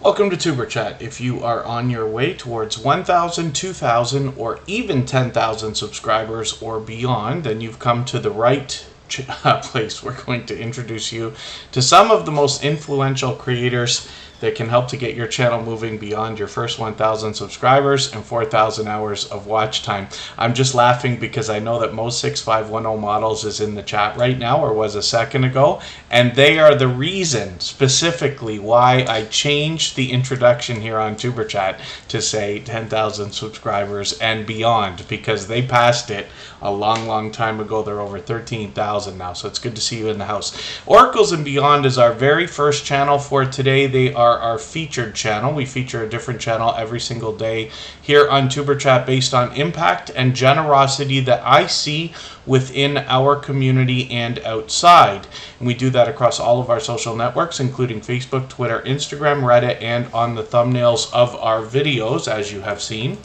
Welcome to Tuber Chat. If you are on your way towards 1,000, 2,000, or even 10,000 subscribers or beyond, then you've come to the right place. We're going to introduce you to some of the most influential creators that can help to get your channel moving beyond your first 1,000 subscribers and 4,000 hours of watch time. I'm just laughing because I know that Mo6510 Models is in the chat right now, or was a second ago, and they are the reason specifically why I changed the introduction here on Tuber Chat to say 10,000 subscribers and beyond, because they passed it a long time ago. They're over 13,000 now, so it's good to see you in the house. Oracles and Beyond is our very first channel for today. They are our featured channel. We feature a different channel every single day here on Tuber Chat based on impact and generosity that I see within our community and outside. And we do that across all of our social networks, including Facebook, Twitter, Instagram, Reddit, and on the thumbnails of our videos, as you have seen.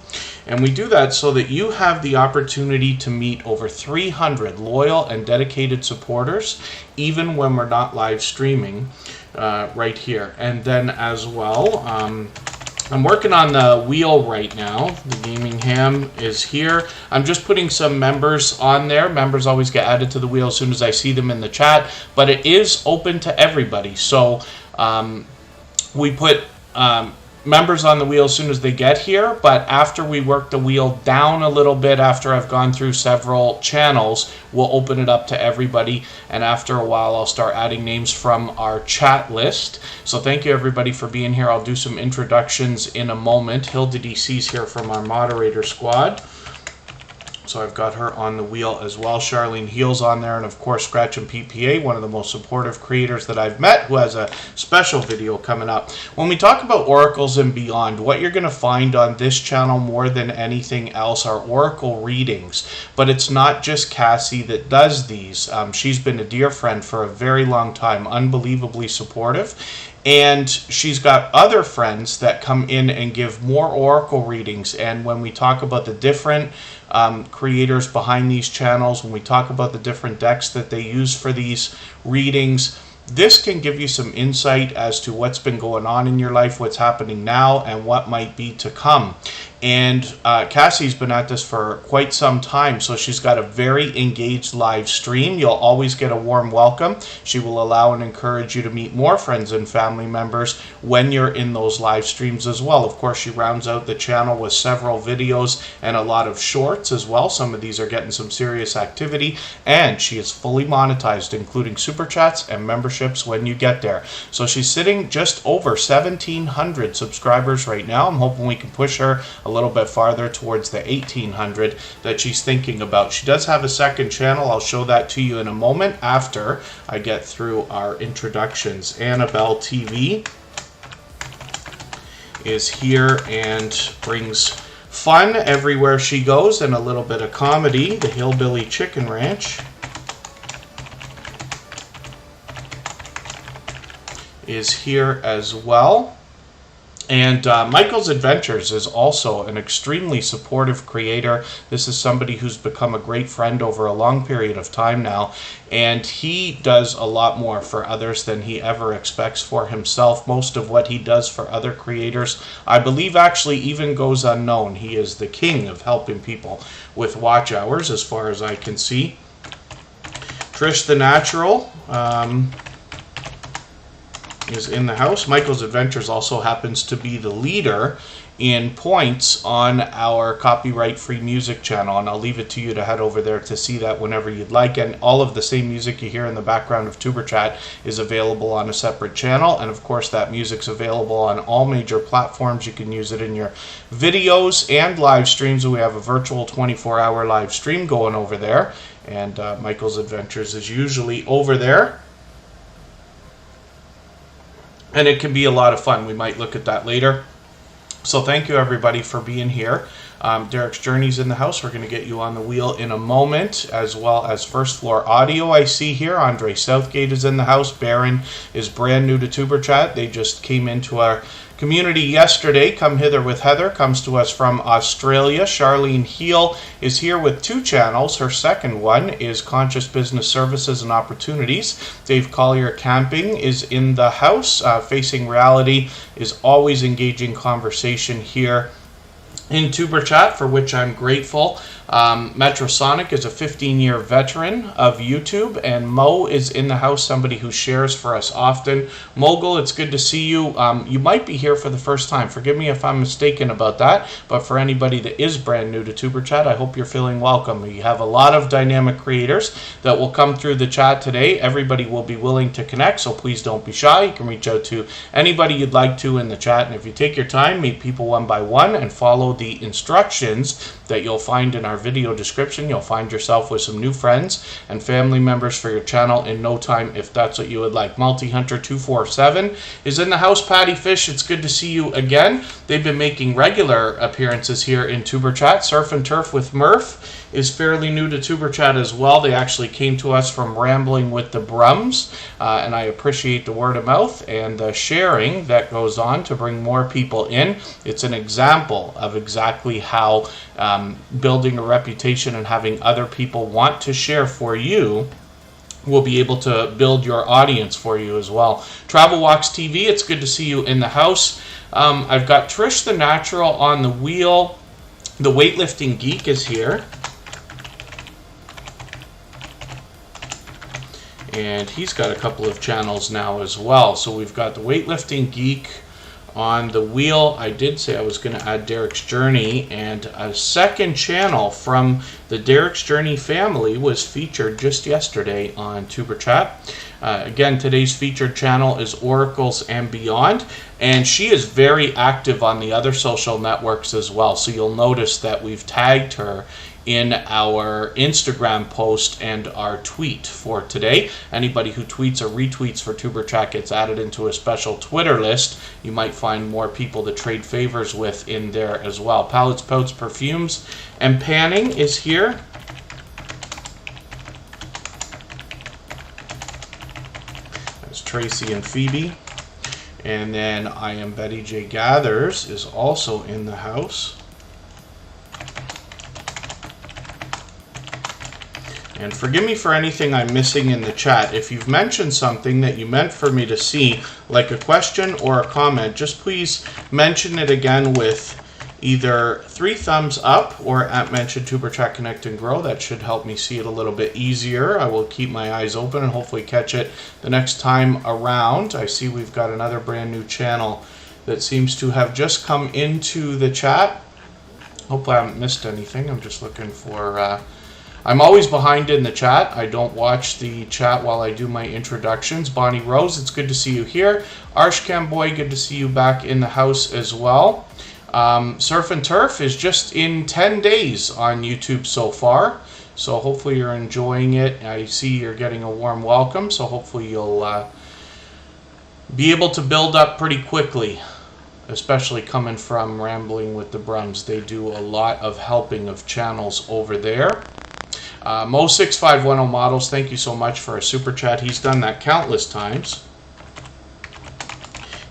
And we do that so that you have the opportunity to meet over 300 loyal and dedicated supporters, even when we're not live streaming right here. And then as well, I'm working on the wheel right now. The gaming ham is here. I'm just putting some members on there. Members always get added to the wheel as soon as I see them in the chat, but it is open to everybody. So we put members on the wheel as soon as they get here, but after we work the wheel down a little bit, after I've gone through several channels, we'll open it up to everybody, and after a while I'll start adding names from our chat list. So thank you everybody for being here. I'll do some introductions in a moment. Hilda DC's here from our moderator squad, so I've got her on the wheel as well. Charlene Heel's on there, and of course Scratch and PPA, one of the most supportive creators that I've met, who has a special video coming up. When we talk about oracles and beyond, what you're going to find on this channel more than anything else are oracle readings. But it's not just Cassie that does these. She's been a dear friend for a very long time, unbelievably supportive. And she's got other friends that come in and give more oracle readings. And when we talk about the different creators behind these channels, when we talk about the different decks that they use for these readings, this can give you some insight as to what's been going on in your life, what's happening now, and what might be to come. And Cassie's been at this for quite some time, so she's got a very engaged live stream. You'll always get a warm welcome. She will allow and encourage you to meet more friends and family members when you're in those live streams as well. Of course, she rounds out the channel with several videos and a lot of shorts as well. Some of these are getting some serious activity, and she is fully monetized, including super chats and memberships when you get there. So she's sitting just over 1,700 subscribers right now. I'm hoping we can push her a little bit farther towards the 1,800 that she's thinking about. She does have a second channel. I'll show that to you in a moment after I get through our introductions. Annabelle TV is here and brings fun everywhere she goes and a little bit of comedy. The Hillbilly Chicken Ranch is here as well. And Michael's Adventures is also an extremely supportive creator. This is somebody who's become a great friend over a long period of time now, and he does a lot more for others than he ever expects for himself. Most of what he does for other creators, I believe, actually even goes unknown. He is the king of helping people with watch hours, as far as I can see. Trish the Natural is in the house. Michael's Adventures also happens to be the leader in points on our copyright-free music channel, and I'll leave it to you to head over there to see that whenever you'd like. And all of the same music you hear in the background of Tuber Chat is available on a separate channel, and of course that music's available on all major platforms. You can use it in your videos and live streams. We have a virtual 24-hour live stream going over there, and Michael's Adventures is usually over there. And it can be a lot of fun. We might look at that later. So thank you everybody for being here. Derek's Journey's in the house. We're going to get you on the wheel in a moment, as well as First Floor Audio I see here. Andre Southgate is in the house. Baron is brand new to Tuber Chat. They just came into our Community yesterday, Come Hither with Heather, comes to us from Australia. Charlene Heel is here with 2 channels. Her second one is Conscious Business Services and Opportunities. Dave Collier Camping is in the house. Facing Reality is always engaging conversation here in Tuber Chat, for which I'm grateful. Metrosonic is a 15-year veteran of YouTube, and Mo is in the house, somebody who shares for us often. Mogul, it's good to see you. You might be here for the first time. Forgive me if I'm mistaken about that, but for anybody that is brand new to Tuber Chat, I hope you're feeling welcome. We have a lot of dynamic creators that will come through the chat today. Everybody will be willing to connect, so please don't be shy. You can reach out to anybody you'd like to in the chat, and if you take your time, meet people one by one and follow the instructions that you'll find in our video description, you'll find yourself with some new friends and family members for your channel in no time, if that's what you would like. Multi-Hunter 247 is in the house. Patty Fish, it's good to see you again. They've been making regular appearances here in Tuber Chat. Surf and Turf with Murph is fairly new to Tuber Chat as well. They actually came to us from Rambling with the Brums, and I appreciate the word of mouth and the sharing that goes on to bring more people in. It's an example of exactly how building a reputation and having other people want to share for you will be able to build your audience for you as well. Travel Walks TV, it's good to see you in the house. I've got Trish the Natural on the wheel. The Weightlifting Geek is here. And he's got a couple of channels now as well. So we've got the Weightlifting Geek on the wheel. I did say I was going to add Derek's Journey, and a second channel from the Derek's Journey family was featured just yesterday on Tuber Chat. Again, today's featured channel is Oracles and Beyond, and she is very active on the other social networks as well. So you'll notice that we've tagged her in our Instagram post and our tweet for today. Anybody who tweets or retweets for Tuber Chat gets added into a special Twitter list. You might find more people to trade favors with in there as well. Palettes, Pouts, Perfumes, and Panning is here. That's Tracy and Phoebe. And then I Am Betty J Gathers is also in the house. And forgive me for anything I'm missing in the chat. If you've mentioned something that you meant for me to see, like a question or a comment, just please mention it again with either 3 thumbs up or at mention Tuber Chat Connect and Grow. That should help me see it a little bit easier. I will keep my eyes open and hopefully catch it the next time around. I see we've got another brand new channel that seems to have just come into the chat. Hopefully I haven't missed anything. I'm just looking for... I'm always behind in the chat. I don't watch the chat while I do my introductions. Bonnie Rose, it's good to see you here. Arshcam Boy, good to see you back in the house as well. Surf and Turf is just in 10 days on YouTube so far. So hopefully you're enjoying it. I see you're getting a warm welcome. So hopefully you'll be able to build up pretty quickly, especially coming from Rambling with the Brums. They do a lot of helping of channels over there. Mo6510 Models, thank you so much for a super chat. He's done that countless times.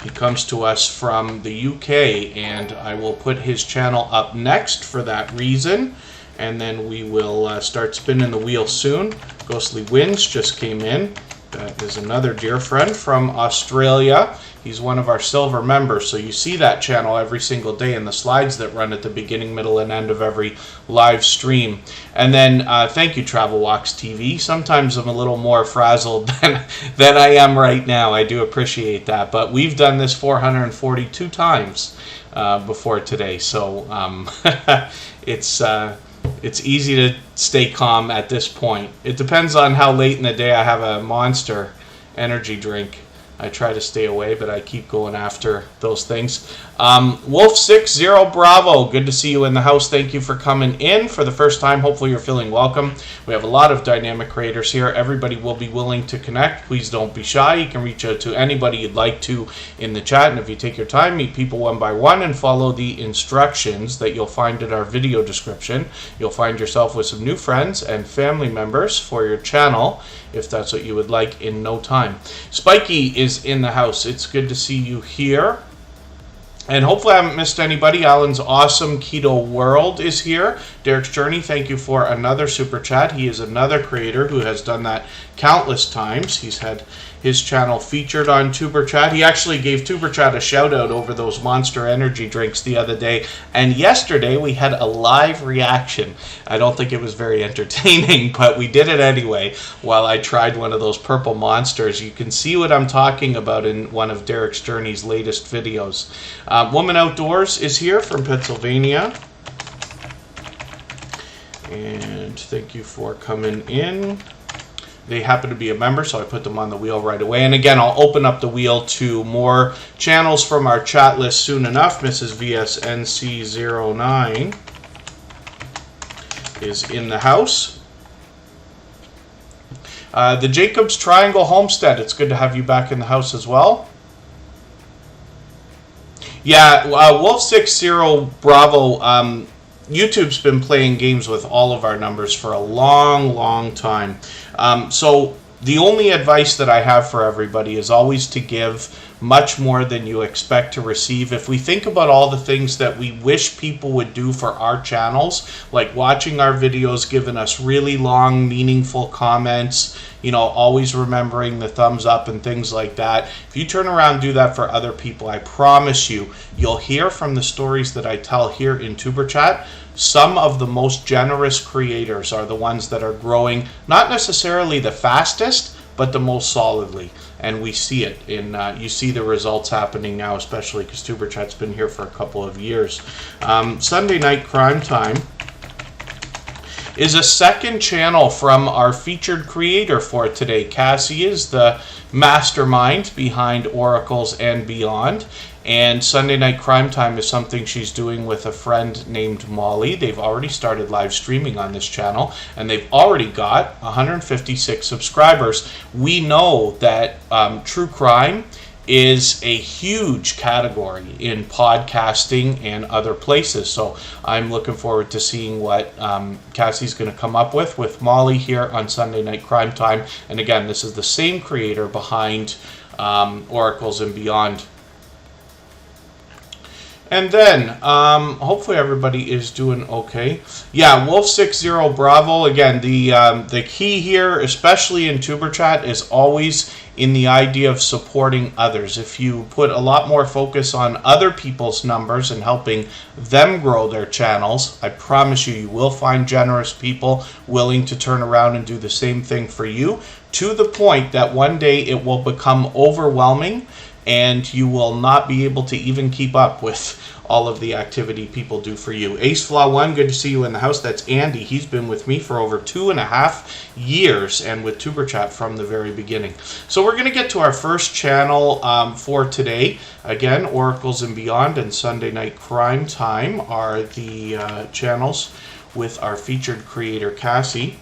He comes to us from the UK, and I will put his channel up next for that reason. And then we will start spinning the wheel soon. Ghostly Winds just came in. That is another dear friend from Australia. He's one of our silver members, so you see that channel every single day in the slides that run at the beginning, middle, and end of every live stream. And then thank you, Travel Walks TV. Sometimes I'm a little more frazzled than I am right now. I do appreciate that. But we've done this 442 times before today, so it's easy to stay calm at this point. It depends on how late in the day I have a Monster energy drink. I try to stay away, but I keep going after those things. Wolf60 Bravo, good to see you in the house. Thank you for coming in for the first time. Hopefully you're feeling welcome. We have a lot of dynamic creators here. Everybody will be willing to connect. Please don't be shy. You can reach out to anybody you'd like to in the chat. And if you take your time, meet people one by one and follow the instructions that you'll find in our video description. You'll find yourself with some new friends and family members for your channel, if that's what you would like, in no time. Spiky is in the house. It's good to see you here. And hopefully I haven't missed anybody. Alan's Awesome Keto World is here. Derek's Journey, thank you for another super chat. He is another creator who has done that countless times. He's had his channel featured on Superchat. He actually gave Superchat a shout out over those Monster Energy drinks the other day. And yesterday we had a live reaction. I don't think it was very entertaining, but we did it anyway while I tried one of those purple monsters. You can see what I'm talking about in one of Derek's Journey's latest videos. Woman Outdoors is here from Pennsylvania. And thank you for coming in. They happen to be a member, so I put them on the wheel right away. And again, I'll open up the wheel to more channels from our chat list soon enough. Mrs. VSNC09 is in the house. The Jacobs Triangle Homestead, it's good to have you back in the house as well. Yeah, Wolf60 Bravo, YouTube's been playing games with all of our numbers for a long time. So the only advice that I have for everybody is always to give much more than you expect to receive. If we think about all the things that we wish people would do for our channels, like watching our videos, giving us really long, meaningful comments, you know, always remembering the thumbs up and things like that. If you turn around and do that for other people, I promise you, you'll hear from the stories that I tell here in Superchat. Some of the most generous creators are the ones that are growing, not necessarily the fastest, but the most solidly. And we see it in, you see the results happening now, especially because Superchat's been here for a couple of years. Sunday Night Crime Time is a second channel from our featured creator for today. Cassie is the mastermind behind Oracles and Beyond. And Sunday Night Crime Time is something she's doing with a friend named Molly. They've already started live streaming on this channel, and they've already got 156 subscribers. We know that true crime is a huge category in podcasting and other places. So I'm looking forward to seeing what Cassie's going to come up with Molly here on Sunday Night Crime Time. And again, this is the same creator behind Oracles and Beyond. And then, hopefully everybody is doing okay. Yeah, Wolf60 Bravo, again, the key here, especially in Superchat, is always in the idea of supporting others. If you put a lot more focus on other people's numbers and helping them grow their channels, I promise you, you will find generous people willing to turn around and do the same thing for you, to the point that one day it will become overwhelming and you will not be able to even keep up with all of the activity people do for you. AceFlaw1, good to see you in the house. That's Andy. He's been with me for over 2.5 years and with Superchat from the very beginning. So we're going to get to our first channel for today. Again, Oracles and Beyond and Sunday Night Crime Time are the channels with our featured creator, Cassie.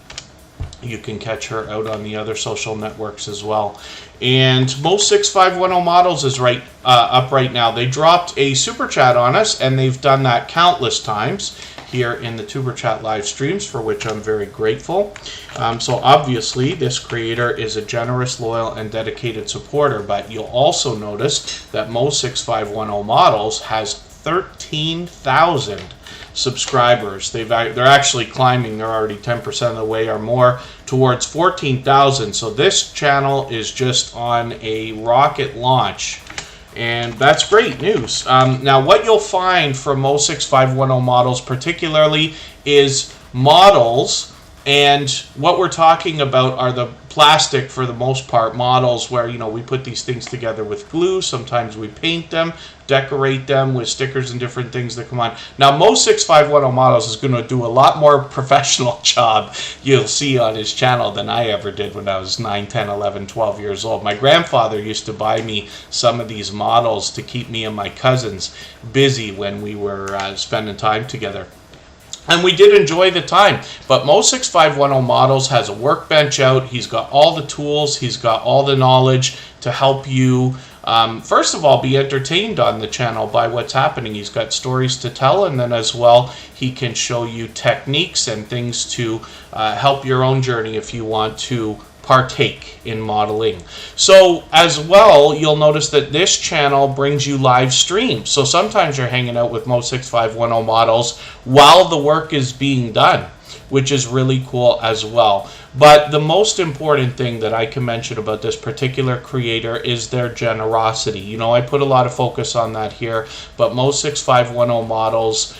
You can catch her out on the other social networks as well. And Mo6510 Models is up right now. They dropped a super chat on us, and they've done that countless times here in the Superchat live streams, for which I'm very grateful. So obviously, this creator is a generous, loyal, and dedicated supporter, but you'll also notice that Mo6510 Models has 13,000 subscribers. They're actually climbing. They're already 10% of the way or more towards 14,000. So this channel is just on a rocket launch, and that's great news. Now, what you'll find from Mo6510 Models particularly is models, and what we're talking about are the plastic, for the most part, models where, you know, we put these things together with glue. Sometimes we paint them, decorate them with stickers and different things that come on. Now, Mo6510 Models is going to do a lot more professional job, you'll see, on his channel than I ever did when I was 9, 10, 11, 12 years old. My grandfather used to buy me some of these models to keep me and my cousins busy when we were spending time together. And we did enjoy the time. But Mo6510 Models has a workbench out. He's got all the tools. He's got all the knowledge to help you, first of all, be entertained on the channel by what's happening. He's got stories to tell, and then as well, he can show you techniques and things to help your own journey if you want to partake in modeling. So as well, you'll notice that this channel brings you live streams. So sometimes you're hanging out with Mo 6510 models while the work is being done, which is really cool as well. But the most important thing that I can mention about this particular creator is their generosity. You know, I put a lot of focus on that here, but Mo 6510 models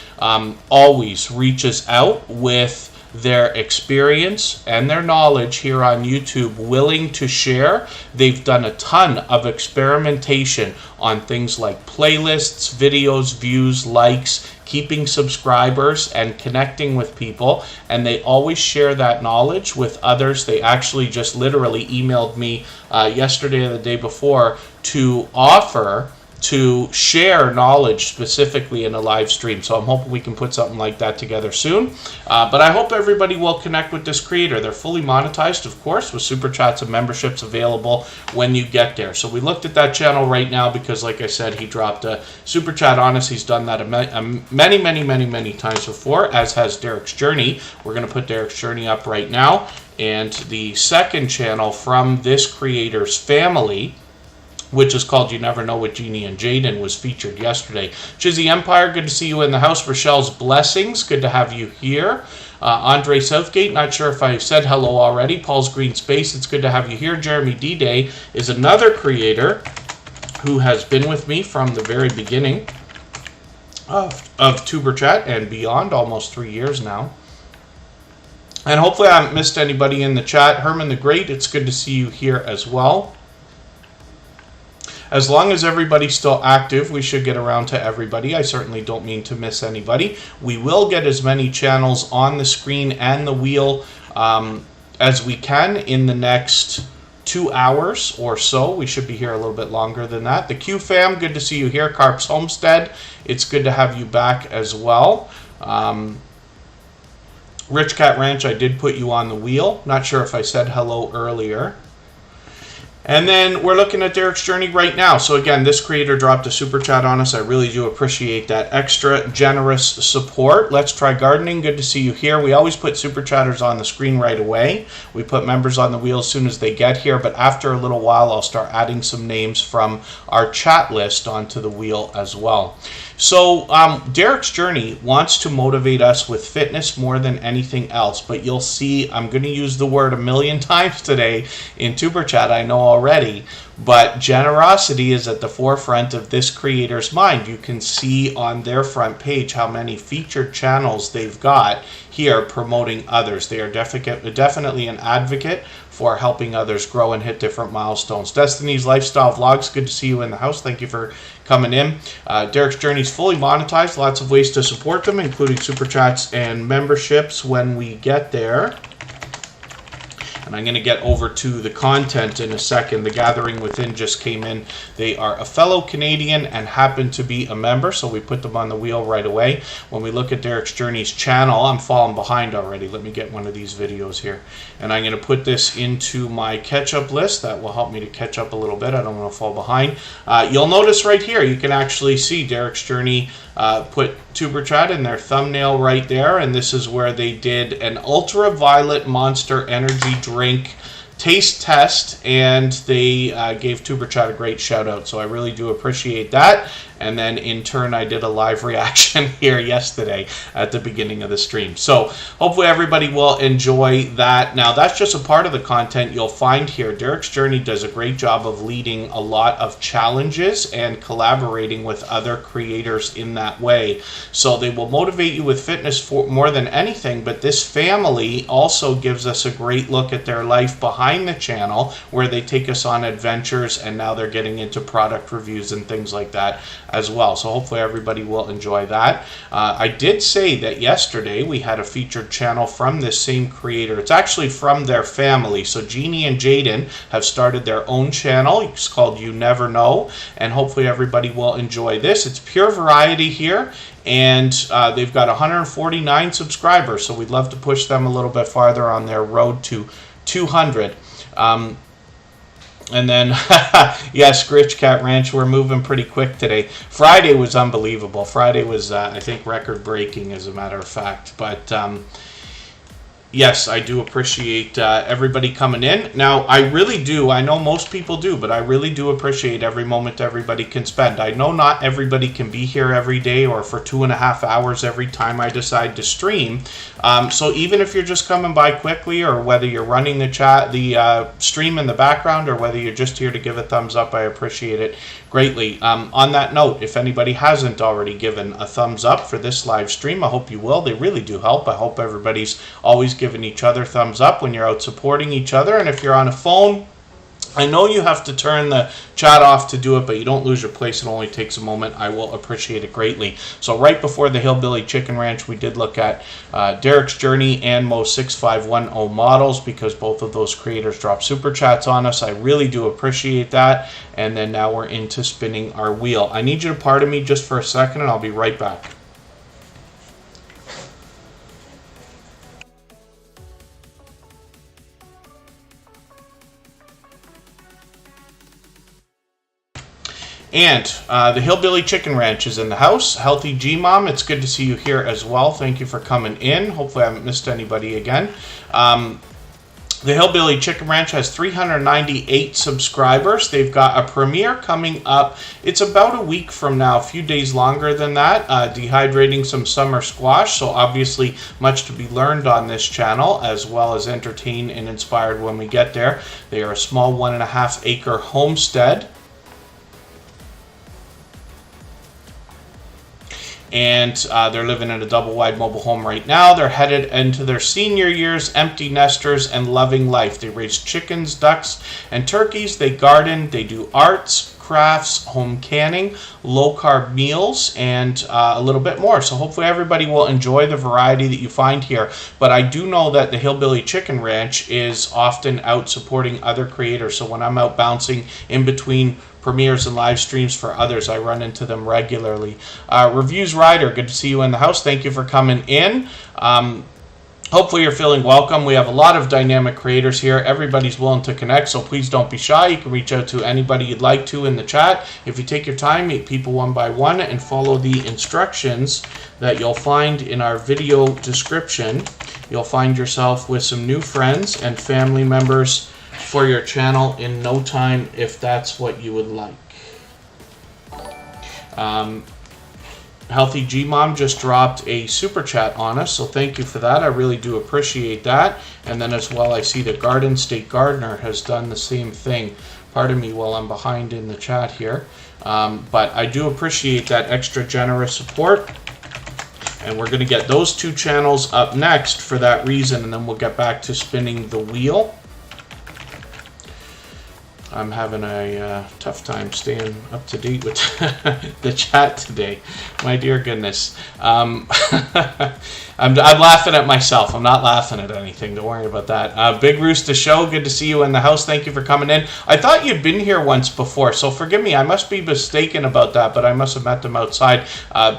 always reaches out with their experience and their knowledge here on YouTube, willing to share. They've done a ton of experimentation on things like playlists, videos, views, likes, keeping subscribers, and connecting with people, and they always share that knowledge with others. They actually just literally emailed me yesterday or the day before to offer to share knowledge specifically in a live stream. So I'm hoping we can put something like that together soon. But I hope everybody will connect with this creator. They're fully monetized, of course, with super chats and memberships available when you get there. So we looked at that channel right now because, like I said, he dropped a super chat on us. He's done that many times before, as has Derek's Journey. We're going to put Derek's Journey up right now. And the second channel from this creator's family, which is called You Never Know with Jeannie and Jaden, was featured yesterday. Chizzy Empire, good to see you in the house. Rochelle's Blessings, good to have you here. Andre Southgate, not sure if I said hello already. Paul's Green Space, it's good to have you here. Jeremy D-Day is another creator who has been with me from the very beginning of Tuber Chat and beyond, almost 3 years now. And hopefully I haven't missed anybody in the chat. Herman the Great, it's good to see you here as well. As long as everybody's still active, we should get around to everybody. I certainly don't mean to miss anybody. We will get as many channels on the screen and the wheel as we can in the next 2 hours or so. We should be here a little bit longer than that. The Q fam, good to see you here. Carp's Homestead, it's good to have you back as well. Rich Cat Ranch, I did put you on the wheel. Not sure if I said hello earlier. And then we're looking at Derek's Journey right now. So again, this creator dropped a super chat on us. I really do appreciate that extra generous support. Let's Try Gardening, good to see you here. We always put super chatters on the screen right away. We put members on the wheel as soon as they get here, but after a little while, I'll start adding some names from our chat list onto the wheel as well. So Derek's Journey wants to motivate us with fitness more than anything else, but you'll see I'm going to use the word a million times today in Tuber Chat, I know already, but generosity is at the forefront of this creator's mind. You can see on their front page how many featured channels they've got here promoting others. They are definitely an advocate for helping others grow and hit different milestones. Destiny's Lifestyle Vlogs, good to see you in the house. Thank you for coming in. Derek's Journey is fully monetized. Lots of ways to support them, including super chats and memberships when we get there. And I'm going to get over to the content in a second. The Gathering Within just came in. They are a fellow Canadian and happen to be a member, so we put them on the wheel right away. When we look at Derek's Journey's channel, I'm falling behind already. Let me get one of these videos here. And I'm going to put this into my catch-up list. That will help me to catch up a little bit. I don't want to fall behind. You'll notice right here, you can actually see Derek's Journey put Tuber Chat in their thumbnail right there, and this is where they did an ultraviolet Monster energy drink taste test, and they gave Tuber Chat a great shout out, so I really do appreciate that. And then in turn I did a live reaction here yesterday at the beginning of the stream. So hopefully everybody will enjoy that. Now that's just a part of the content you'll find here. Derek's Journey does a great job of leading a lot of challenges and collaborating with other creators in that way. So they will motivate you with fitness for more than anything, but this family also gives us a great look at their life behind the channel, where they take us on adventures, and now they're getting into product reviews and things like that as well. So hopefully everybody will enjoy that. I did say that yesterday we had a featured channel from this same creator. It's actually from their family. So Jeannie and Jaden have started their own channel. It's called You Never Know, and hopefully everybody will enjoy this. It's pure variety here, and they've got 149 subscribers, so we'd love to push them a little bit farther on their road to 200. And then, yes, Rich Cat Ranch, we're moving pretty quick today. Friday was unbelievable. Friday was, I think, record-breaking, as a matter of fact. But, Yes, I do appreciate everybody coming in. Now, I really do. I know most people do, but I really do appreciate every moment everybody can spend. I know not everybody can be here every day or for 2.5 hours every time I decide to stream. So even if you're just coming by quickly, or whether you're running the stream in the background, or whether you're just here to give a thumbs up, I appreciate it greatly. On that note, if anybody hasn't already given a thumbs up for this live stream, I hope you will. They really do help. I hope everybody's always giving each other thumbs up when you're out supporting each other. And if you're on a phone, I know you have to turn the chat off to do it, but you don't lose your place. It only takes a moment. I will appreciate it greatly. So right before the Hillbilly Chicken Ranch, we did look at Derek's Journey and Mo's 6510 models, because both of those creators dropped super chats on us. I really do appreciate that. And then now we're into spinning our wheel. I need you to pardon me just for a second, and I'll be right back. And the Hillbilly Chicken Ranch is in the house. Healthy G-Mom, it's good to see you here as well. Thank you for coming in. Hopefully I haven't missed anybody again. The Hillbilly Chicken Ranch has 398 subscribers. They've got a premiere coming up. It's about a week from now, a few days longer than that. Dehydrating some summer squash, so obviously much to be learned on this channel, as well as entertained and inspired when we get there. They are a small 1.5 acre homestead. And they're living in a double-wide mobile home right now. They're headed into their senior years, empty nesters, and loving life. They raise chickens, ducks, and turkeys. They garden. They do arts, crafts, home canning, low-carb meals, and a little bit more. So hopefully everybody will enjoy the variety that you find here. But I do know that the Hillbilly Chicken Ranch is often out supporting other creators. So when I'm out bouncing in between premieres and live streams for others, I run into them regularly. Reviews Rider, good to see you in the house. Thank you for coming in. Hopefully you're feeling welcome. We have a lot of dynamic creators here. Everybody's willing to connect, so please don't be shy. You can reach out to anybody you'd like to in the chat. If you take your time, meet people one by one, and follow the instructions that you'll find in our video description, you'll find yourself with some new friends and family members for your channel in no time, if that's what you would like. Healthy G-Mom just dropped a super chat on us, so thank you for that. I really do appreciate that. And then as well, I see that Garden State Gardener has done the same thing. Pardon me while I'm behind in the chat here. But I do appreciate that extra generous support. And we're going to get those two channels up next for that reason, and then we'll get back to spinning the wheel. I'm having a tough time staying up to date with the chat today. My dear goodness. I'm laughing at myself. I'm not laughing at anything. Don't worry about that. Big Rooster Show, good to see you in the house. Thank you for coming in. I thought you'd been here once before, so forgive me. I must be mistaken about that, but I must have met them outside.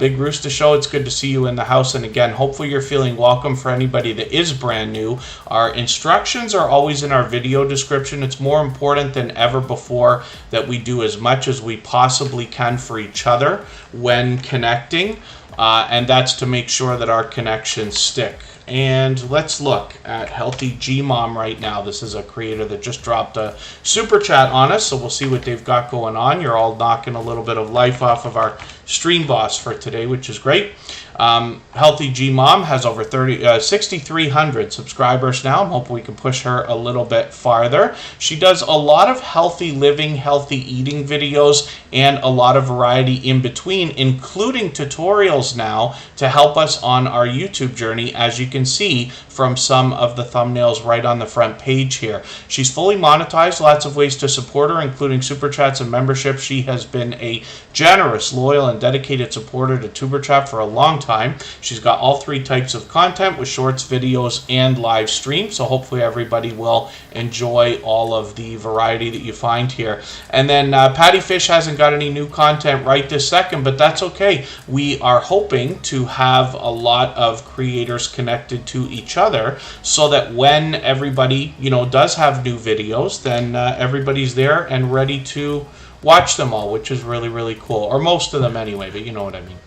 Big Rooster Show, it's good to see you in the house. And again, hopefully you're feeling welcome. For anybody that is brand new, our instructions are always in our video description. It's more important than ever before that we do as much as we possibly can for each other when connecting. And that's to make sure that our connections stick. And let's look at Healthy G-Mom right now. This is a creator that just dropped a super chat on us, so we'll see what they've got going on. You're all knocking a little bit of life off of our stream boss for today, which is great. Healthy G-Mom has over 6,300 subscribers now. I'm hoping we can push her a little bit farther. She does a lot of healthy living, healthy eating videos, and a lot of variety in between, including tutorials now to help us on our YouTube journey, as you can see from some of the thumbnails right on the front page here. She's fully monetized, lots of ways to support her, including super chats and membership. She has been a generous, loyal, and dedicated supporter to Superchat for a long time. She's got all three types of content with shorts, videos, and live streams, so hopefully everybody will enjoy all of the variety that you find here. And then Patty Fish hasn't got any new content right this second, but that's okay. We are hoping to have a lot of creators connected to each other so that when everybody, does have new videos, then everybody's there and ready to watch them all, which is really, really cool. Or most of them anyway, but you know what I mean.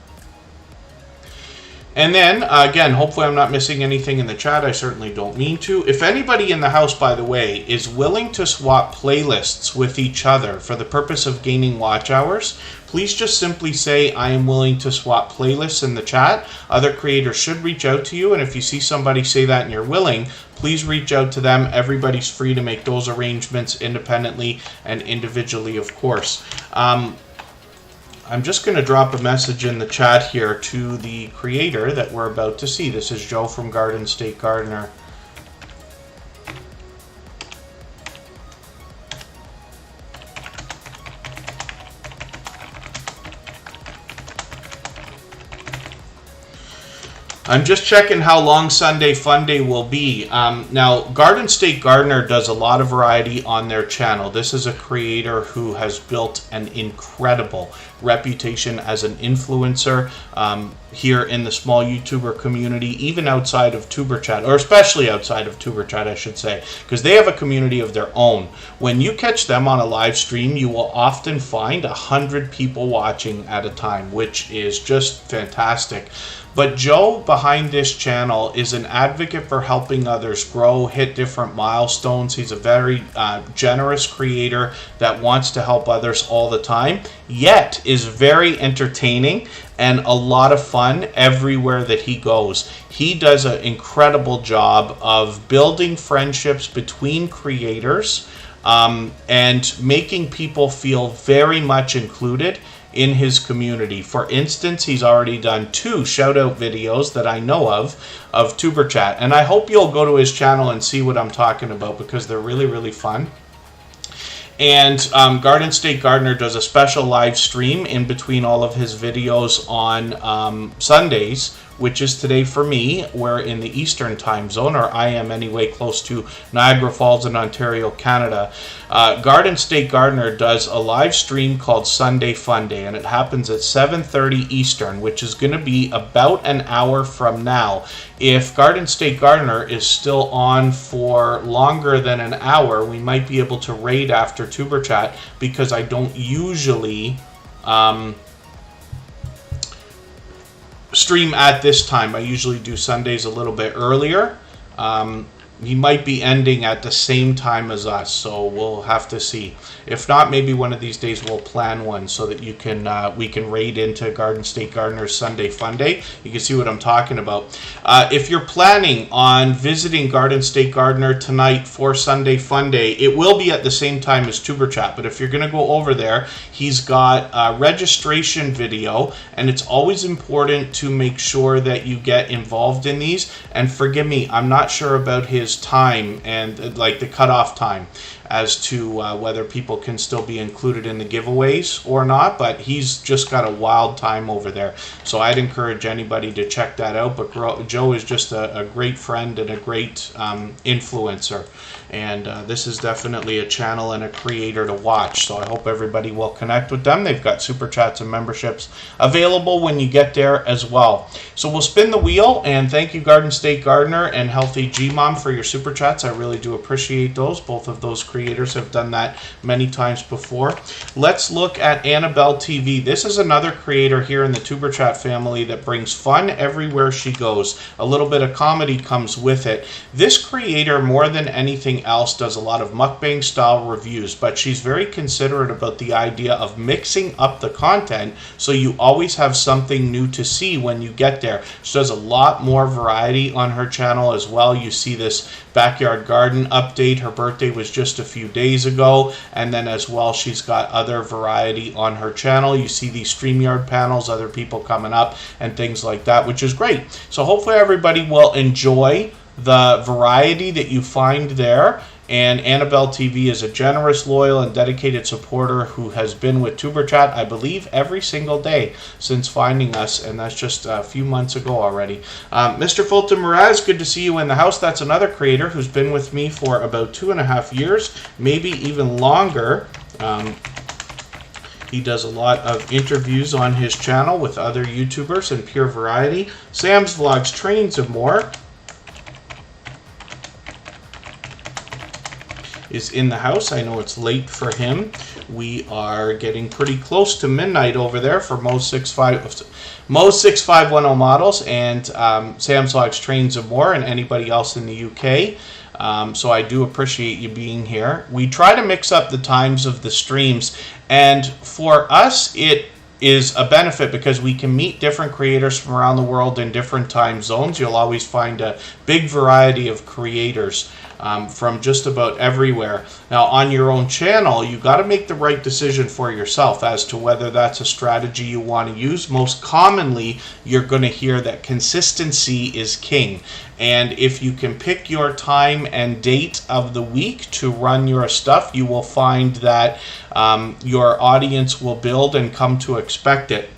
And then, again, hopefully I'm not missing anything in the chat. I certainly don't mean to. If anybody in the house, by the way, is willing to swap playlists with each other for the purpose of gaining watch hours, please just simply say, I am willing to swap playlists in the chat. Other creators should reach out to you, and if you see somebody say that and you're willing, please reach out to them. Everybody's free to make those arrangements independently and individually, of course. I'm just going to drop a message in the chat here to the creator that we're about to see. This is Joe from Garden State Gardener. I'm just checking how long Sunday Fun Day will be. Now, Garden State Gardener does a lot of variety on their channel. This is a creator who has built an incredible reputation as an influencer here in the small YouTuber community, even outside of Superchat, or especially outside of Superchat, I should say, because they have a community of their own. When you catch them on a live stream, you will often find 100 people watching at a time, which is just fantastic. But Joe behind this channel is an advocate for helping others grow, hit different milestones. He's a very generous creator that wants to help others all the time, yet is very entertaining and a lot of fun everywhere that he goes. He does an incredible job of building friendships between creators and making people feel very much included in his community. For instance, he's already done 2 shout-out videos that I know of Tuberchat, and I hope you'll go to his channel and see what I'm talking about, because they're really, really fun. And Garden State Gardener does a special live stream in between all of his videos on Sundays, which is today for me. We're in the Eastern time zone, or I am anyway, close to Niagara Falls in Ontario, Canada. Garden State Gardener does a live stream called Sunday Fun Day, and it happens at 7:30 Eastern, which is going to be about an hour from now. If Garden State Gardener is still on for longer than an hour, we might be able to raid after Tuberchat, because I don't usually stream at this time. I usually do Sundays a little bit earlier. He might be ending at the same time as us, so we'll have to see. If not, maybe one of these days we'll plan one so that you can we can raid into Garden State Gardener's Sunday Fun Day. You can see what I'm talking about. If you're planning on visiting Garden State Gardener tonight for Sunday Fun Day, it will be at the same time as Tuberchat, but if you're going to go over there, he's got a registration video, and it's always important to make sure that you get involved in these. And forgive me, I'm not sure about his time and like the cutoff time as to whether people can still be included in the giveaways or not, but he's just got a wild time over there, so I'd encourage anybody to check that out. But Joe is just a great friend and a great influencer, and this is definitely a channel and a creator to watch, so I hope everybody will connect with them. They've got super chats and memberships available when you get there as well. So we'll spin the wheel, and thank you Garden State Gardener and Healthy G-Mom for your super chats. I really do appreciate those. Both of those creators have done that many times before. Let's look at Annabelle TV. This is another creator here in the Tuberchat family that brings fun everywhere she goes. A little bit of comedy comes with it. This creator, more than anything else, does a lot of mukbang style reviews, but she's very considerate about the idea of mixing up the content so you always have something new to see when you get there. She does a lot more variety on her channel as well. You see this backyard garden update. Her birthday was just a few days ago, and then as well she's got other variety on her channel. You see these StreamYard panels, other people coming up and things like that, which is great. So hopefully everybody will enjoy the variety that you find there. And Annabelle TV is a generous, loyal, and dedicated supporter who has been with Tuberchat, I believe, every single day since finding us, and that's just a few months ago already. Mr. Fulton Mraz, good to see you in the house. That's another creator who's been with me for about 2.5 years, maybe even longer. He does a lot of interviews on his channel with other YouTubers and pure variety. Sam's Vlogs, Trains, and more. is in the house. I know it's late for him. We are getting pretty close to midnight over there for most 6510 models and Sam's Logs, Trains and More, and anybody else in the UK. So I do appreciate you being here. We try to mix up the times of the streams, and for us it is a benefit because we can meet different creators from around the world in different time zones. You'll always find a big variety of creators from just about everywhere. Now, on your own channel, you got to make the right decision for yourself as to whether that's a strategy you want to use. Most commonly, you're going to hear that consistency is king. And if you can pick your time and date of the week to run your stuff, you will find that your audience will build and come to expect it.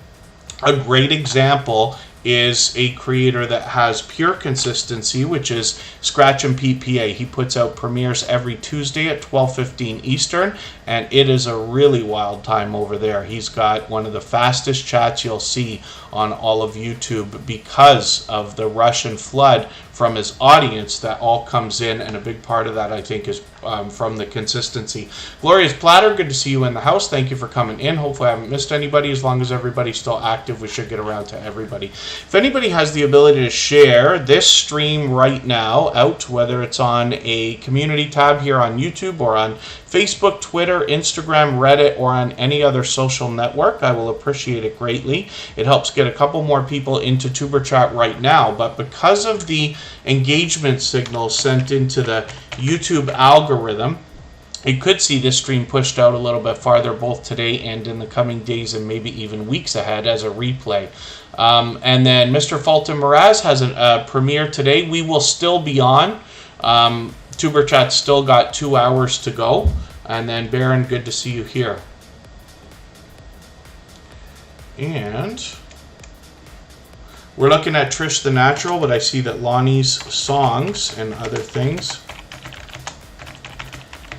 A great example is a creator that has pure consistency, which is Scratch and PPA. He puts out premieres every Tuesday at 12:15 Eastern, and it is a really wild time over there. He's got one of the fastest chats you'll see on all of YouTube because of the rush and flood from his audience that all comes in, and a big part of that, I think, is from the consistency. Glorious Platter, good to see you in the house. Thank you for coming in. Hopefully I haven't missed anybody. As long as everybody's still active, we should get around to everybody. If anybody has the ability to share this stream right now out, whether it's on a community tab here on YouTube or on Facebook, Twitter, Instagram, Reddit, or on any other social network, I will appreciate it greatly. It helps get a couple more people into Tuber Chat right now, but because of the engagement signals sent into the YouTube algorithm, you could see this stream pushed out a little bit farther both today and in the coming days and maybe even weeks ahead as a replay. And then Mr. Fulton Mraz has a premiere today. We will still be on. Tuber Chat's still got 2 hours to go. And then Baron, good to see you here. And we're looking at Trish the Natural, but I see that Lonnie's Songs and other things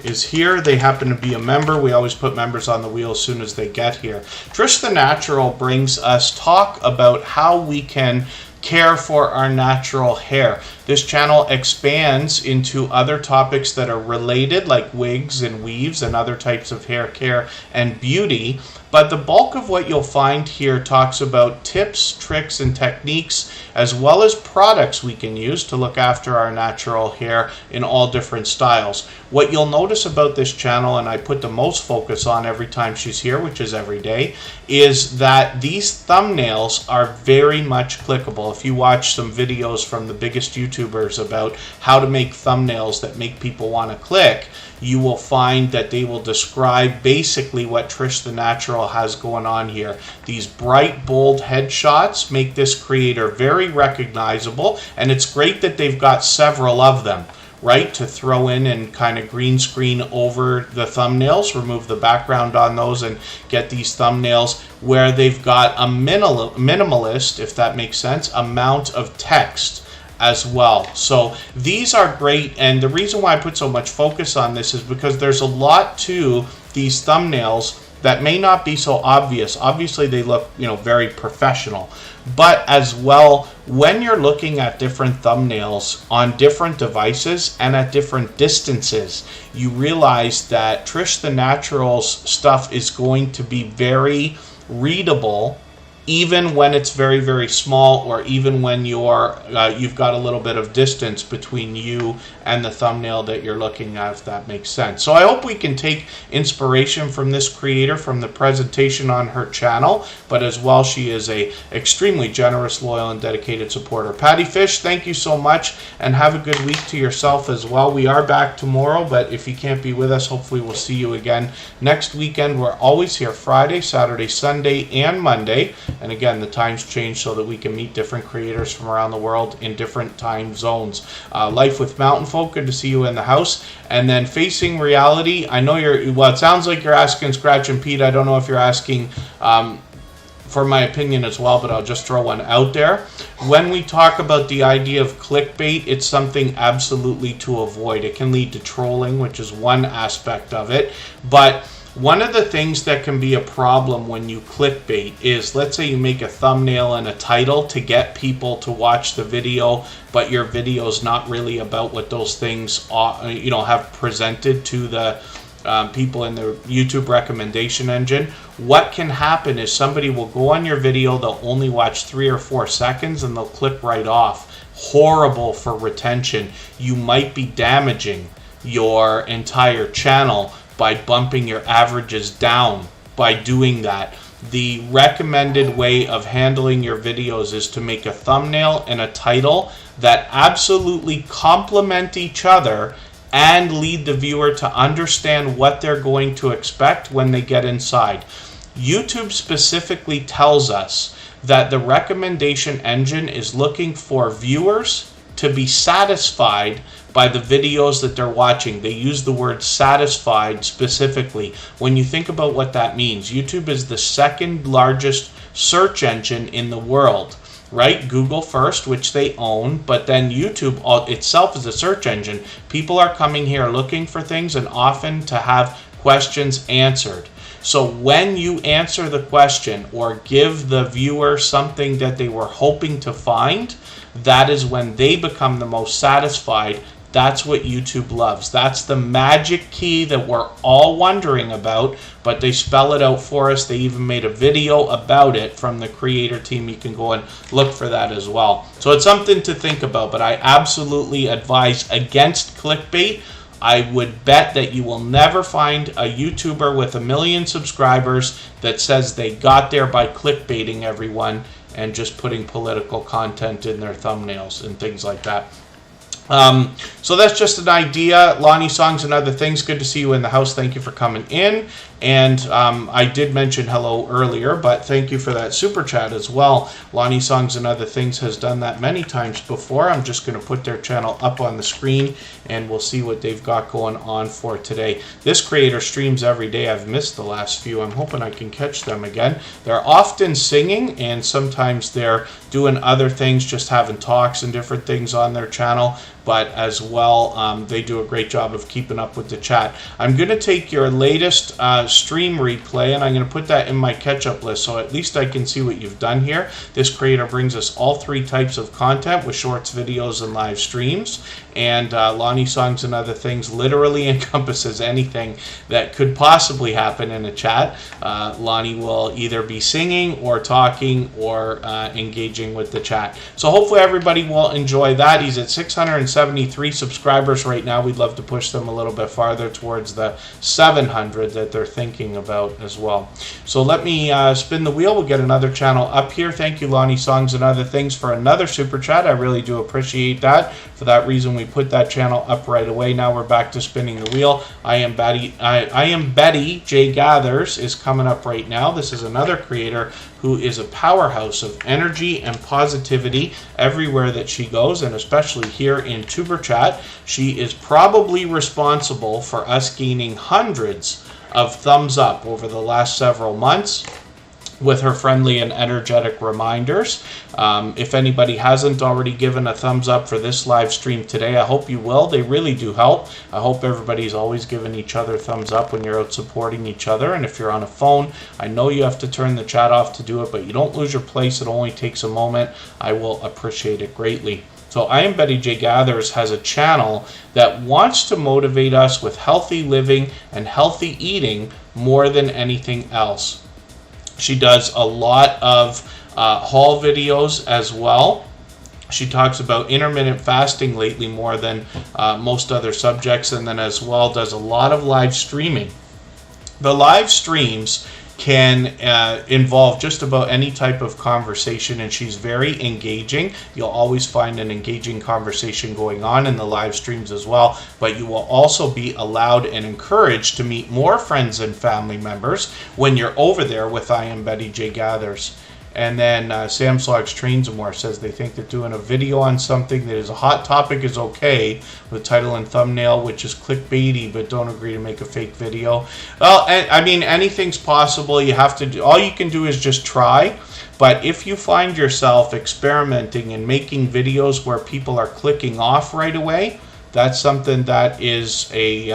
is here. They happen to be a member. We always put members on the wheel as soon as they get here. Trish the Natural brings us talk about how we can care for our natural hair. This channel expands into other topics that are related, like wigs and weaves and other types of hair care and beauty. But the bulk of what you'll find here talks about tips, tricks, and techniques, as well as products we can use to look after our natural hair in all different styles. What you'll notice about this channel, and I put the most focus on every time she's here, which is every day, is that these thumbnails are very much clickable. If you watch some videos from the biggest YouTubers about how to make thumbnails that make people want to click, you will find that they will describe basically what Trish the Natural has going on here. These bright, bold headshots make this creator very recognizable, and it's great that they've got several of them, right, to throw in and kind of green screen over the thumbnails, remove the background on those, and get these thumbnails where they've got a minimalist, if that makes sense, amount of text as well. So these are great, and the reason why I put so much focus on this is because there's a lot to these thumbnails that may not be so obvious. Obviously they look, very professional, but as well, when you're looking at different thumbnails on different devices and at different distances, you realize that Trish the Natural's stuff is going to be very readable, even when it's very, very small, or even when you've got a little bit of distance between you and the thumbnail that you're looking at, if that makes sense. So I hope we can take inspiration from this creator, from the presentation on her channel, but as well, she is a extremely generous, loyal, and dedicated supporter. Patty Fish, thank you so much, and have a good week to yourself as well. We are back tomorrow, but if you can't be with us, hopefully we'll see you again next weekend. We're always here Friday, Saturday, Sunday, and Monday. And again, the times change so that we can meet different creators from around the world in different time zones. Life with Mountain Folk, good to see you in the house. And then Facing Reality, I know it sounds like you're asking Scratch and Pete. I don't know if you're asking for my opinion as well, but I'll just throw one out there. When we talk about the idea of clickbait, it's something absolutely to avoid. It can lead to trolling, which is one aspect of it. But One of the things that can be a problem when you clickbait is, let's say you make a thumbnail and a title to get people to watch the video, but your video is not really about what those things have presented to the people in the YouTube recommendation engine. What can happen is somebody will go on your video, they'll only watch 3 or 4 seconds, and they'll click right off. Horrible for retention. You might be damaging your entire channel by bumping your averages down by doing that. The recommended way of handling your videos is to make a thumbnail and a title that absolutely complement each other and lead the viewer to understand what they're going to expect when they get inside. YouTube specifically tells us that the recommendation engine is looking for viewers to be satisfied by the videos that they're watching. They use the word satisfied specifically. When you think about what that means, YouTube is the second largest search engine in the world, right? Google first, which they own, but then YouTube itself is a search engine. People are coming here looking for things and often to have questions answered. So when you answer the question or give the viewer something that they were hoping to find, that is when they become the most satisfied. That's what YouTube loves. That's the magic key that we're all wondering about, but they spell it out for us. They even made a video about it from the creator team. You can go and look for that as well. So it's something to think about, but I absolutely advise against clickbait. I would bet that you will never find a YouTuber with 1 million subscribers that says they got there by clickbaiting everyone and just putting political content in their thumbnails and things like that. So that's just an idea. Lonnie Songs and Other Things, good to see you in the house. Thank you for coming in. And I did mention hello earlier, but thank you for that super chat as well. Lonnie Songs and Other Things has done that many times before. I'm just going to put their channel up on the screen and we'll see what they've got going on for today. This creator streams every day. I've missed the last few. I'm hoping I can catch them again. They're often singing and sometimes they're doing other things, just having talks and different things on their channel. But as well, they do a great job of keeping up with the chat. I'm going to take your latest stream replay and I'm going to put that in my catch-up list so at least I can see what you've done here. This creator brings us all 3 types of content with shorts, videos, and live streams. And Lonnie Songs and Other Things literally encompasses anything that could possibly happen in a chat. Lonnie will either be singing or talking or engaging with the chat. So hopefully everybody will enjoy that. He's at 673 subscribers right now. We'd love to push them a little bit farther towards the 700 that they're thinking about as well. So let me spin the wheel. We'll get another channel up here. Thank you, Lonnie Songs and Other Things, for another super chat. I really do appreciate that. For that reason, we put that channel up right away. Now we're back to spinning the wheel. I am Betty J Gathers is coming up right now. This is another creator who is a powerhouse of energy and positivity everywhere that she goes, and especially here in Superchat. She is probably responsible for us gaining hundreds of thumbs up over the last several months with her friendly and energetic reminders. If anybody hasn't already given a thumbs up for this live stream today, I hope you will. They really do help. I hope everybody's always giving each other thumbs up when you're out supporting each other. And if you're on a phone, I know you have to turn the chat off to do it, but you don't lose your place. It only takes a moment. I will appreciate it greatly. So I Am Betty J Gathers has a channel that wants to motivate us with healthy living and healthy eating more than anything else. She does a lot of haul videos as well. She talks about intermittent fasting lately more than most other subjects, and then as well does a lot of live streaming. The live streams can involve just about any type of conversation, and she's very engaging. You'll always find an engaging conversation going on in the live streams as well, but you will also be allowed and encouraged to meet more friends and family members when you're over there with I Am Betty J Gathers. And then Sam Slogs Trains More says they think that doing a video on something that is a hot topic is okay, with title and thumbnail, which is clickbaity, but don't agree to make a fake video. Well, I mean, anything's possible. You have to do, all you can do is just try. But if you find yourself experimenting and making videos where people are clicking off right away, that's something that is a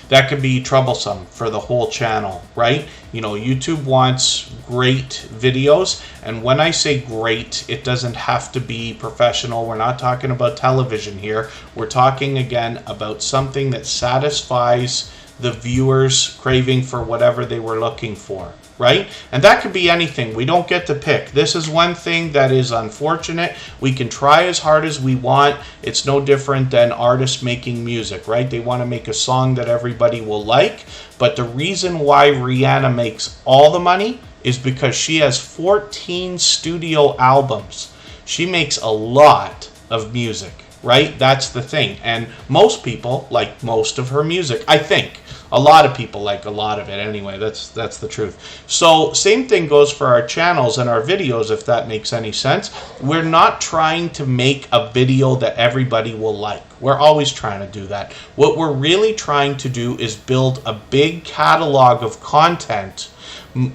that could be troublesome for the whole channel, right? You know, YouTube wants great videos, and when I say great, it doesn't have to be professional. We're not talking about television here. We're talking again about something that satisfies the viewer's craving for whatever they were looking for, right? And that could be anything. We don't get to pick. This is one thing that is unfortunate. We can try as hard as we want. It's no different than artists making music, right? They want to make a song that everybody will like. But the reason why Rihanna makes all the money is because she has 14 studio albums. She makes a lot of music, right? That's the thing. And most people like most of her music, I think. A lot of people like a lot of it anyway. That's the truth. So same thing goes for our channels and our videos, if that makes any sense. We're not trying to make a video that everybody will like. We're always trying to do that. What we're really trying to do is build a big catalog of content.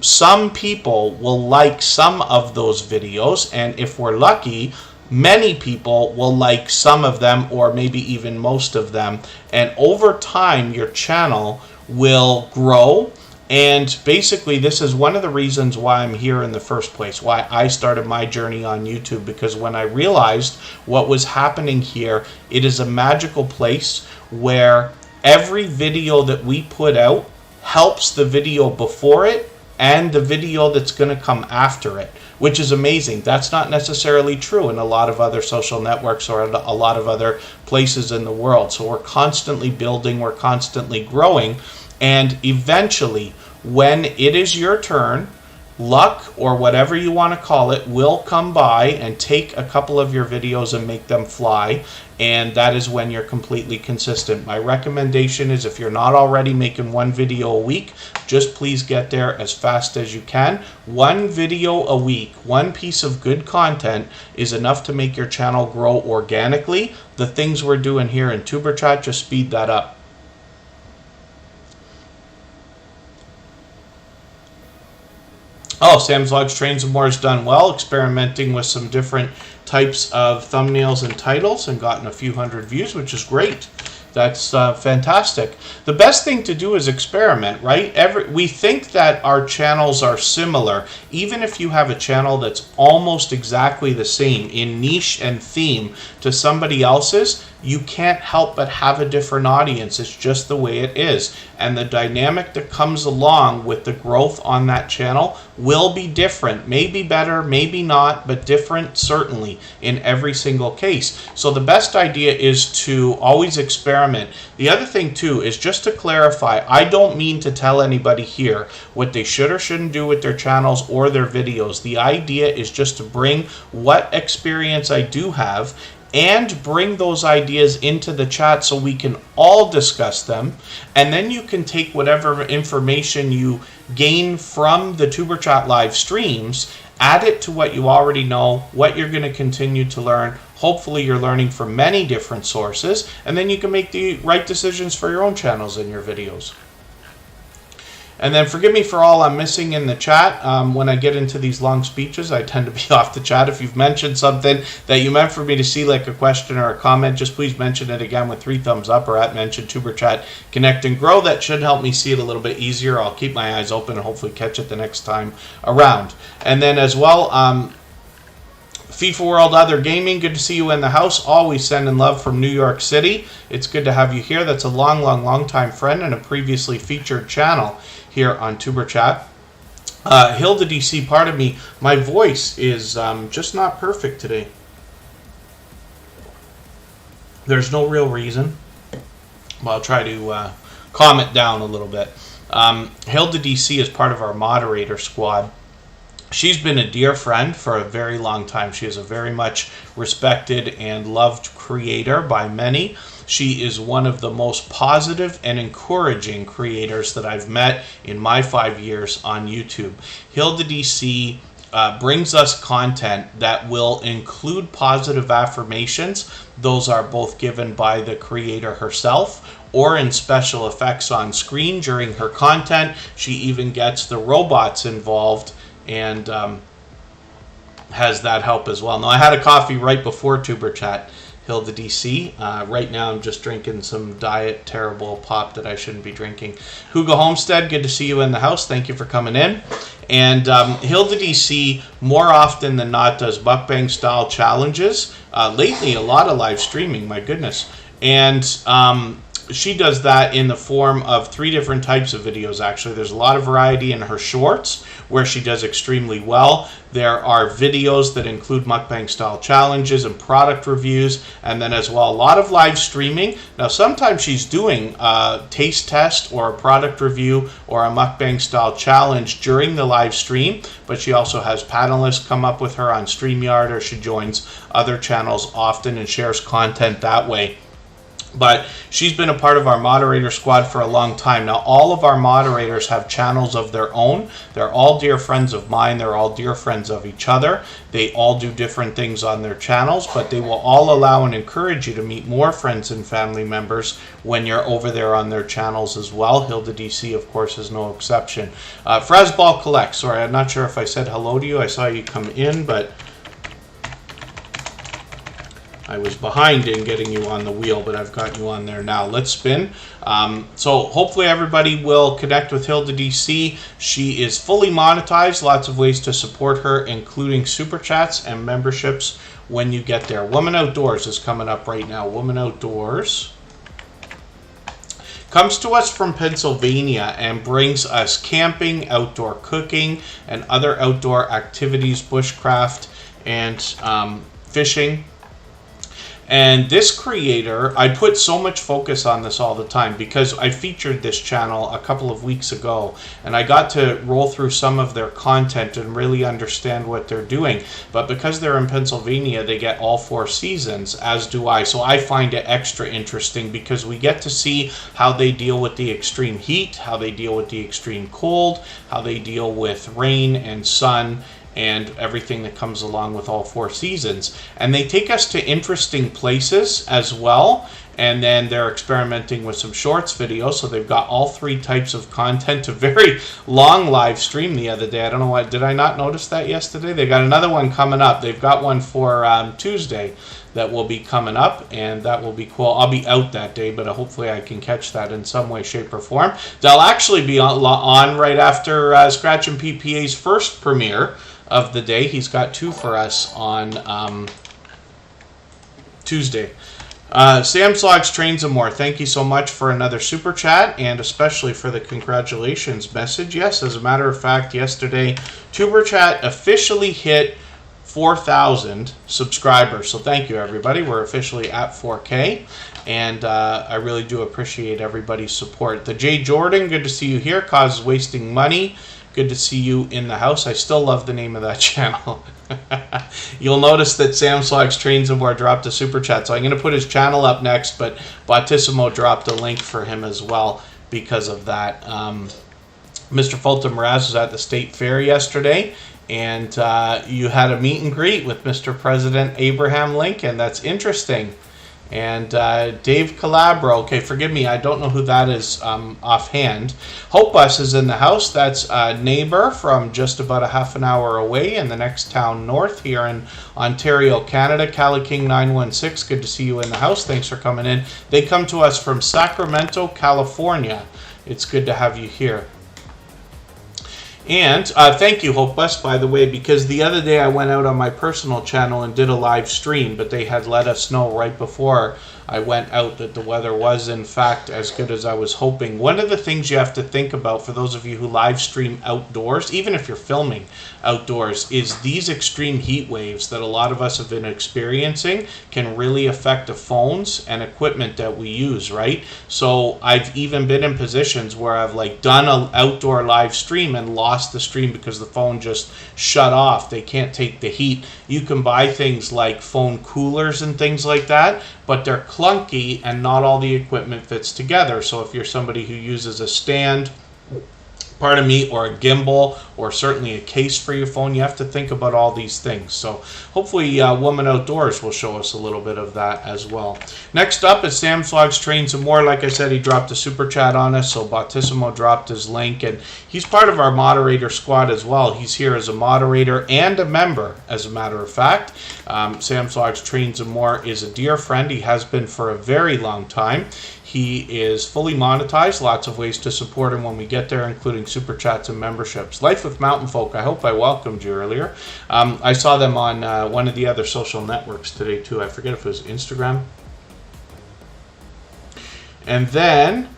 Some people will like some of those videos, and if we're lucky, many people will like some of them, or maybe even most of them, and over time your channel will grow. And basically this is one of the reasons why I'm here in the first place, why I started my journey on YouTube, because when I realized what was happening here, it is a magical place where every video that we put out helps the video before it and the video that's going to come after it, which is amazing. That's not necessarily true in a lot of other social networks or a lot of other places in the world. So we're constantly building, we're constantly growing, and eventually, when it is your turn, luck, or whatever you want to call it, will come by and take a couple of your videos and make them fly, and that is when you're completely consistent. My recommendation is, if you're not already making one video a week, just please get there as fast as you can. One video a week, one piece of good content is enough to make your channel grow organically. The things we're doing here in Superchat just speed that up. Oh, Sam's Vlogs Trains and More has done well, experimenting with some different types of thumbnails and titles, and gotten a few hundred views, which is great. That's fantastic. The best thing to do is experiment, right? We think that our channels are similar. Even if you have a channel that's almost exactly the same in niche and theme to somebody else's, you can't help but have a different audience. It's just the way it is. And the dynamic that comes along with the growth on that channel will be different. Maybe better, maybe not, but different certainly in every single case. So the best idea is to always experiment. The other thing too is, just to clarify, I don't mean to tell anybody here what they should or shouldn't do with their channels or their videos. The idea is just to bring what experience I do have and bring those ideas into the chat so we can all discuss them. And then you can take whatever information you gain from the Superchat live streams, add it to what you already know, what you're going to continue to learn. Hopefully you're learning from many different sources, and then you can make the right decisions for your own channels and your videos. And then forgive me for all I'm missing in the chat. When I get into these long speeches, I tend to be off the chat. If you've mentioned something that you meant for me to see, like a question or a comment, just please mention it again with 3 thumbs up, or at mention Superchat Connect and Grow. That should help me see it a little bit easier. I'll keep my eyes open and hopefully catch it the next time around. And then as well, FIFA World Other Gaming, good to see you in the house. Always sending love from New York City. It's good to have you here. That's a long time friend and a previously featured channel here on Superchat. Hilda DC, pardon me, my voice is just not perfect today. There's no real reason. Well, I'll try to calm it down a little bit. Hilda DC is part of our moderator squad. She's been a dear friend for a very long time. She is a very much respected and loved creator by many. She is one of the most positive and encouraging creators that I've met in my 5 years on YouTube. Hilda DC brings us content that will include positive affirmations. Those are both given by the creator herself or in special effects on screen during her content. She even gets the robots involved and has that help as well. Now, I had a coffee right before Tuber Chat, Hilda DC. Right now I'm just drinking some diet terrible pop that I shouldn't be drinking. Hugo Homestead, good to see you in the house. Thank you for coming in. And Hilda DC, more often than not, does mukbang style challenges. Lately, a lot of live streaming, my goodness. And she does that in the form of 3 different types of videos, actually. There's a lot of variety in her shorts, where she does extremely well. There are videos that include mukbang style challenges and product reviews, and then as well a lot of live streaming. Now sometimes she's doing a taste test or a product review or a mukbang style challenge during the live stream, but she also has panelists come up with her on StreamYard, or she joins other channels often and shares content that way. But she's been a part of our moderator squad for a long time. Now, all of our moderators have channels of their own. They're all dear friends of mine. They're all dear friends of each other. They all do different things on their channels, but they will all allow and encourage you to meet more friends and family members when you're over there on their channels as well. Hilda DC, of course, is no exception. Frasball Collect. Sorry, I'm not sure if I said hello to you. I saw you come in, but I was behind in getting you on the wheel, but I've got you on there now. Let's spin. So hopefully everybody will connect with Hilda DC. She is fully monetized. Lots of ways to support her, including super chats and memberships when you get there. Woman Outdoors is coming up right now. Woman Outdoors comes to us from Pennsylvania and brings us camping, outdoor cooking, and other outdoor activities, bushcraft, and fishing. And this creator, I put so much focus on this all the time because I featured this channel a couple of weeks ago, and I got to roll through some of their content and really understand what they're doing. But because they're in Pennsylvania, they get all 4 seasons, as do I. So I find it extra interesting because we get to see how they deal with the extreme heat, how they deal with the extreme cold, how they deal with rain and sun, and everything that comes along with all 4 seasons. And they take us to interesting places as well. And then they're experimenting with some shorts videos. So they've got all 3 types of content. A very long live stream the other day. I don't know why. Did I not notice that yesterday? They got another one coming up. They've got one for Tuesday that will be coming up, and that will be cool. I'll be out that day, but hopefully I can catch that in some way, shape, or form. They'll actually be on right after Scratch and PPA's first premiere of the day. He's got 2 for us on Tuesday. Sam Slogs Trains and More, thank you so much for another super chat, and especially for the congratulations message. Yes, as a matter of fact, yesterday Tuber Chat officially hit 4,000 subscribers. So thank you, everybody. We're officially at 4K, and I really do appreciate everybody's support. The J. Jordan, good to see you here. Causes Wasting Money, good to see you in the house. I still love the name of that channel. You'll notice that Sam Slogs Trains and More dropped a super chat, so I'm going to put his channel up next, but Bautissimo dropped a link for him as well because of that. Mr. Fulton Mraz was at the State Fair yesterday, and you had a meet and greet with Mr. President Abraham Lincoln. That's interesting. And Dave Calabro, okay, forgive me, I don't know who that is offhand. Hope Bus is in the house. That's a neighbor from just about a half an hour away in the next town north here in Ontario, Canada. Cali King 916, good to see you in the house. Thanks for coming in. They come to us from Sacramento, California. It's good to have you here. And thank you, Hope Bus, by the way, because the other day I went out on my personal channel and did a live stream, but they had let us know right before I went out that the weather was, in fact, as good as I was hoping. One of the things you have to think about, for those of you who live stream outdoors, even if you're filming outdoors, is these extreme heat waves that a lot of us have been experiencing can really affect the phones and equipment that we use, right? So I've even been in positions where I've done an outdoor live stream and lost the stream because the phone just shut off. They can't take the heat. You can buy things like phone coolers and things like that, but they're clunky and not all the equipment fits together. So if you're somebody who uses a stand pardon me, or a gimbal, or certainly a case for your phone. You have to think about all these things. So hopefully Woman Outdoors will show us a little bit of that as well. Next up is Sam's Vlogs, Trains, and More. Like I said, he dropped a super chat on us, so Bautissimo dropped his link, and he's part of our moderator squad as well. He's here as a moderator and a member, as a matter of fact. Sam's Vlogs, Trains, and More is a dear friend. He has been for a very long time. He is fully monetized, lots of ways to support him when we get there, including super chats and memberships. Life with Mountain Folk, I hope I welcomed you earlier. I saw them on one of the other social networks today too. I forget if it was Instagram. And then,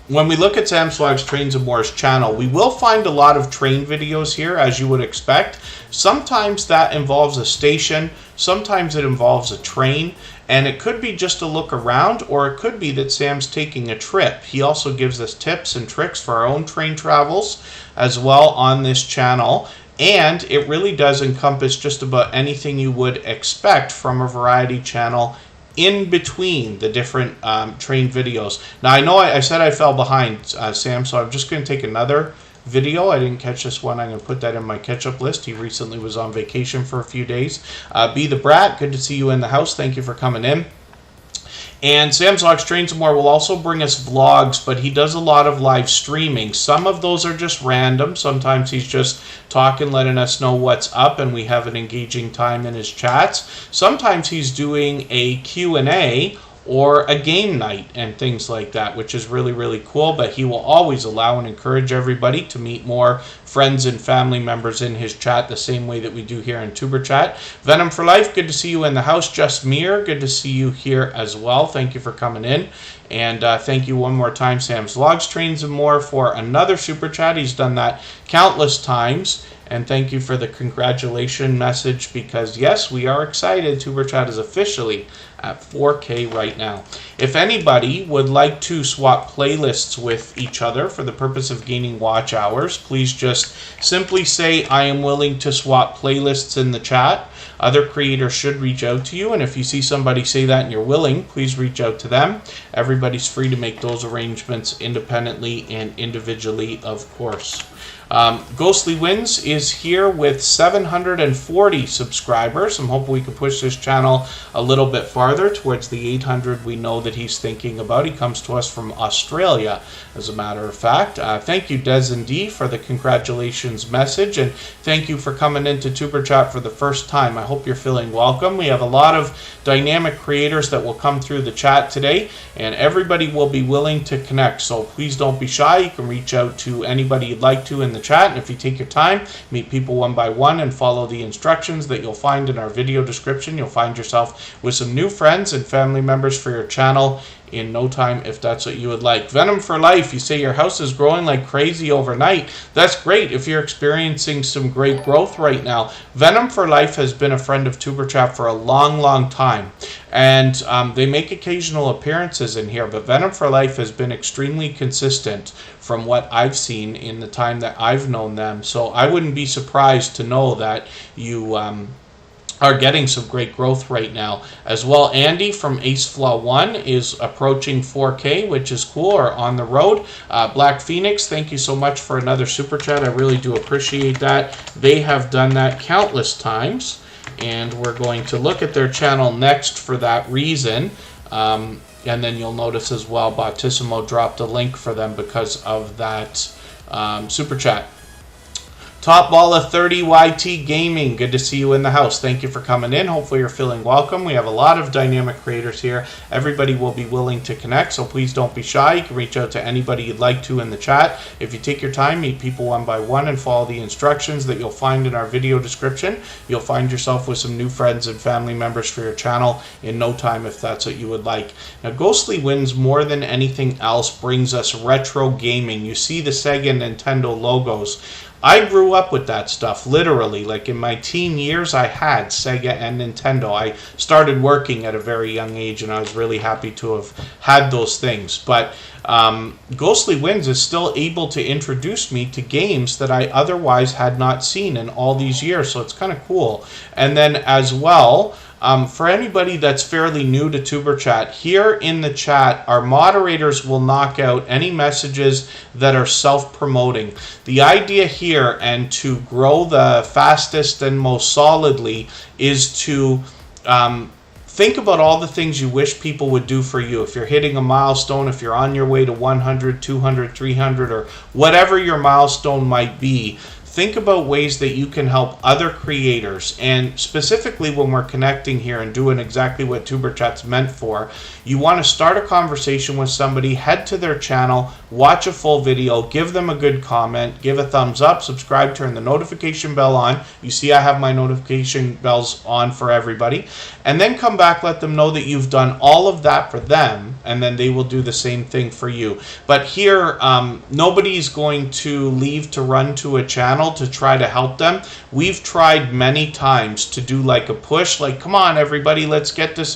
when we look at Sam's Vlogs, Trains, and More's channel, we will find a lot of train videos here, as you would expect. Sometimes that involves a station, sometimes it involves a train, and it could be just a look around, or it could be that Sam's taking a trip. He also gives us tips and tricks for our own train travels as well on this channel. And it really does encompass just about anything you would expect from a variety channel in between the different train videos. Now, I know I said I fell behind, Sam, so I'm just going to take another video. I didn't catch this one. I'm going to put that in my catch-up list. He recently was on vacation for a few days. Be the Brat, good to see you in the house. Thank you for coming in. And Sam's Vlogs, Trains, and More will also bring us vlogs, but he does a lot of live streaming. Some of those are just random. Sometimes he's just talking, letting us know what's up, and we have an engaging time in his chats. Sometimes he's doing a Q&A or a game night and things like that, which is really, really cool. But he will always allow and encourage everybody to meet more friends and family members in his chat, the same way that we do here in Tuber Chat. Venom for Life, good to see you in the house. Just Mir, good to see you here as well. Thank you for coming in. And thank you one more time, Sam's Vlogs, Trains, and More, for another super chat. He's done that countless times. And thank you for the congratulation message, because yes, we are excited. Tuber Chat is officially at 4K right now. If anybody would like to swap playlists with each other for the purpose of gaining watch hours, please just simply say, I am willing to swap playlists in the chat. Other creators should reach out to you, and if you see somebody say that and you're willing, please reach out to them. Everybody's free to make those arrangements independently and individually, of course. Ghostly Wins is here with 740 subscribers. I'm hoping we can push this channel a little bit farther towards the 800 we know that he's thinking about. He comes to us from Australia, as a matter of fact. Thank you, Des and D, for the congratulations message, and thank you for coming into Tuber Chat for the first time. I hope you're feeling welcome. We have a lot of dynamic creators that will come through the chat today, and everybody will be willing to connect, so please don't be shy. You can reach out to anybody you'd like to in the chat, and if you take your time, meet people one by one and follow the instructions that you'll find in our video description, you'll find yourself with some new friends and family members for your channel in no time, if that's what you would like. Venom for Life, you say your house is growing like crazy overnight. That's great if you're experiencing some great growth right now. Venom for Life has been a friend of Tuber Chat for a long, long time, and they make occasional appearances in here, but Venom for Life has been extremely consistent from what I've seen in the time that I've known them, so I wouldn't be surprised to know that you are getting some great growth right now as well. Andy from Ace Flaw 1 is approaching 4K, which is cool, or on the road. Black Phoenix, thank you so much for another super chat. I really do appreciate that. They have done that countless times, and we're going to look at their channel next for that reason. And then you'll notice as well, Bautissimo dropped a link for them because of that super chat. Top Balla 30 YT Gaming, good to see you in the house. Thank you for coming in. Hopefully you're feeling welcome. We have a lot of dynamic creators here. Everybody will be willing to connect, so please don't be shy. You can reach out to anybody you'd like to in the chat. If you take your time, meet people one by one and follow the instructions that you'll find in our video description, you'll find yourself with some new friends and family members for your channel in no time, if that's what you would like. Now, Ghostly Wins, more than anything else, brings us retro gaming. You see the Sega and Nintendo logos. I grew up with that stuff, literally. Like in my teen years, I had Sega and Nintendo. I started working at a very young age, and I was really happy to have had those things. But Ghostly Wins is still able to introduce me to games that I otherwise had not seen in all these years, so it's kind of cool. And then as well, For anybody that's fairly new to Tuber Chat, here in the chat, our moderators will knock out any messages that are self-promoting. The idea here, and to grow the fastest and most solidly, is to think about all the things you wish people would do for you. If you're hitting a milestone, if you're on your way to 100, 200, 300, or whatever your milestone might be, think about ways that you can help other creators. And specifically when we're connecting here and doing exactly what Tuber Chat's meant for, you want to start a conversation with somebody, head to their channel, watch a full video, give them a good comment, give a thumbs up, subscribe, turn the notification bell on. You see I have my notification bells on for everybody. And then come back, let them know that you've done all of that for them, and then they will do the same thing for you. But here, nobody's going to leave to run to a channel to try to help them. We've tried many times to do like a push, like, come on everybody, let's get this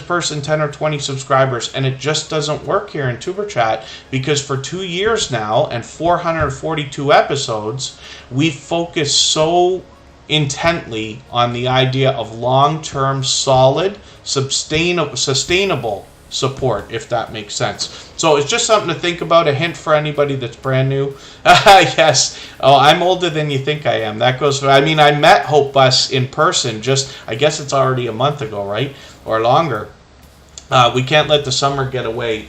person 10 or 20 subscribers, and it just doesn't work here in Tuber Chat, because for 2 years now and 442 episodes, we've focused so intently on the idea of long-term, solid, sustainable support, if that makes sense. So it's just something to think about, a hint for anybody that's brand new. Yes, oh, I'm older than you think I am. That goes for, I mean, I met Hope Bus in person just, I guess it's already a month ago, right? Or longer. We can't let the summer get away.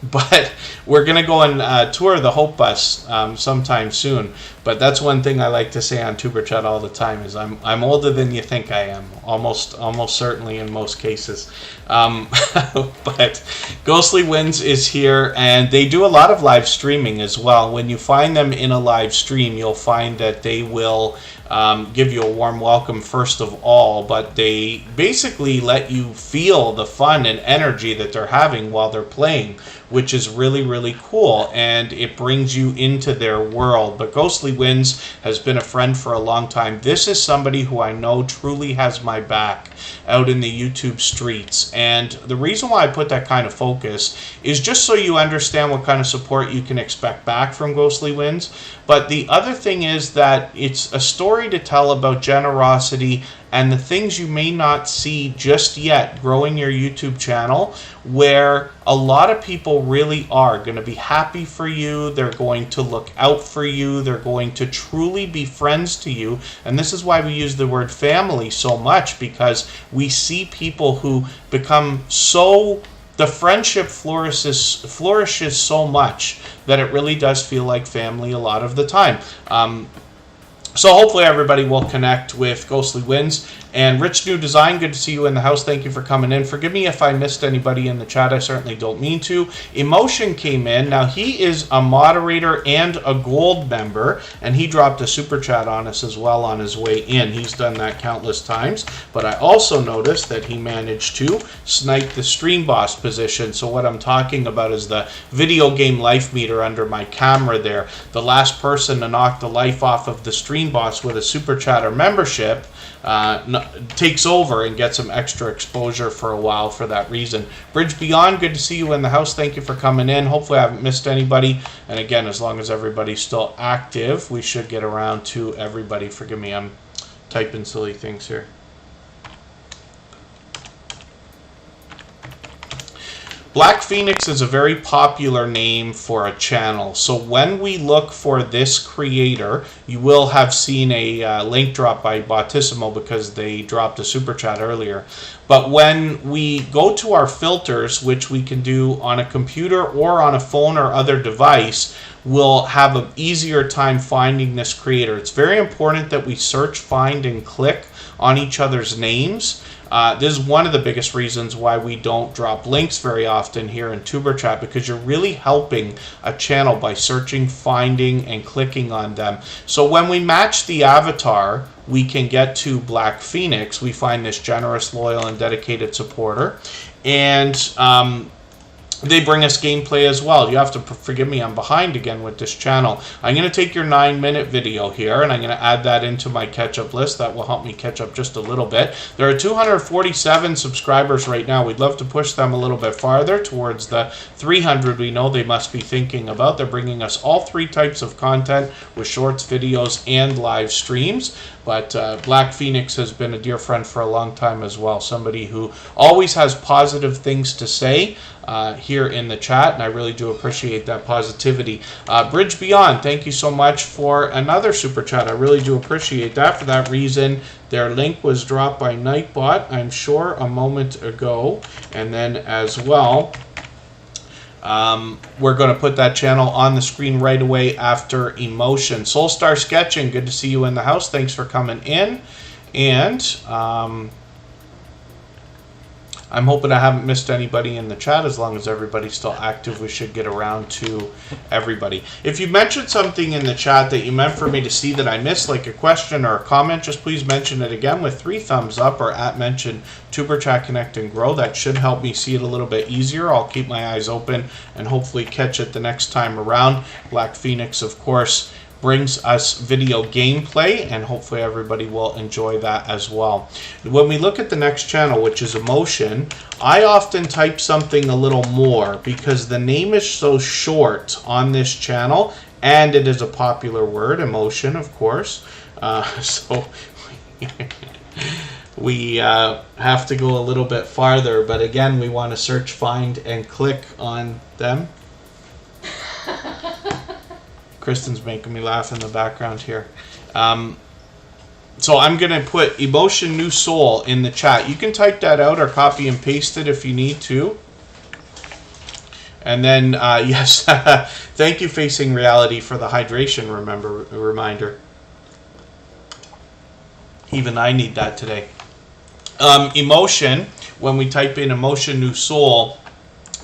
But we're going to go and tour the Hope Bus sometime soon. But that's one thing I like to say on Tuber Chat all the time, is I'm older than you think I am. Almost certainly in most cases. But Ghostly Winds is here, and they do a lot of live streaming as well. When you find them in a live stream, you'll find that they will give you a warm welcome first of all, but they basically let you feel the fun and energy that they're having while they're playing, which is really, really cool, and it brings you into their world. But Ghostly Winds has been a friend for a long time. This is somebody who I know truly has my back out in the YouTube streets, and the reason why I put that kind of focus is just so you understand what kind of support you can expect back from Ghostly Winds. But the other thing is that it's a story to tell about generosity and the things you may not see just yet growing your YouTube channel, where a lot of people really are going to be happy for you, they're going to look out for you, they're going to truly be friends to you. And this is why we use the word family so much, because we see people who become so, the friendship flourishes so much that it really does feel like family a lot of the time. So hopefully everybody will connect with Ghostly Winds. And Rich New Design, good to see you in the house. Thank you for coming in. Forgive me if I missed anybody in the chat. I certainly don't mean to. Emotion came in. Now, he is a moderator and a gold member, and he dropped a super chat on us as well on his way in. He's done that countless times. But I also noticed that he managed to snipe the stream boss position. So what I'm talking about is the video game life meter under my camera there. The last person to knock the life off of the stream boss with a super chatter membership takes over and gets some extra exposure for a while for that reason. Bridge Beyond, good to see you in the house. Thank you for coming in. Hopefully I haven't missed anybody. And again, as long as everybody's still active, we should get around to everybody. Forgive me, I'm typing silly things here. Black Phoenix is a very popular name for a channel. So when we look for this creator, you will have seen a link drop by Bautissimo because they dropped a super chat earlier. But when we go to our filters, which we can do on a computer or on a phone or other device, we'll have an easier time finding this creator. It's very important that we search, find, and click on each other's names. This is one of the biggest reasons why we don't drop links very often here in Tuber Chat, because you're really helping a channel by searching, finding, and clicking on them. So when we match the avatar, we can get to Black Phoenix. We find this generous, loyal, and dedicated supporter. And They bring us gameplay as well. You have to forgive me, I'm behind again with this channel. I'm going to take your 9-minute video here, and I'm going to add that into my catch-up list. That will help me catch up just a little bit. There are 247 subscribers right now. We'd love to push them a little bit farther towards the 300 we know they must be thinking about. They're bringing us all 3 types of content with shorts, videos, and live streams. But Black Phoenix has been a dear friend for a long time as well. Somebody who always has positive things to say here in the chat, and I really do appreciate that positivity. Bridge Beyond, thank you so much for another super chat. I really do appreciate that. For that reason, their link was dropped by Nightbot, I'm sure, a moment ago. And then as well, we're going to put that channel on the screen right away after Emotion. Soulstar Sketching, good to see you in the house. Thanks for coming in. And I'm hoping I haven't missed anybody in the chat. As long as everybody's still active, we should get around to everybody. If you mentioned something in the chat that you meant for me to see that I missed, like a question or a comment, just please mention it again with 3 thumbs up or @mention Superchat Connect and Grow. That should help me see it a little bit easier. I'll keep my eyes open and hopefully catch it the next time around. Black Phoenix, of course, brings us video gameplay, and hopefully everybody will enjoy that as well. When we look at the next channel, which is Emotion, I often type something a little more because the name is so short on this channel, and it is a popular word, emotion, of course. So we have to go a little bit farther, but again, we want to search, find, and click on them. Kristen's making me laugh in the background here. So I'm going to put Emotion New Soul in the chat. You can type that out or copy and paste it if you need to. And then, yes, thank you, Facing Reality, for the hydration reminder. Even I need that today. Emotion, when we type in Emotion New Soul,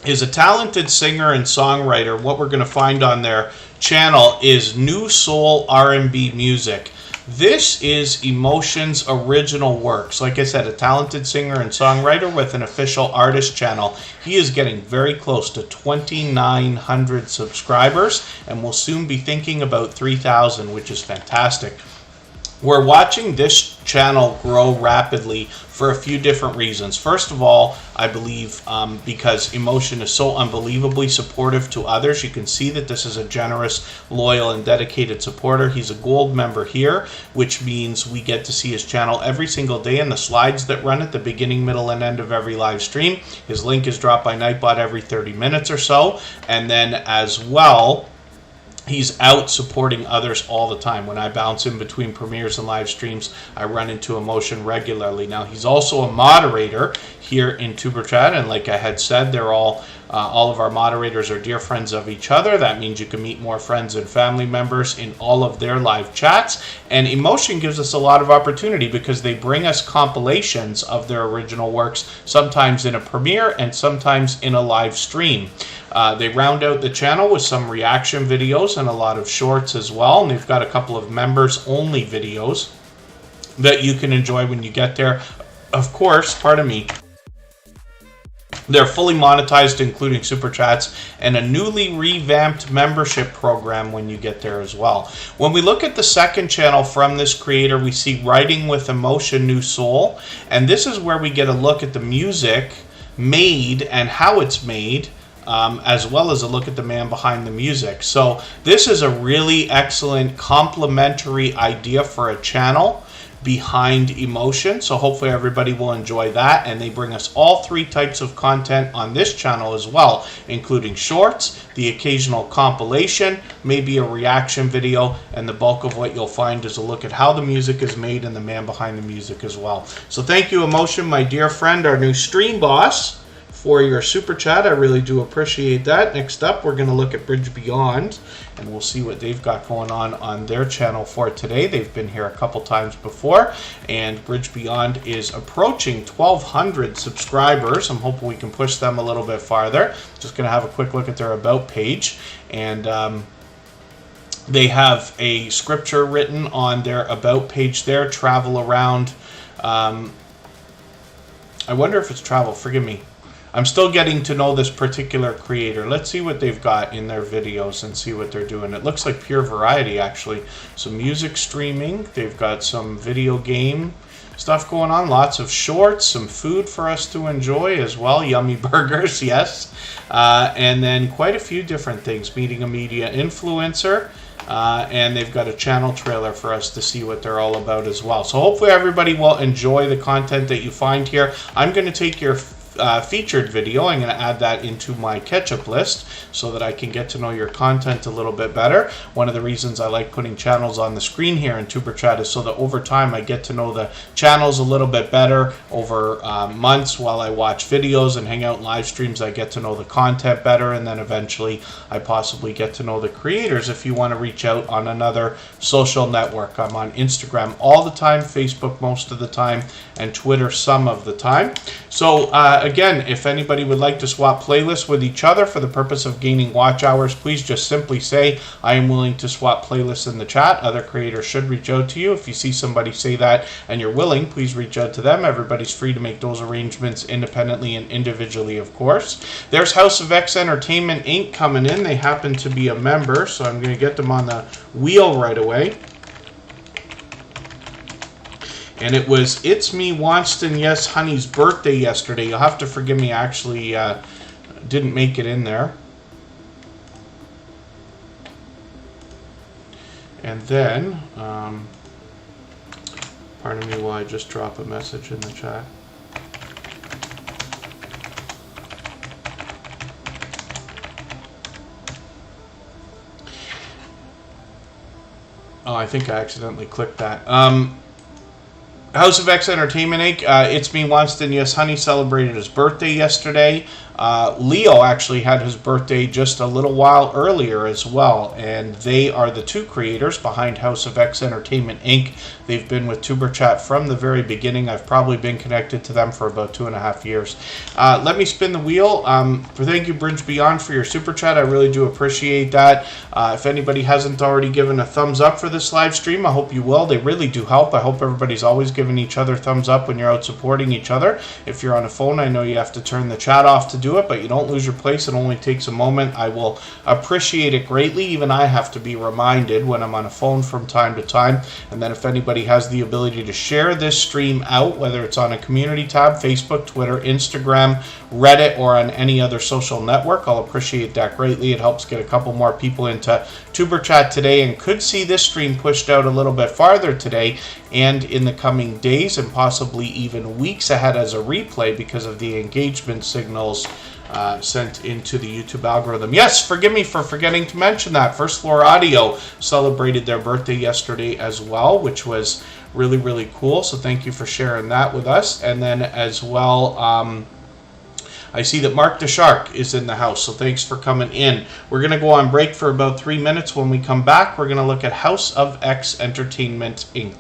is a talented singer and songwriter. What we're going to find on their channel is New Soul R&B music. This is Emotion's original works. Like I said, a talented singer and songwriter with an official artist channel. He is getting very close to 2,900 subscribers and will soon be thinking about 3,000, which is fantastic. We're watching this channel grow rapidly for a few different reasons. First of all, I believe because Emotion is so unbelievably supportive to others. You can see that this is a generous, loyal, and dedicated supporter. He's a gold member here, which means we get to see his channel every single day in the slides that run at the beginning, middle, and end of every live stream. His link is dropped by Nightbot every 30 minutes or so. And then as well, he's out supporting others all the time. When I bounce in between premieres and live streams, I run into Emotion regularly. Now, he's also a moderator here in Superchat, and like I had said, they're all of our moderators are dear friends of each other. That means you can meet more friends and family members in all of their live chats. And Emotion gives us a lot of opportunity because they bring us compilations of their original works, sometimes in a premiere and sometimes in a live stream. They round out the channel with some reaction videos and a lot of shorts as well. And they've got a couple of members-only videos that you can enjoy when you get there. Of course, pardon me, they're fully monetized, including Super Chats, and a newly revamped membership program when you get there as well. When we look at the second channel from this creator, we see Writing with Emotion New Soul. And this is where we get a look at the music made and how it's made, as well as a look at the man behind the music. So this is a really excellent complementary idea for a channel behind Emotion. So hopefully everybody will enjoy that. And they bring us all 3 types of content on this channel as well, including shorts, the occasional compilation, maybe a reaction video, and the bulk of what you'll find is a look at how the music is made and the man behind the music as well. So thank you, Emotion, my dear friend, our new stream boss, for your super chat. I really do appreciate that. Next up, we're going to look at Bridge Beyond, and we'll see what they've got going on their channel for today. They've been here a couple times before, and Bridge Beyond is approaching 1,200 subscribers. I'm hoping we can push them a little bit farther. Just going to have a quick look at their About page, and they have a scripture written on their About page there, travel around. I wonder if it's travel, forgive me. I'm still getting to know this particular creator. Let's see what they've got in their videos and see what they're doing. It looks like pure variety, actually. Some music streaming. They've got some video game stuff going on. Lots of shorts, some food for us to enjoy as well. Yummy burgers, yes. And then quite a few different things. Meeting a media influencer. And they've got a channel trailer for us to see what they're all about as well. So hopefully everybody will enjoy the content that you find here. I'm going to take your featured video. I'm going to add that into my catch-up list so that I can get to know your content a little bit better. One of the reasons I like putting channels on the screen here in Superchat is so that over time I get to know the channels a little bit better. Over months while I watch videos and hang out in live streams, I get to know the content better, and then eventually I possibly get to know the creators. If you want to reach out on another social network, I'm on Instagram all the time, Facebook most of the time, and Twitter some of the time. So again, if anybody would like to swap playlists with each other for the purpose of gaining watch hours, please just simply say, I am willing to swap playlists in the chat. Other creators should reach out to you. If you see somebody say that and you're willing, please reach out to them. Everybody's free to make those arrangements independently and individually, of course. There's House of X Entertainment Inc. coming in. They happen to be a member, so I'm going to get them on the wheel right away. And it was It's Me, Wonston, Yes, Honey's birthday yesterday. You'll have to forgive me, I actually didn't make it in there. And then, pardon me while I just drop a message in the chat. Oh, I think I accidentally clicked that. House of X Entertainment Inc. It's Me, Wonston, Yes, Honey celebrated his birthday yesterday. Leo actually had his birthday just a little while earlier as well, and they are the two creators behind House of X Entertainment Inc. They've been with Superchat from the very beginning. I've probably been connected to them for about 2.5 years. Let me spin the wheel. Thank you, Bridge Beyond, for your Superchat. I really do appreciate that. If anybody hasn't already given a thumbs up for this live stream, I hope you will. They really do help. I hope everybody's always giving each other thumbs up when you're out supporting each other. If you're on a phone, I know you have to turn the chat off to do it, but you don't lose your place. It only takes a moment. I will appreciate it greatly. Even I have to be reminded when I'm on a phone from time to time. And then if anybody has the ability to share this stream out, whether it's on a community tab, Facebook, Twitter, Instagram, Reddit, or on any other social network, I'll appreciate that greatly. It helps get a couple more people into Superchat today, and could see this stream pushed out a little bit farther today and in the coming days, and possibly even weeks ahead as a replay because of the engagement signals sent into the YouTube algorithm. Yes, forgive me for forgetting to mention that. First Floor Audio celebrated their birthday yesterday as well, which was really, really cool. So thank you for sharing that with us. And then as well, I see that Mark the Shark is in the house, so thanks for coming in. We're going to go on break for about 3 minutes. When we come back, we're going to look at House of X Entertainment Inc.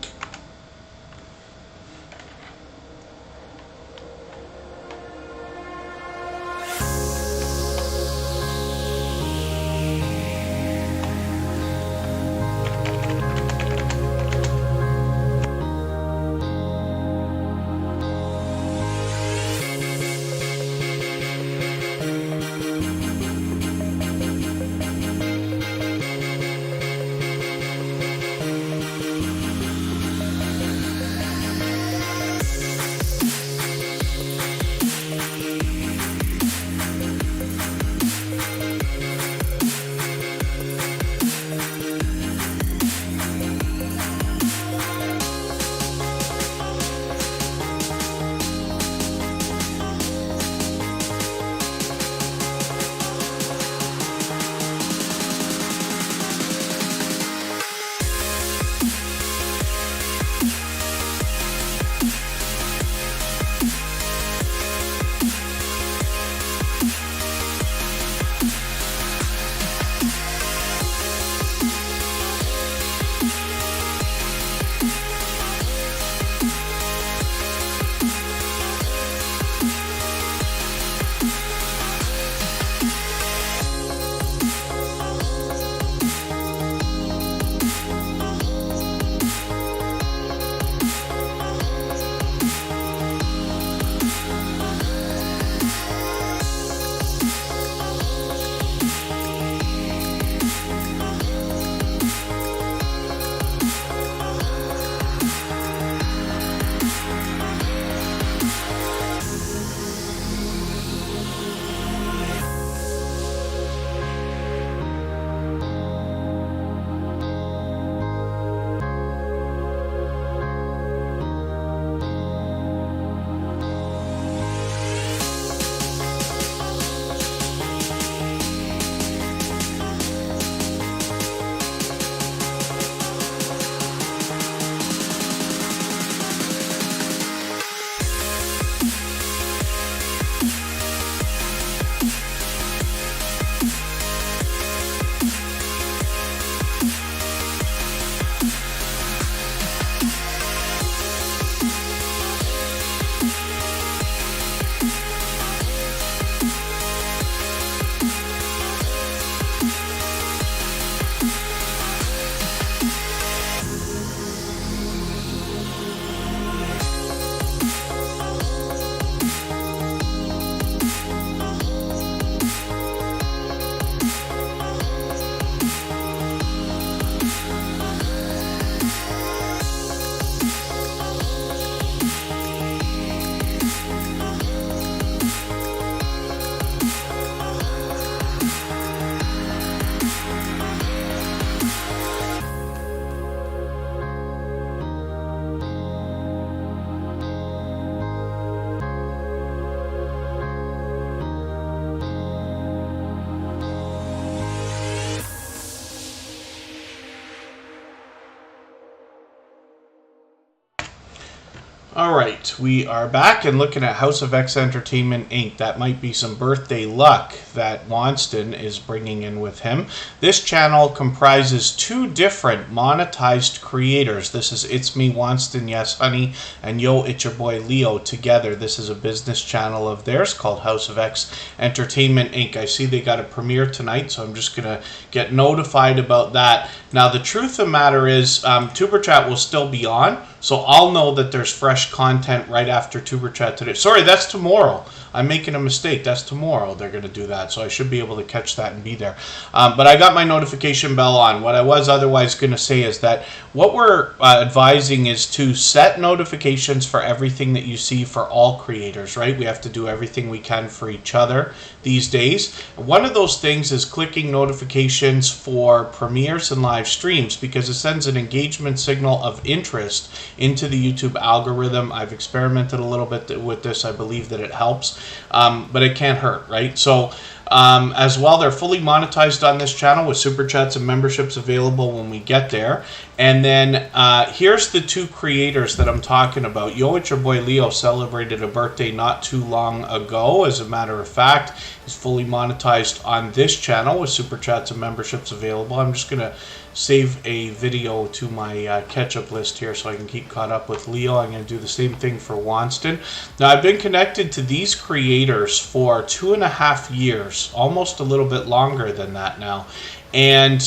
All right, we are back and looking at House of X Entertainment Inc. That might be some birthday luck that Wonston is bringing in with him. This channel comprises two different monetized creators. This is It's Me, Wonston, Yes Honey, and Yo, It's Your Boy Leo together. This is a business channel of theirs called House of X Entertainment Inc. I see they got a premiere tonight, so I'm just going to get notified about that. Now, the truth of the matter is, Superchat will still be on, so I'll know that there's fresh content right after Superchat today. Sorry, that's tomorrow. I'm making a mistake. That's tomorrow they're going to do that, so I should be able to catch that and be there. But I got my notification bell on. What I was otherwise going to say is that what we're advising is to set notifications for everything that you see for all creators, right? We have to do everything we can for each other these days. One of those things is clicking notifications for premieres and live streams, because it sends an engagement signal of interest into the YouTube algorithm. I've experimented a little bit with this. I believe that it helps, but it can't hurt, right? So as well, they're fully monetized on this channel with super chats and memberships available when we get there. And then here's the two creators that I'm talking about. Yo, It's Your Boy Leo celebrated a birthday not too long ago. As a matter of fact, he's fully monetized on this channel with super chats and memberships available. I'm just going to save a video to my catch-up list here so I can keep caught up with Leo. I'm going to do the same thing for Wonston. Now, I've been connected to these creators for 2.5 years, almost a little bit longer than that now. And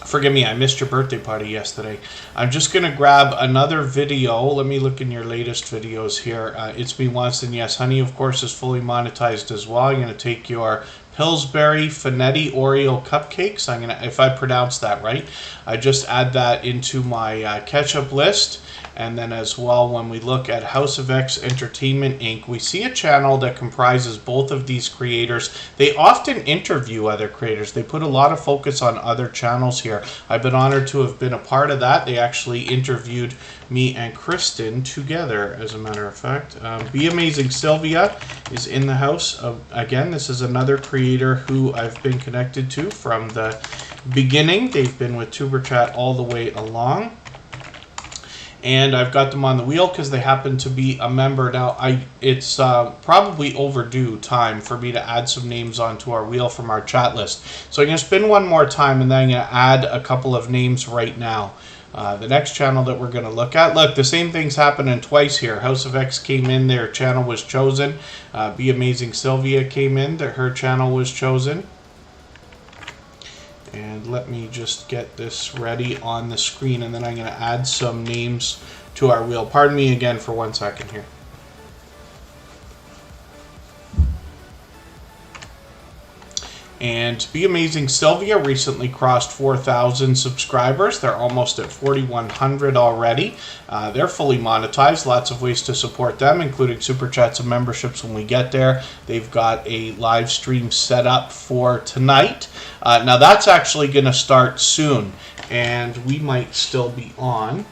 forgive me, I missed your birthday party yesterday. I'm just going to grab another video. Let me look in your latest videos here. It's Me, Wonston, Yes Honey, of course, is fully monetized as well. I'm going to take your Pillsbury Finetti Oreo cupcakes. I'm gonna, if I pronounce that right, I just add that into my catch-up list. And then as well, when we look at House of X Entertainment Inc., we see a channel that comprises both of these creators. They often interview other creators. They put a lot of focus on other channels here. I've been honored to have been a part of that. They actually interviewed me and Kristen together, as a matter of fact. Be Amazing Sylvia is in the house. Again, this is another creator who I've been connected to from the beginning. They've been with TuberChat all the way along. And I've got them on the wheel because they happen to be a member. Now, it's probably overdue time for me to add some names onto our wheel from our chat list. So I'm going to spin one more time, and then I'm going to add a couple of names right now. The next channel that we're going to look at. Look, the same thing's happening twice here. House of X came in, their channel was chosen. Be Amazing Sylvia came in, her channel was chosen. And let me just get this ready on the screen, and then I'm going to add some names to our wheel. Pardon me again for 1 second here. And Be Amazing Sylvia recently crossed 4,000 subscribers. They're almost at 4,100 already. They're fully monetized. Lots of ways to support them, including super chats and memberships when we get there. They've got a live stream set up for tonight. Now that's actually going to start soon, and we might still be on.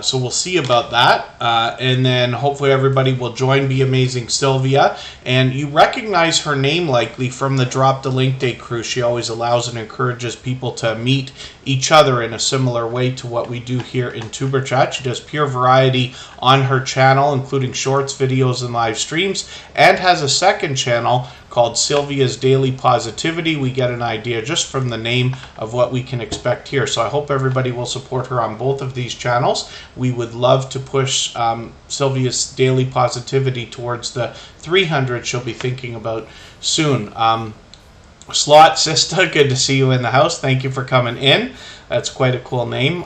So we'll see about that, and then hopefully everybody will join Be Amazing Sylvia. And you recognize her name likely from the Drop the Link Day crew. She always allows and encourages people to meet each other in a similar way to what we do here in TuberChat. She does pure variety on her channel, including shorts, videos, and live streams, and has a second channel called Sylvia's Daily Positivity. We get an idea just from the name of what we can expect here. So I hope everybody will support her on both of these channels. We would love to push Sylvia's Daily Positivity towards the 300 she'll be thinking about soon. Slot Sista, good to see you in the house. Thank you for coming in. That's quite a cool name.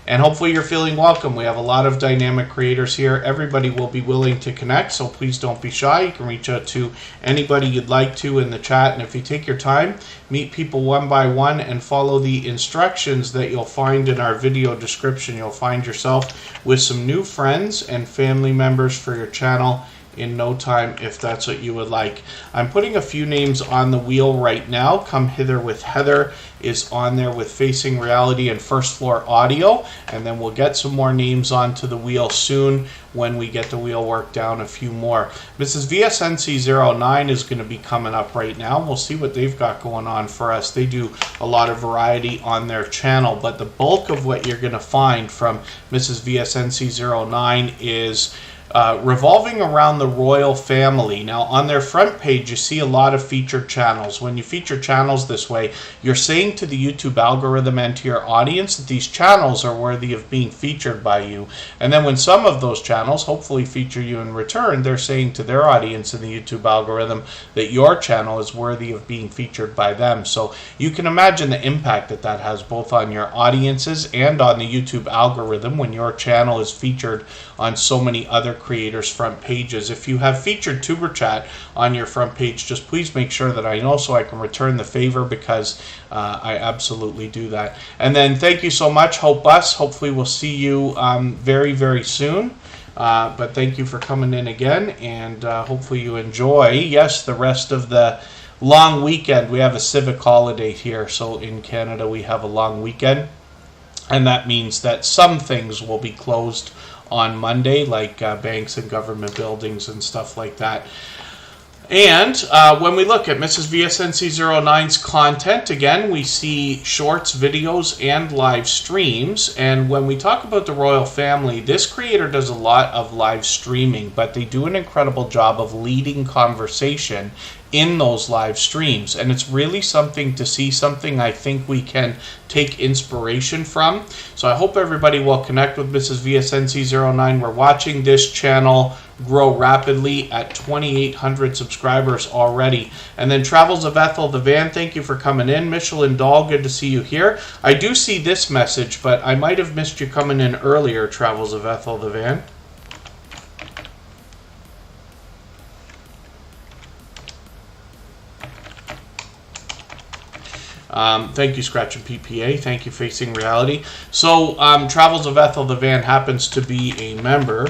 And hopefully you're feeling welcome. We have a lot of dynamic creators here. Everybody will be willing to connect, so please don't be shy. You can reach out to anybody you'd like to in the chat. And if you take your time, meet people one by one and follow the instructions that you'll find in our video description, you'll find yourself with some new friends and family members for your channel in no time if that's what you would like. I'm putting a few names on the wheel right now. Come Hither with Heather is on there with Facing Reality and First Floor Audio, and then we'll get some more names onto the wheel soon when we get the wheel work down a few more. Mrs. VSNC09 is going to be coming up right now. We'll see what they've got going on for us. They do a lot of variety on their channel, but the bulk of what you're going to find from Mrs. VSNC09 is revolving around the royal family. Now, on their front page, you see a lot of featured channels. When you feature channels this way, you're saying to the YouTube algorithm and to your audience that these channels are worthy of being featured by you. And then when some of those channels hopefully feature you in return, they're saying to their audience in the YouTube algorithm that your channel is worthy of being featured by them. So you can imagine the impact that that has both on your audiences and on the YouTube algorithm when your channel is featured on so many other creators' front pages. If you have featured Tuber Chat on your front page, just please make sure that I know so I can return the favor, because I absolutely do that. And then thank you so much, Hope Bus. Hopefully we'll see you very, very soon. But thank you for coming in again, and hopefully you enjoy, yes, the rest of the long weekend. We have a civic holiday here, so in Canada we have a long weekend, and that means that some things will be closed on Monday, like banks and government buildings and stuff like that. And when we look at Mrs. VSNC09's content, again, we see shorts, videos, and live streams. And when we talk about the royal family, this creator does a lot of live streaming, but they do an incredible job of leading conversation in those live streams, and it's really something to see, something I think we can take inspiration from. So I hope everybody will connect with Mrs. VSNC09. We're watching this channel grow rapidly at 2,800 subscribers already. And then Travels of Ethel the Van, thank you for coming in. Michelin Doll, good to see you here. I do see this message, but I might have missed you coming in earlier, Travels of Ethel the Van. Thank you, Scratch and PPA. Thank you, Facing Reality. So, Travels of Ethel the Van happens to be a member.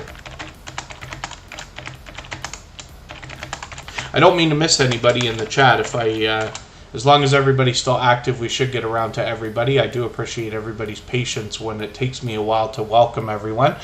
I don't mean to miss anybody in the chat. If as long as everybody's still active, we should get around to everybody. I do appreciate everybody's patience when it takes me a while to welcome everyone.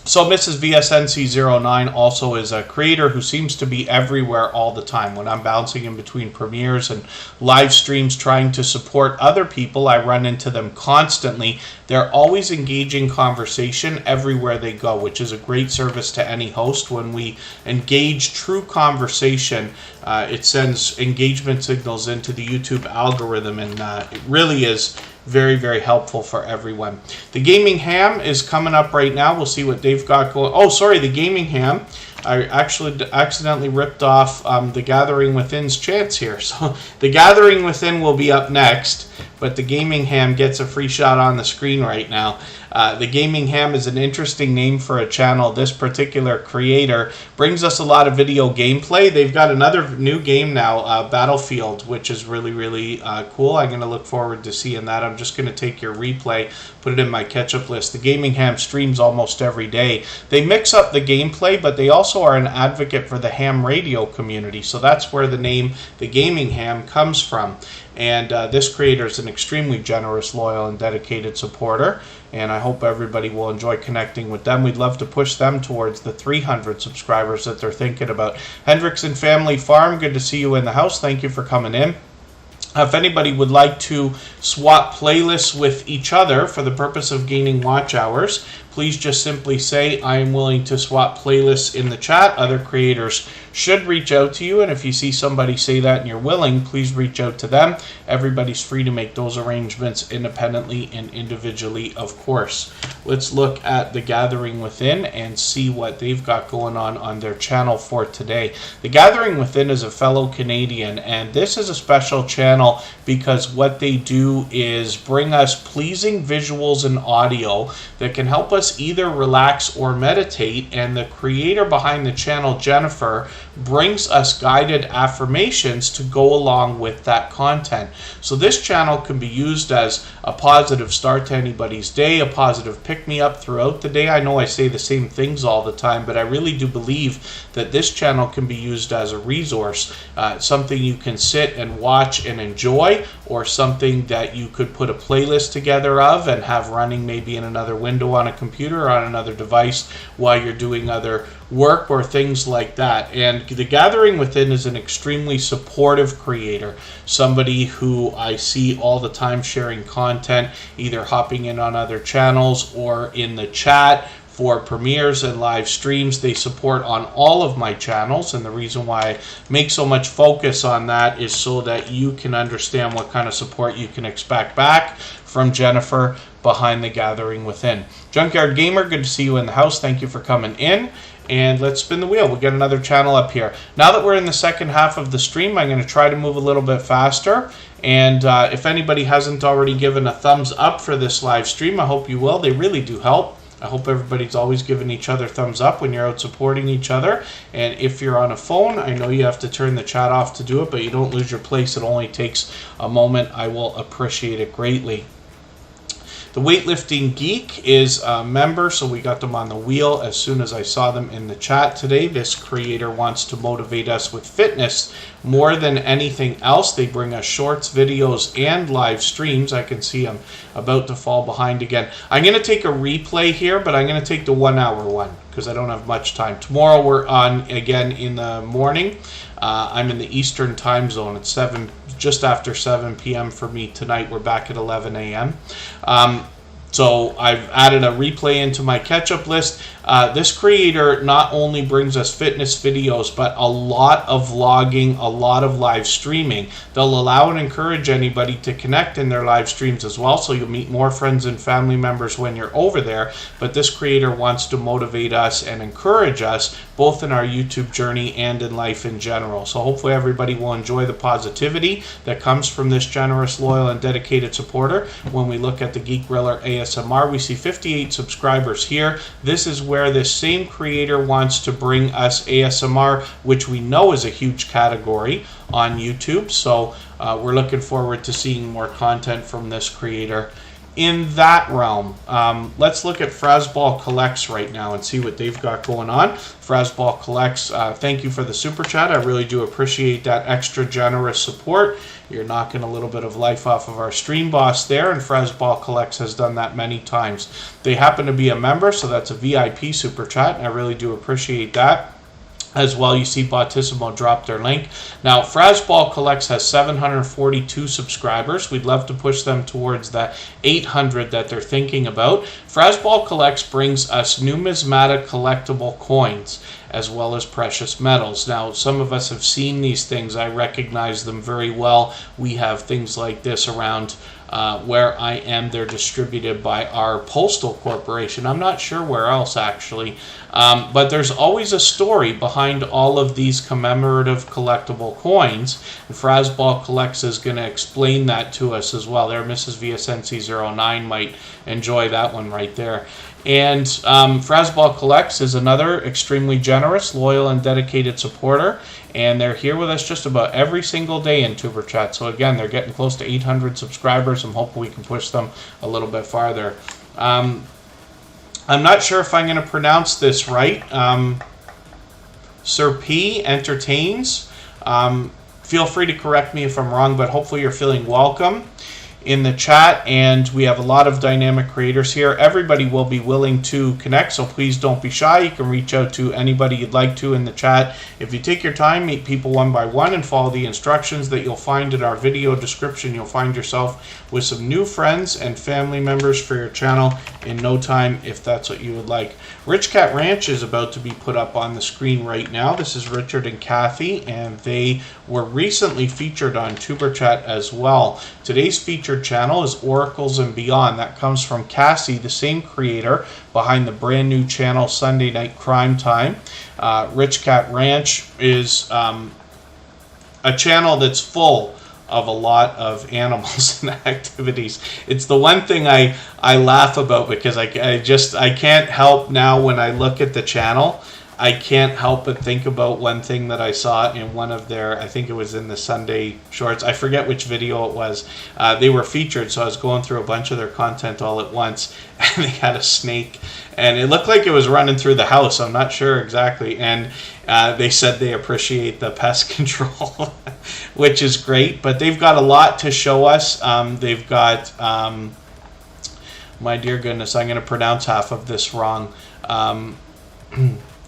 So Mrs. VSNC09 also is a creator who seems to be everywhere all the time. When I'm bouncing in between premieres and live streams trying to support other people, I run into them constantly. They're always engaging conversation everywhere they go, which is a great service to any host. When we engage true conversation, it sends engagement signals into the YouTube algorithm, and it really is very, very helpful for everyone. The Gaming Ham is coming up right now. We'll see what they've got going. Oh, sorry, the Gaming Ham. I actually accidentally ripped off the Gathering Within's chance here. So the Gathering Within will be up next, but the Gaming Ham gets a free shot on the screen right now. The Gaming Ham is an interesting name for a channel. This particular creator brings us a lot of video gameplay. They've got another new game now, Battlefield, which is really, really cool. I'm going to look forward to seeing that. I'm just going to take your replay, put it in my catch-up list. The Gaming Ham streams almost every day. They mix up the gameplay, but they also are an advocate for the ham radio community. So that's where the name The Gaming Ham comes from. And this creator is an extremely generous, loyal, and dedicated supporter, and I hope everybody will enjoy connecting with them. We'd love to push them towards the 300 subscribers that they're thinking about. Hendrickson Family Farm, good to see you in the house. Thank you for coming in. If anybody would like to swap playlists with each other for the purpose of gaining watch hours, please just simply say, I am willing to swap playlists in the chat. Other creators should reach out to you, and if you see somebody say that and you're willing, please reach out to them. Everybody's free to make those arrangements independently and individually, of course. Let's look at the Gathering Within and see what they've got going on their channel for today. The Gathering Within is a fellow Canadian, and this is a special channel because what they do is bring us pleasing visuals and audio that can help us us either relax or meditate, and the creator behind the channel, Jennifer, brings us guided affirmations to go along with that content. So this channel can be used as a positive start to anybody's day, a positive pick-me-up throughout the day. I know I say the same things all the time, but I really do believe that this channel can be used as a resource, something you can sit and watch and enjoy, or something that you could put a playlist together of and have running maybe in another window on a computer or on another device while you're doing other work or things like that. And the Gathering Within is an extremely supportive creator, somebody who I see all the time sharing content, either hopping in on other channels or in the chat for premieres and live streams. They support on all of my channels, and the reason why I make so much focus on that is so that you can understand what kind of support you can expect back from Jennifer behind the Gathering Within. Junkyard Gamer, good to see you in the house. Thank you for coming in. And let's spin the wheel. We'll get another channel up here. Now that we're in the second half of the stream, I'm going to try to move a little bit faster. And if anybody hasn't already given a thumbs up for this live stream, I hope you will. They really do help. I hope everybody's always giving each other thumbs up when you're out supporting each other. And if you're on a phone, I know you have to turn the chat off to do it, but you don't lose your place. It only takes a moment. I will appreciate it greatly. The Weightlifting Geek is a member, so we got them on the wheel as soon as I saw them in the chat today. This creator wants to motivate us with fitness more than anything else. They bring us shorts, videos, and live streams. I can see I'm about to fall behind again. I'm going to take a replay here, but I'm going to take the 1 hour one because I don't have much time. Tomorrow we're on again in the morning. I'm in the Eastern time zone. It's just after 7 p.m. for me tonight. We're back at 11 a.m. So I've added a replay into my catch-up list. This creator not only brings us fitness videos, but a lot of vlogging, a lot of live streaming. They'll allow and encourage anybody to connect in their live streams as well, so you'll meet more friends and family members when you're over there. But this creator wants to motivate us and encourage us, both in our YouTube journey and in life in general. So hopefully everybody will enjoy the positivity that comes from this generous, loyal, and dedicated supporter. When we look at the Geek Griller ASMR, we see 58 subscribers here. This is where this same creator wants to bring us ASMR, which we know is a huge category on YouTube. So we're looking forward to seeing more content from this creator in that realm. Let's look at Frasball Collects right now and see what they've got going on. Frasball Collects, thank you for the super chat. I really do appreciate that extra generous support. You're knocking a little bit of life off of our stream boss there, and Frasball Collects has done that many times. They happen to be a member, so that's a VIP super chat, and I really do appreciate that. As well, you see Bautissimo drop their link. Now, Frasball Collects has 742 subscribers. We'd love to push them towards that 800 that they're thinking about. Frasball Collects brings us numismatic collectible coins as well as precious metals. Now, some of us have seen these things. I recognize them very well. We have things like this around where I am. They're distributed by our postal corporation. I'm not sure where else, actually. But there's always a story behind all of these commemorative collectible coins. And Frasball Collects is going to explain that to us as well. There, Mrs. VSNC09 might enjoy that one right there. And Frasball Collects is another extremely generous, loyal, and dedicated supporter. And they're here with us just about every single day in Tuber Chat. So again, they're getting close to 800 subscribers. I'm hoping we can push them a little bit farther. I'm not sure if I'm going to pronounce this right. Sir P Entertains. Feel free to correct me if I'm wrong, but hopefully you're feeling welcome in the chat, and we have a lot of dynamic creators here. Everybody will be willing to connect, so please don't be shy. You can reach out to anybody you'd like to in the chat. If you take your time, meet people one by one, and follow the instructions that you'll find in our video description, you'll find yourself with some new friends and family members for your channel in no time, if that's what you would like. Rich Cat Ranch is about to be put up on the screen right now. This is Richard and Kathy, and they were recently featured on Tuber Chat as well. Today's featured channel is Oracles and Beyond. That comes from Cassie, the same creator behind the brand new channel Sunday Night Crime Time. Rich Cat Ranch is a channel that's full of a lot of animals and activities. It's the one thing I laugh about, because I can't help now when I look at the channel. I can't help but think about one thing that I saw in one of their, I think it was in the Sunday Shorts. I forget which video it was. They were featured, so I was going through a bunch of their content all at once, and they had a snake, and it looked like it was running through the house. I'm not sure exactly. And they said they appreciate the pest control, which is great. But they've got a lot to show us. They've got, my dear goodness, I'm going to pronounce half of this wrong.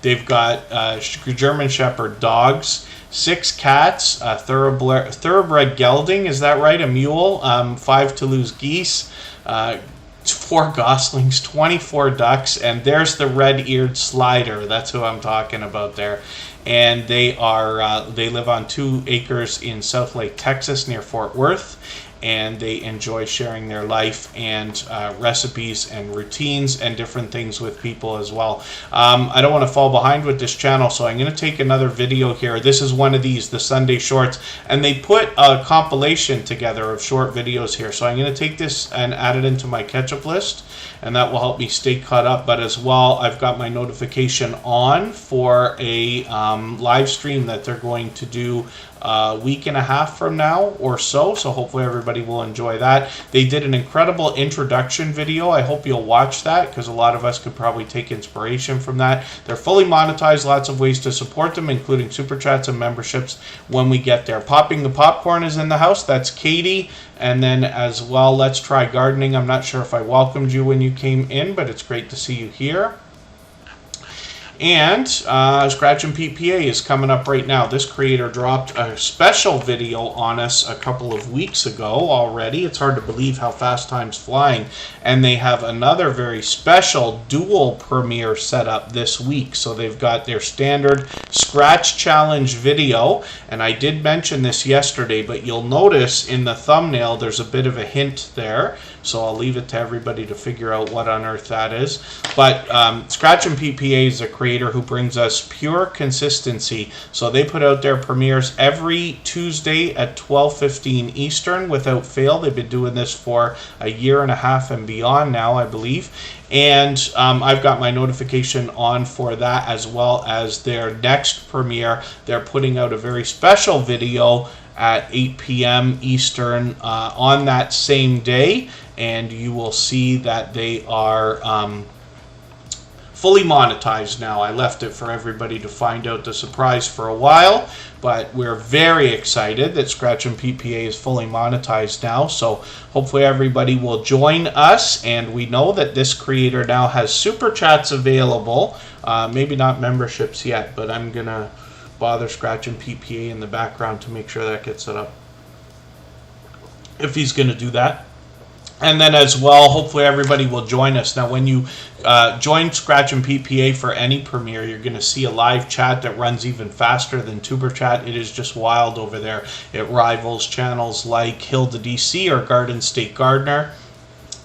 They've got German Shepherd dogs, 6 cats, a thoroughbred gelding, is that right? A mule, 5 Toulouse geese, 4 goslings, 24 ducks, and there's the red-eared slider. That's who I'm talking about there. And they live on 2 acres in South Lake, Texas, near Fort Worth. And they enjoy sharing their life and recipes and routines and different things with people as well. I don't want to fall behind with this channel, so I'm going to take another video here. This is one of these, the Sunday Shorts, and they put a compilation together of short videos here. So I'm going to take this and add it into my catch-up list, and that will help me stay caught up. But as well, I've got my notification on for a live stream that they're going to do a week and a half from now or so. So hopefully everybody will enjoy that. They did an incredible introduction video. I hope you'll watch that, because a lot of us could probably take inspiration from that. They're fully monetized, lots of ways to support them, including super chats and memberships when we get there. Popping the Popcorn is in the house. That's Katie. And then as well, Let's Try Gardening. I'm not sure if I welcomed you when you came in, but it's great to see you here. And Scratch and Pete PA is coming up right now. This creator dropped a special video on us a couple of weeks ago already. It's hard to believe how fast time's flying. And they have another very special dual premiere set up this week. So they've got their standard Scratch Challenge video. And I did mention this yesterday, but you'll notice in the thumbnail there's a bit of a hint there. So I'll leave it to everybody to figure out what on earth that is. But Scratch and Pete PA is a creator who brings us pure consistency. So they put out their premieres every Tuesday at 12:15 Eastern without fail. They've been doing this for a year and a half and beyond now, I believe. And I've got my notification on for that, as well as their next premiere. They're putting out a very special video at 8 p.m. Eastern on that same day, and you will see that they are fully monetized now. I left it for everybody to find out the surprise for a while, but we're very excited that Scratch and Pete PA is fully monetized now. So hopefully everybody will join us, and we know that this creator now has super chats available. Maybe not memberships yet, but I'm gonna bother Scratch and Pete PA in the background to make sure that gets set up, if he's going to do that. And then as well, hopefully everybody will join us. Now, when you join Scratch and Pete PA for any premiere, you're going to see a live chat that runs even faster than Tuber Chat. It is just wild over there. It rivals channels like Hilda DC or Garden State Gardener.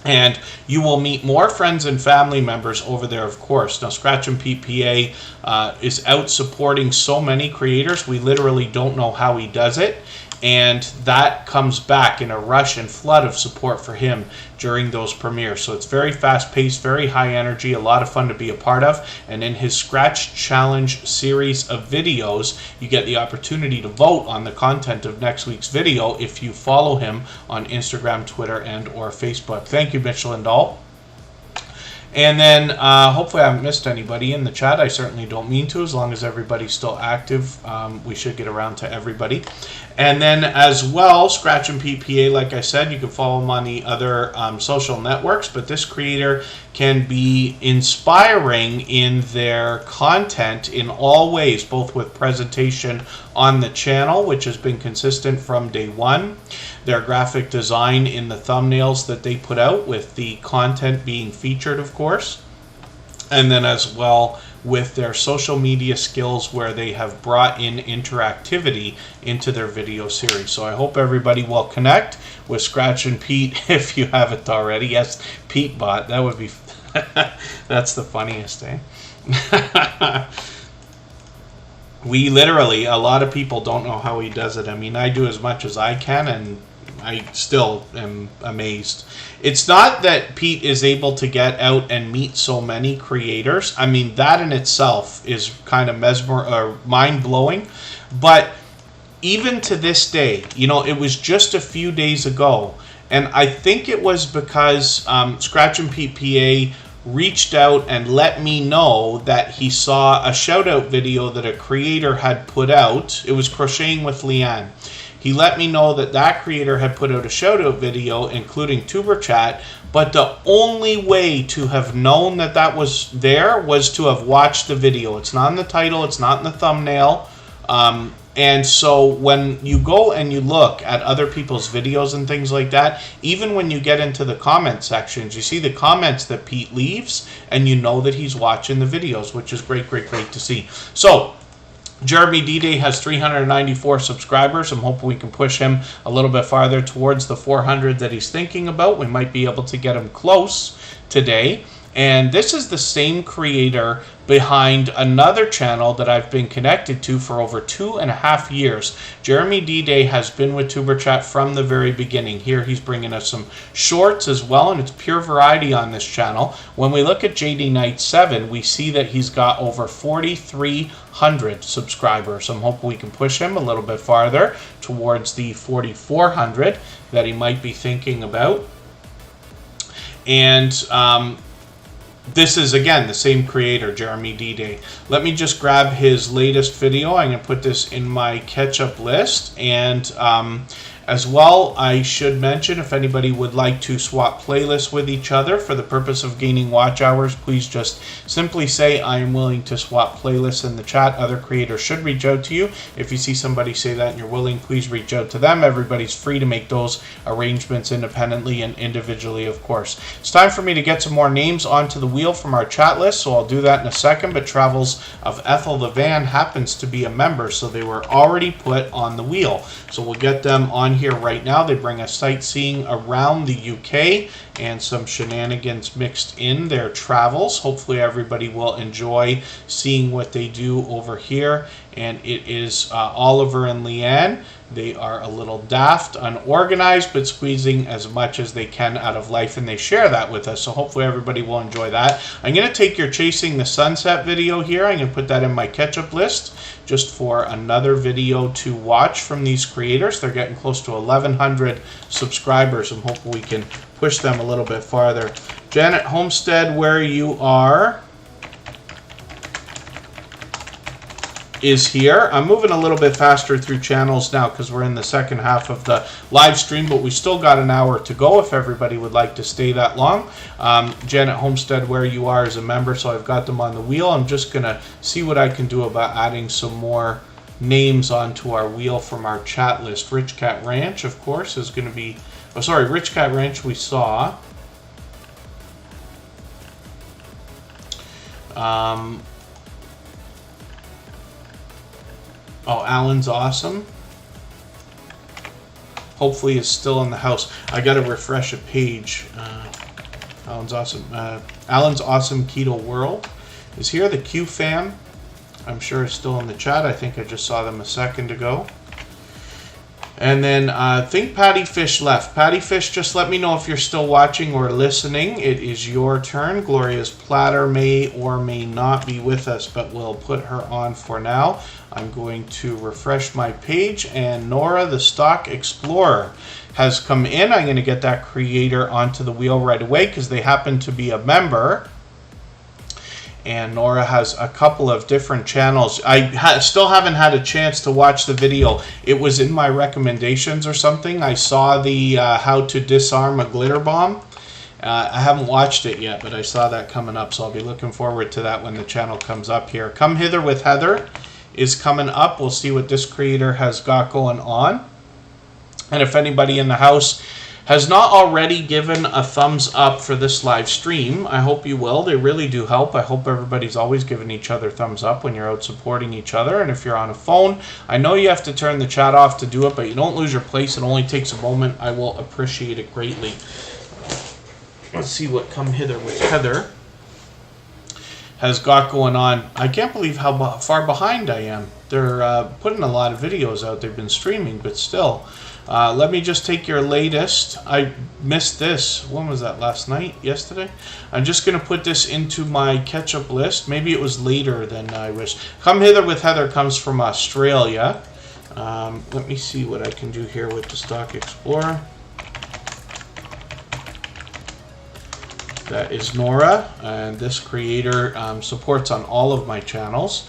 And you will meet more friends and family members over there, of course. Now, Scratch and Pete PA is out supporting so many creators. We literally don't know how he does it. And that comes back in a rush and flood of support for him during those premieres. So it's very fast-paced, very high energy, a lot of fun to be a part of. And in his Scratch Challenge series of videos, you get the opportunity to vote on the content of next week's video if you follow him on Instagram, Twitter, and or Facebook. Thank you, Michelin Doll. And then hopefully I haven't missed anybody in the chat. I certainly don't mean to, as long as everybody's still active. We should get around to everybody. And then as well, Scratch and Pete PA, like I said, you can follow them on the other social networks, but this creator can be inspiring in their content in all ways, both with presentation on the channel, which has been consistent from day one, their graphic design in the thumbnails that they put out, with the content being featured, of course, and then as well with their social media skills, where they have brought in interactivity into their video series. So I hope everybody will connect with Scratch and Pete if you haven't already. Yes, Pete Bot, that would be that's the funniest, eh? we literally, a lot of people don't know how he does it. I mean, I do as much as I can, and I still am amazed. It's not that Pete is able to get out and meet so many creators. I mean, that in itself is kind of mind-blowing. But even to this day, you know, it was just a few days ago, and I think it was because Scratch and Pete PA reached out and let me know that he saw a shout out video that a creator had put out. It was Crocheting with Leanne. He let me know that that creator had put out a shout out video, including Tuber Chat, but the only way to have known that that was there was to have watched the video. It's not in the title, it's not in the thumbnail. And so when you go and you look at other people's videos and things like that, even when you get into the comment sections, you see the comments that Pete leaves, and you know that he's watching the videos, which is great, great, great to see. So Jeremy D-Day has 394 subscribers. I'm hoping we can push him a little bit farther towards the 400 that he's thinking about. We might be able to get him close today. And this is the same creator behind another channel that I've been connected to for over 2.5 years. Jeremy D-Day has been with Tuber Chat from the very beginning. Here he's bringing us some shorts as well, and it's pure variety on this channel. When we look at JD Knight 7, we see that he's got over 4,300 subscribers. I'm hoping we can push him a little bit farther towards the 4,400 that he might be thinking about. And this is, again, the same creator, Jeremy D-Day. Let me just grab his latest video. I'm going to put this in my catch-up list. And as well, I should mention, if anybody would like to swap playlists with each other for the purpose of gaining watch hours, please just simply say, I am willing to swap playlists in the chat. Other creators should reach out to you. If you see somebody say that and you're willing, please reach out to them. Everybody's free to make those arrangements independently and individually, of course. It's time for me to get some more names onto the wheel from our chat list, so I'll do that in a second. But Travels of Ethel the Van happens to be a member, so they were already put on the wheel. So we'll get them on here right now. They bring us sightseeing around the UK and some shenanigans mixed in their travels. Hopefully everybody will enjoy seeing what they do over here. And it is Oliver and Leanne. They are a little daft, unorganized, but squeezing as much as they can out of life, and they share that with us, so hopefully everybody will enjoy that. I'm going to take your Chasing the Sunset video here. I'm going to put that in my catch-up list just for another video to watch from these creators. They're getting close to 1,100 subscribers. I'm hoping we can push them a little bit farther. Janet Homestead, where you are, is here. I'm moving a little bit faster through channels now because we're in the second half of the live stream, but we still got an hour to go if everybody would like to stay that long. Janet Homestead, where you are, is a member, so I've got them on the wheel. I'm just going to see what I can do about adding some more names onto our wheel from our chat list. Rich Cat Ranch, of course, is going to be... Oh, sorry, Rich Cat Ranch we saw. Oh, Alan's awesome. Hopefully is still in the house. I got to refresh a page. Alan's awesome. Alan's awesome Keto World is here. The Q fam, I'm sure, is still in the chat. I think I just saw them a second ago. And then I think Patty Fish left. Patty Fish, just let me know if you're still watching or listening. It is your turn. Gloria's Platter may or may not be with us, but we'll put her on for now. I'm going to refresh my page, and Nora, the Stock Explorer, has come in. I'm going to get that creator onto the wheel right away because they happen to be a member. And Nora has a couple of different channels. I still haven't had a chance to watch the video. It was in my recommendations or something. I saw the how to disarm a glitter bomb. I haven't watched it yet, but I saw that coming up, so I'll be looking forward to that when the channel comes up here. Come Hither with Heather is coming up. We'll see what this creator has got going on. And if anybody in the house has not already given a thumbs up for this live stream, I hope you will. They really do help. I hope everybody's always giving each other thumbs up when you're out supporting each other. And if you're on a phone, I know you have to turn the chat off to do it, but you don't lose your place. It only takes a moment. I will appreciate it greatly. Let's see what Come Hither with Heather has got going on. I can't believe how far behind I am. They're putting a lot of videos out. They've been streaming, but still. Let me just take your latest. I missed this. When was that? Last night? Yesterday? I'm just going to put this into my catch-up list. Maybe it was later than I wish. Come Hither with Heather comes from Australia. Let me see what I can do here with the Stock Explorer. That is Nora, and this creator supports on all of my channels.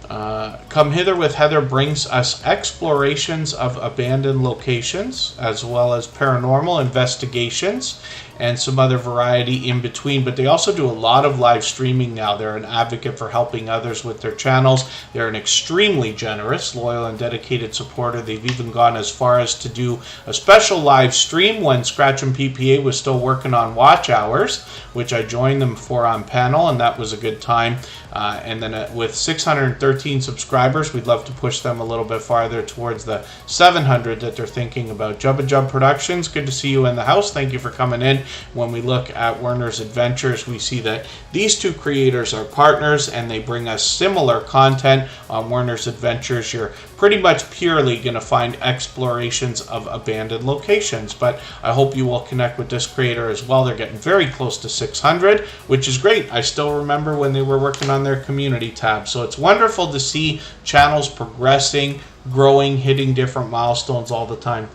Come Hither with Heather brings us explorations of abandoned locations, as well as paranormal investigations and some other variety in between. But they also do a lot of live streaming now. They're an advocate for helping others with their channels. They're an extremely generous, loyal, and dedicated supporter. They've even gone as far as to do a special live stream when Scratch and PPA was still working on watch hours, which I joined them for on panel, and that was a good time. And then with 613 subscribers, we'd love to push them a little bit farther towards the 700 that they're thinking about. Jubba Jub Productions, good to see you in the house. Thank you for coming in. When we look at Werner's Adventures, we see that these two creators are partners, and they bring us similar content. On Werner's Adventures, you're pretty much purely going to find explorations of abandoned locations. But I hope you will connect with this creator as well. They're getting very close to 600, which is great. I still remember when they were working on their community tab. So it's wonderful to see channels progressing, growing, hitting different milestones all the time.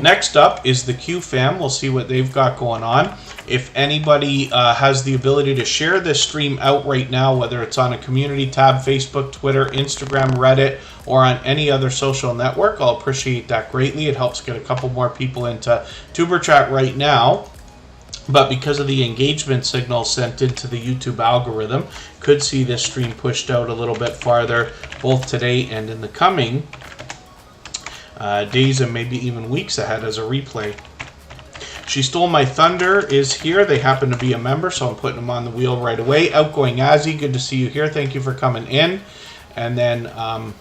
Next up is the Q fam. We'll see what they've got going on. If anybody has the ability to share this stream out right now, whether it's on a community tab, Facebook, Twitter, Instagram, Reddit, or on any other social network, I'll appreciate that greatly. It helps get a couple more people into Tuber Chat right now. But because of the engagement signal sent into the YouTube algorithm, could see this stream pushed out a little bit farther, both today and in the coming days and maybe even weeks ahead as a replay. She Stole My Thunder is here. They happen to be a member, so I'm putting them on the wheel right away. Outgoing Azzy, good to see you here. Thank you for coming in. And then I'm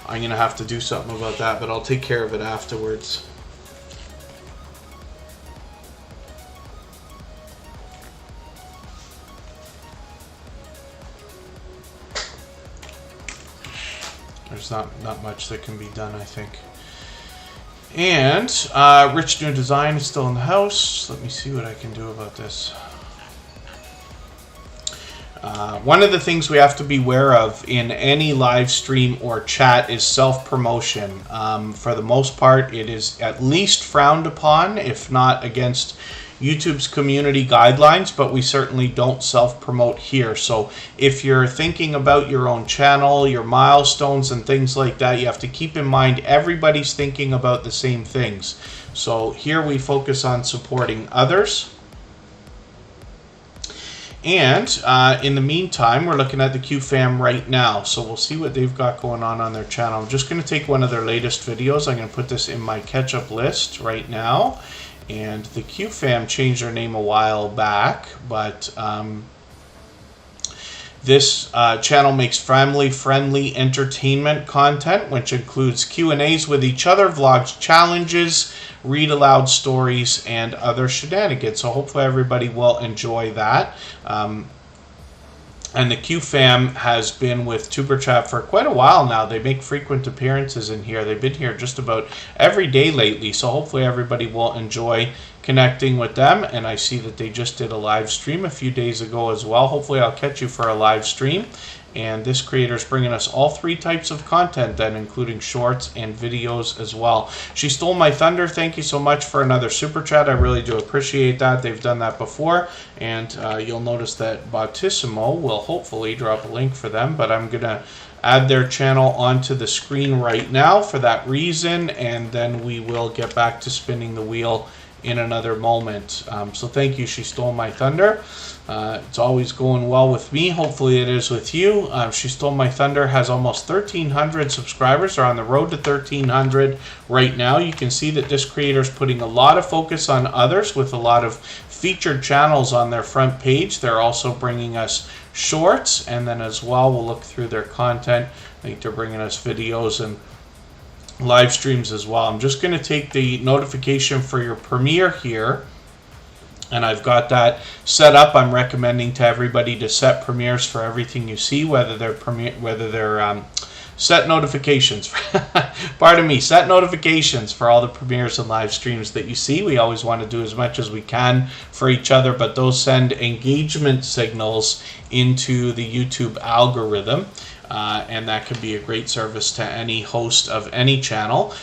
going to have to do something about that, but I'll take care of it afterwards. There's not much that can be done, I think. And Rich New Design is still in the house. Let me see what I can do about this. One of the things we have to be aware of in any live stream or chat is self-promotion. For the most part, it is at least frowned upon, if not against YouTube's community guidelines, but we certainly don't self-promote here. So if you're thinking about your own channel, your milestones and things like that, you have to keep in mind everybody's thinking about the same things. So here we focus on supporting others. And in the meantime, we're looking at the Q fam right now. So we'll see what they've got going on their channel. I'm just going to take one of their latest videos. I'm going to put this in my catch-up list right now. And the Q fam changed their name a while back, but this channel makes family-friendly entertainment content, which includes Q&As with each other, vlogs, challenges, read-aloud stories, and other shenanigans. So hopefully everybody will enjoy that. And the Q fam has been with Tuber Chat for quite a while now. They make frequent appearances in here. They've been here just about every day lately. So hopefully everybody will enjoy connecting with them. And I see that they just did a live stream a few days ago as well. Hopefully I'll catch you for a live stream. And this creator is bringing us all three types of content then, including shorts and videos as well. She Stole My Thunder, thank you so much for another super chat. I really do appreciate that. They've done that before. And you'll notice that Bautissimo will hopefully drop a link for them. But I'm going to add their channel onto the screen right now for that reason. And then we will get back to spinning the wheel in another moment. So thank you, She Stole My Thunder. It's always going well with me. Hopefully it is with you. She Stole My Thunder has almost 1,300 subscribers. They're on the road to 1,300 right now. You can see that this creator is putting a lot of focus on others with a lot of featured channels on their front page. They're also bringing us shorts, and then as well we'll look through their content. I think they're bringing us videos and live streams as well. I'm just going to take the notification for your premiere here, and I've got that set up. I'm recommending to everybody to set premieres for everything you see, whether they're set notifications. Pardon me, set notifications for all the premieres and live streams that you see. We always want to do as much as we can for each other, but those send engagement signals into the YouTube algorithm. And that can be a great service to any host of any channel.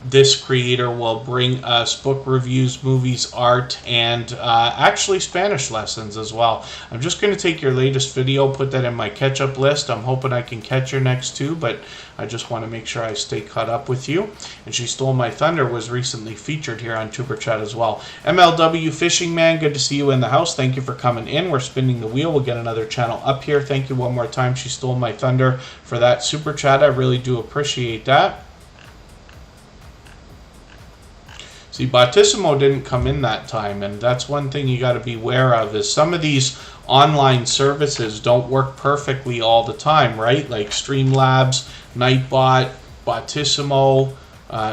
This creator will bring us book reviews, movies, art, and actually Spanish lessons as well. I'm just going to take your latest video, put that in my catch-up list. I'm hoping I can catch your next two, but I just want to make sure I stay caught up with you. And She Stole My Thunder was recently featured here on Superchat as well. MLW Fishing Man, good to see you in the house. Thank you for coming in. We're spinning the wheel. We'll get another channel up here. Thank you one more time, She Stole My Thunder, for that super chat. I really do appreciate that. See, Battissimo didn't come in that time, and that's one thing you got to be aware of, is some of these online services don't work perfectly all the time, right? Like Streamlabs, Nightbot, Battissimo,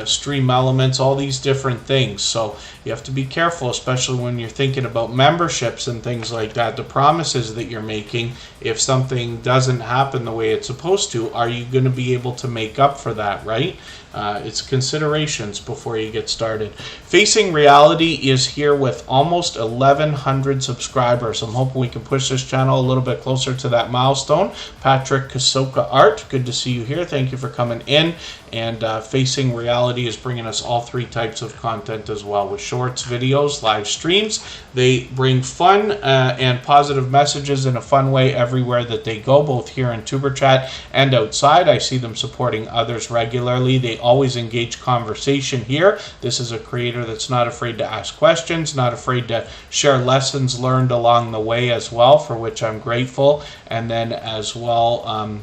Stream Elements, all these different things. So you have to be careful, especially when you're thinking about memberships and things like that. The promises that you're making, if something doesn't happen the way it's supposed to, are you going to be able to make up for that, right? It's considerations before you get started. Facing Reality is here with almost 1,100 subscribers. I'm hoping we can push this channel a little bit closer to that milestone. Patrick Kasoka Art, good to see you here. Thank you for coming in. And Facing Reality is bringing us all three types of content as well, with shorts, videos, live streams. They bring fun and positive messages in a fun way everywhere that they go, both here in TuberChat and outside. I see them supporting others regularly. They always engage conversation here. This is a creator that's not afraid to ask questions, not afraid to share lessons learned along the way as well, for which I'm grateful. And then as well,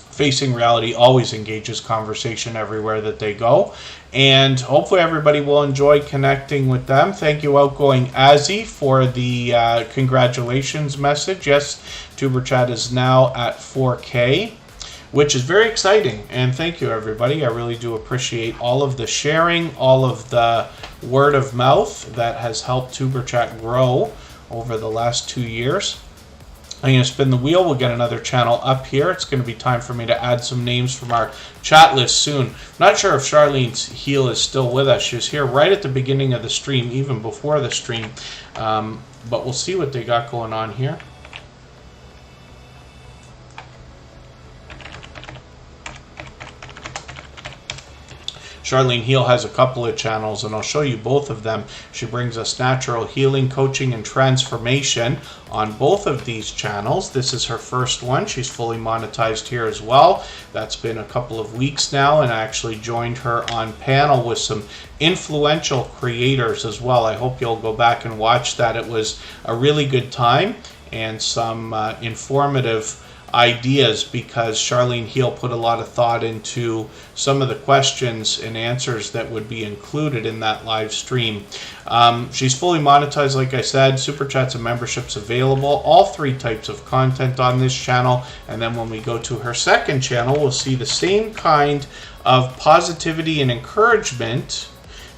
Facing Reality always engages conversation everywhere that they go. And hopefully everybody will enjoy connecting with them. Thank you, Outgoing Azzy, for the congratulations message. Yes, TuberChat is now at 4K, which is very exciting. And thank you, everybody. I really do appreciate all of the sharing, all of the word of mouth that has helped TuberChat grow over the last 2 years. I'm going to spin the wheel. We'll get another channel up here. It's going to be time for me to add some names from our chat list soon. I'm not sure if Charlene's Heel is still with us. She was here right at the beginning of the stream, even before the stream. But we'll see what they got going on here. Charlene Heel has a couple of channels, and I'll show you both of them. She brings us natural healing, coaching, and transformation on both of these channels. This is her first one. She's fully monetized here as well. That's been a couple of weeks now, and I actually joined her on panel with some influential creators as well. I hope you'll go back and watch that. It was a really good time and some informative ideas, because Charlene Heel put a lot of thought into some of the questions and answers that would be included in that live stream. She's fully monetized, like I said. Super chats and memberships available. All three types of content on this channel. And then when we go to her second channel, we'll see the same kind of positivity and encouragement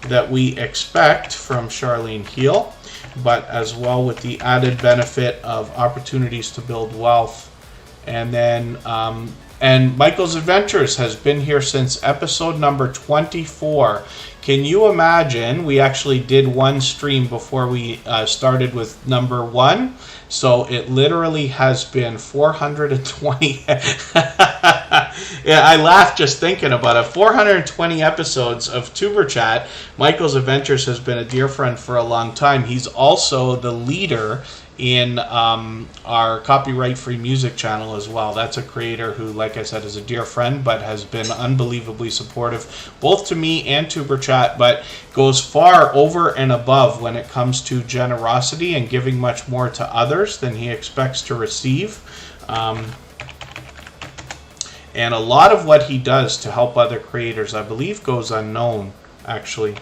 that we expect from Charlene Heel, but as well with the added benefit of opportunities to build wealth. And then, and Michael's Adventures has been here since episode number 24. Can you imagine? We actually did one stream before we started with number 1. So it literally has been 420. Yeah, I laughed just thinking about it. 420 episodes of TuberChat. Michael's Adventures has been a dear friend for a long time. He's also the leader in our copyright-free music channel as well. That's a creator who, like I said, is a dear friend, but has been unbelievably supportive, both to me and TuberChat, but goes far over and above when it comes to generosity and giving much more to others than he expects to receive. And a lot of what he does to help other creators, I believe, goes unknown, actually.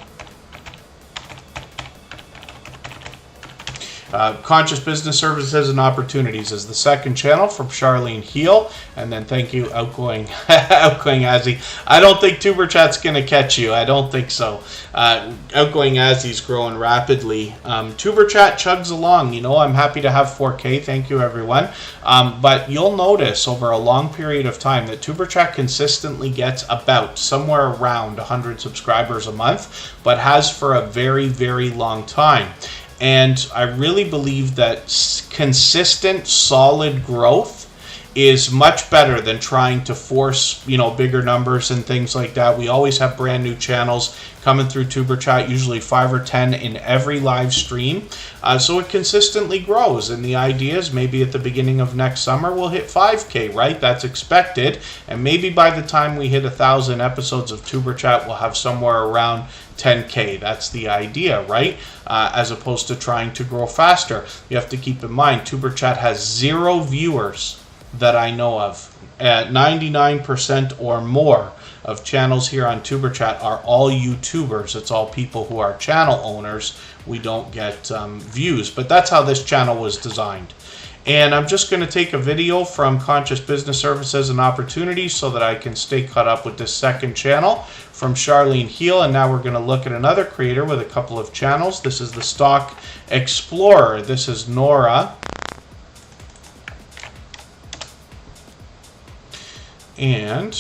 Conscious Business Services and Opportunities is the second channel from Charlene Heel. And then thank you, Outgoing Azzy. I don't think Tuber Chat's going to catch you. I don't think so. Outgoing Azzy's growing rapidly. Tuber Chat chugs along. You know, I'm happy to have 4K. Thank you, everyone. But you'll notice over a long period of time that Tuber Chat consistently gets about somewhere around 100 subscribers a month, but has for a very, very long time. And I really believe that consistent, solid growth is much better than trying to force, you know, bigger numbers and things like that. We always have brand new channels coming through Tuber Chat, usually 5 or 10 in every live stream. So it consistently grows. And the idea is maybe at the beginning of next summer, we'll hit 5K, right? That's expected. And maybe by the time we hit 1,000 episodes of Tuber Chat, we'll have somewhere around 10K. That's the idea, right? As opposed to trying to grow faster. You have to keep in mind, Tuber Chat has 0 viewers that I know of. 99% or more of channels here on Tuber Chat are all YouTubers. It's all people who are channel owners. We don't get views, but that's how this channel was designed. And I'm just going to take a video from Conscious Business Services and Opportunities so that I can stay caught up with this second channel from Charlene Heel. And now we're going to look at another creator with a couple of channels. This is the Stock Explorer. This is Nora. And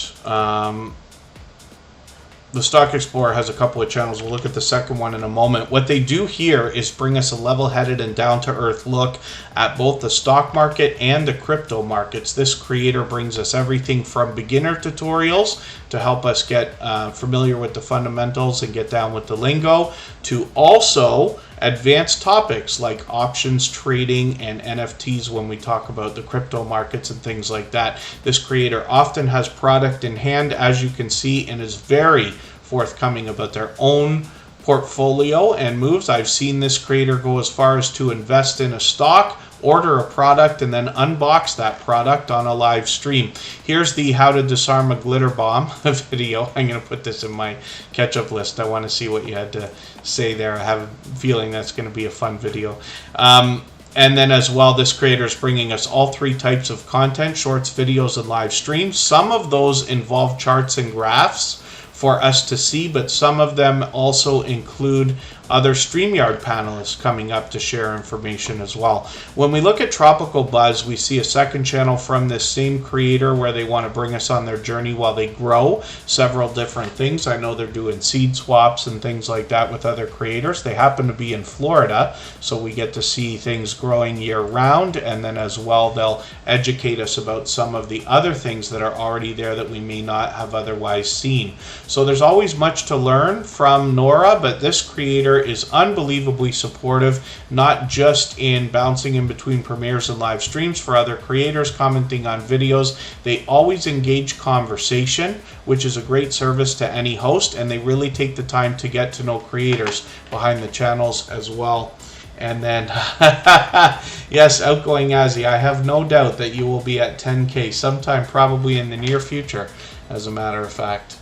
the Stock Explorer has a couple of channels. We'll look at the second one in a moment. What they do here is bring us a level-headed and down-to-earth look at both the stock market and the crypto markets. This creator brings us everything from beginner tutorials to help us get familiar with the fundamentals and get down with the lingo, to also advanced topics like options trading and NFTs when we talk about the crypto markets and things like that. This creator often has product in hand, as you can see, and is very forthcoming about their own portfolio and moves. I've seen this creator go as far as to invest in a stock, order a product, and then unbox that product on a live stream. Here's the How to Disarm a Glitter Bomb video. I'm going to put this in my catch-up list. I want to see what you had to say there. I have a feeling that's going to be a fun video. And then as well, this creator is bringing us all 3 types of content: shorts, videos, and live streams. Some of those involve charts and graphs for us to see, but some of them also include other StreamYard panelists coming up to share information as well. When we look at Tropical Buzz, we see a second channel from this same creator where they want to bring us on their journey while they grow several different things. I know they're doing seed swaps and things like that with other creators. They happen to be in Florida, so we get to see things growing year round, and then as well they'll educate us about some of the other things that are already there that we may not have otherwise seen. So there's always much to learn from Nora, but this creator is unbelievably supportive, not just in bouncing in between premieres and live streams for other creators, commenting on videos. They always engage conversation, which is a great service to any host, and they really take the time to get to know creators behind the channels as well. And then, yes, Outgoing Azzy, I have no doubt that you will be at 10K sometime probably in the near future, as a matter of fact.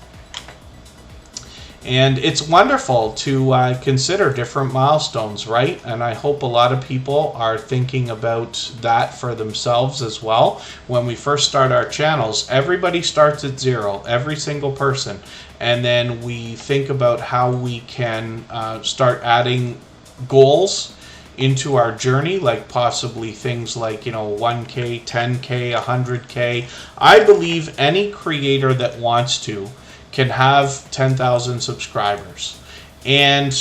And it's wonderful to consider different milestones, right? And I hope a lot of people are thinking about that for themselves as well. When we first start our channels, everybody starts at 0, every single person. And then we think about how we can start adding goals into our journey, like possibly things like, you know, 1K, 10K, 100K. I believe any creator that wants to can have 10,000 subscribers. And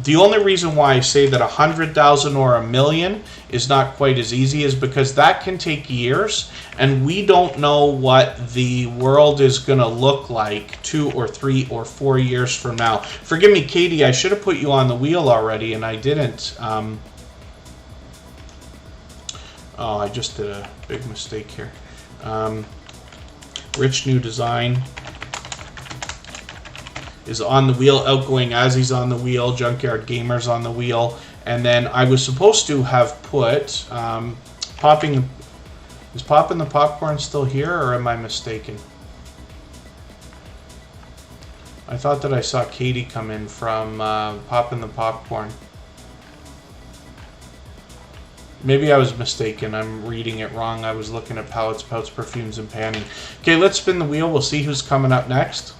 the only reason why I say that 100,000 or 1 million is not quite as easy is because that can take years, and we don't know what the world is going to look like 2 or 3 or 4 years from now. Forgive me, Katie, I should have put you on the wheel already, and I didn't. Oh, I just did a big mistake here. Rich New Design is on the wheel, Outgoing Azzy's on the wheel, Junkyard Gamer's on the wheel, and then I was supposed to have put is Popping the Popcorn still here, or am I mistaken? I thought that I saw Katie come in from Popping the Popcorn. Maybe I was mistaken. I'm reading it wrong. I was looking at palettes, pouts, perfumes, and panning. Okay, let's spin the wheel. We'll see who's coming up next.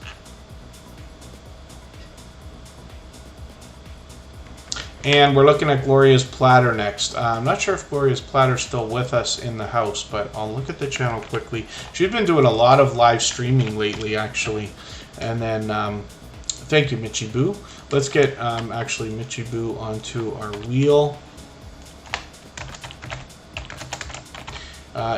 And we're looking at Gloria's Platter next. I'm not sure if Gloria's Platter's still with us in the house, but I'll look at the channel quickly. She's been doing a lot of live streaming lately, actually. And then, thank you, Mitchie Boo. Let's get, actually, Mitchie Boo onto our wheel.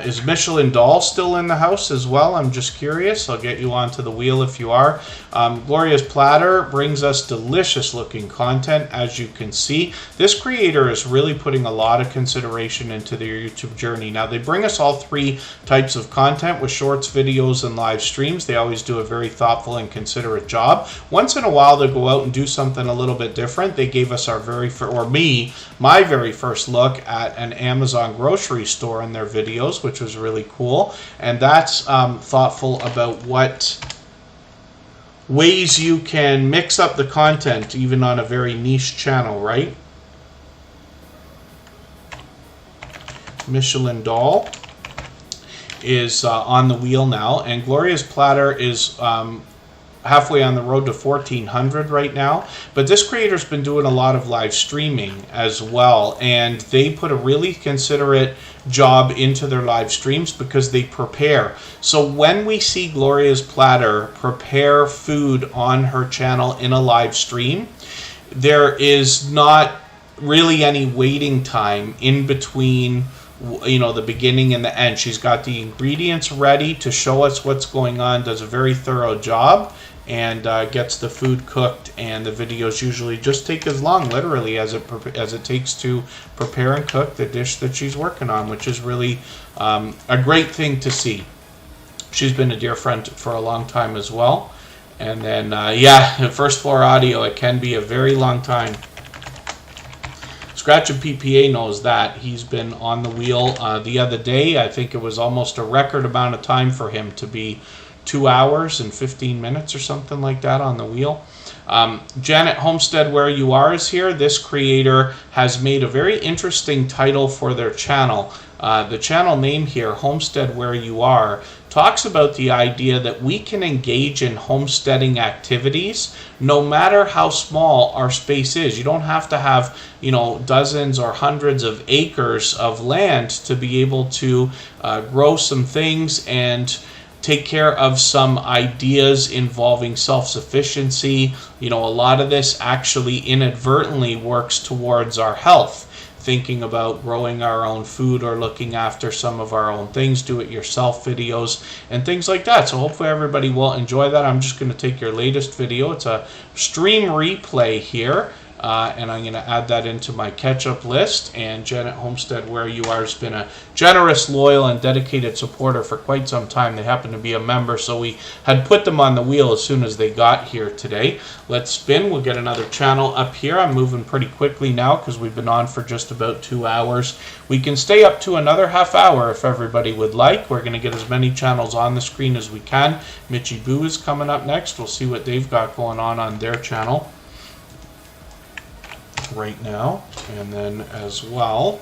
Is Michelin Doll still in the house as well? I'm just curious. I'll get you onto the wheel if you are. Gloria's Platter brings us delicious looking content, as you can see. This creator is really putting a lot of consideration into their YouTube journey. Now, they bring us all three types of content with shorts, videos, and live streams. They always do a very thoughtful and considerate job. Once in a while, they go out and do something a little bit different. They gave us our very first, or me, my very first look at an Amazon grocery store in their videos, which was really cool. And that's thoughtful about what ways you can mix up the content even on a very niche channel, right? Michelin Doll is on the wheel now, and Gloria's Platter is halfway on the road to 1,400 right now. But this creator's been doing a lot of live streaming as well, and they put a really considerate job into their live streams because they prepare. So when we see Gloria's Platter prepare food on her channel in a live stream, there is not really any waiting time in between, you know, the beginning and the end. She's got the ingredients ready to show us what's going on, does a very thorough job, and gets the food cooked, and the videos usually just take as long, literally, as it takes to prepare and cook the dish that she's working on, which is really a great thing to see. She's been a dear friend for a long time as well. And then, yeah, First Floor Audio, it can be a very long time. Scratch and PPA knows that. He's been on the wheel the other day. I think it was almost a record amount of time for him to be 2 hours and 15 minutes or something like that on the wheel. Janet Homestead Where You Are is here. This creator has made a very interesting title for their channel. The channel name here, Homestead Where You Are, talks about the idea that we can engage in homesteading activities no matter how small our space is. You don't have to have, you know, dozens or hundreds of acres of land to be able to grow some things and take care of some ideas involving self-sufficiency. You know, a lot of this actually inadvertently works towards our health. Thinking about growing our own food or looking after some of our own things, do-it-yourself videos, and things like that. So hopefully everybody will enjoy that. I'm just going to take your latest video. It's a stream replay here. And I'm going to add that into my catch-up list. And Janet Homestead Where You Are has been a generous, loyal, and dedicated supporter for quite some time. They happen to be a member, so we had put them on the wheel as soon as they got here today. Let's spin. We'll get another channel up here. I'm moving pretty quickly now because we've been on for just about 2 hours. We can stay up to another half hour if everybody would like. We're going to get as many channels on the screen as we can. Mitchie Boo is coming up next. We'll see what they've got going on their channel right now. And then as well,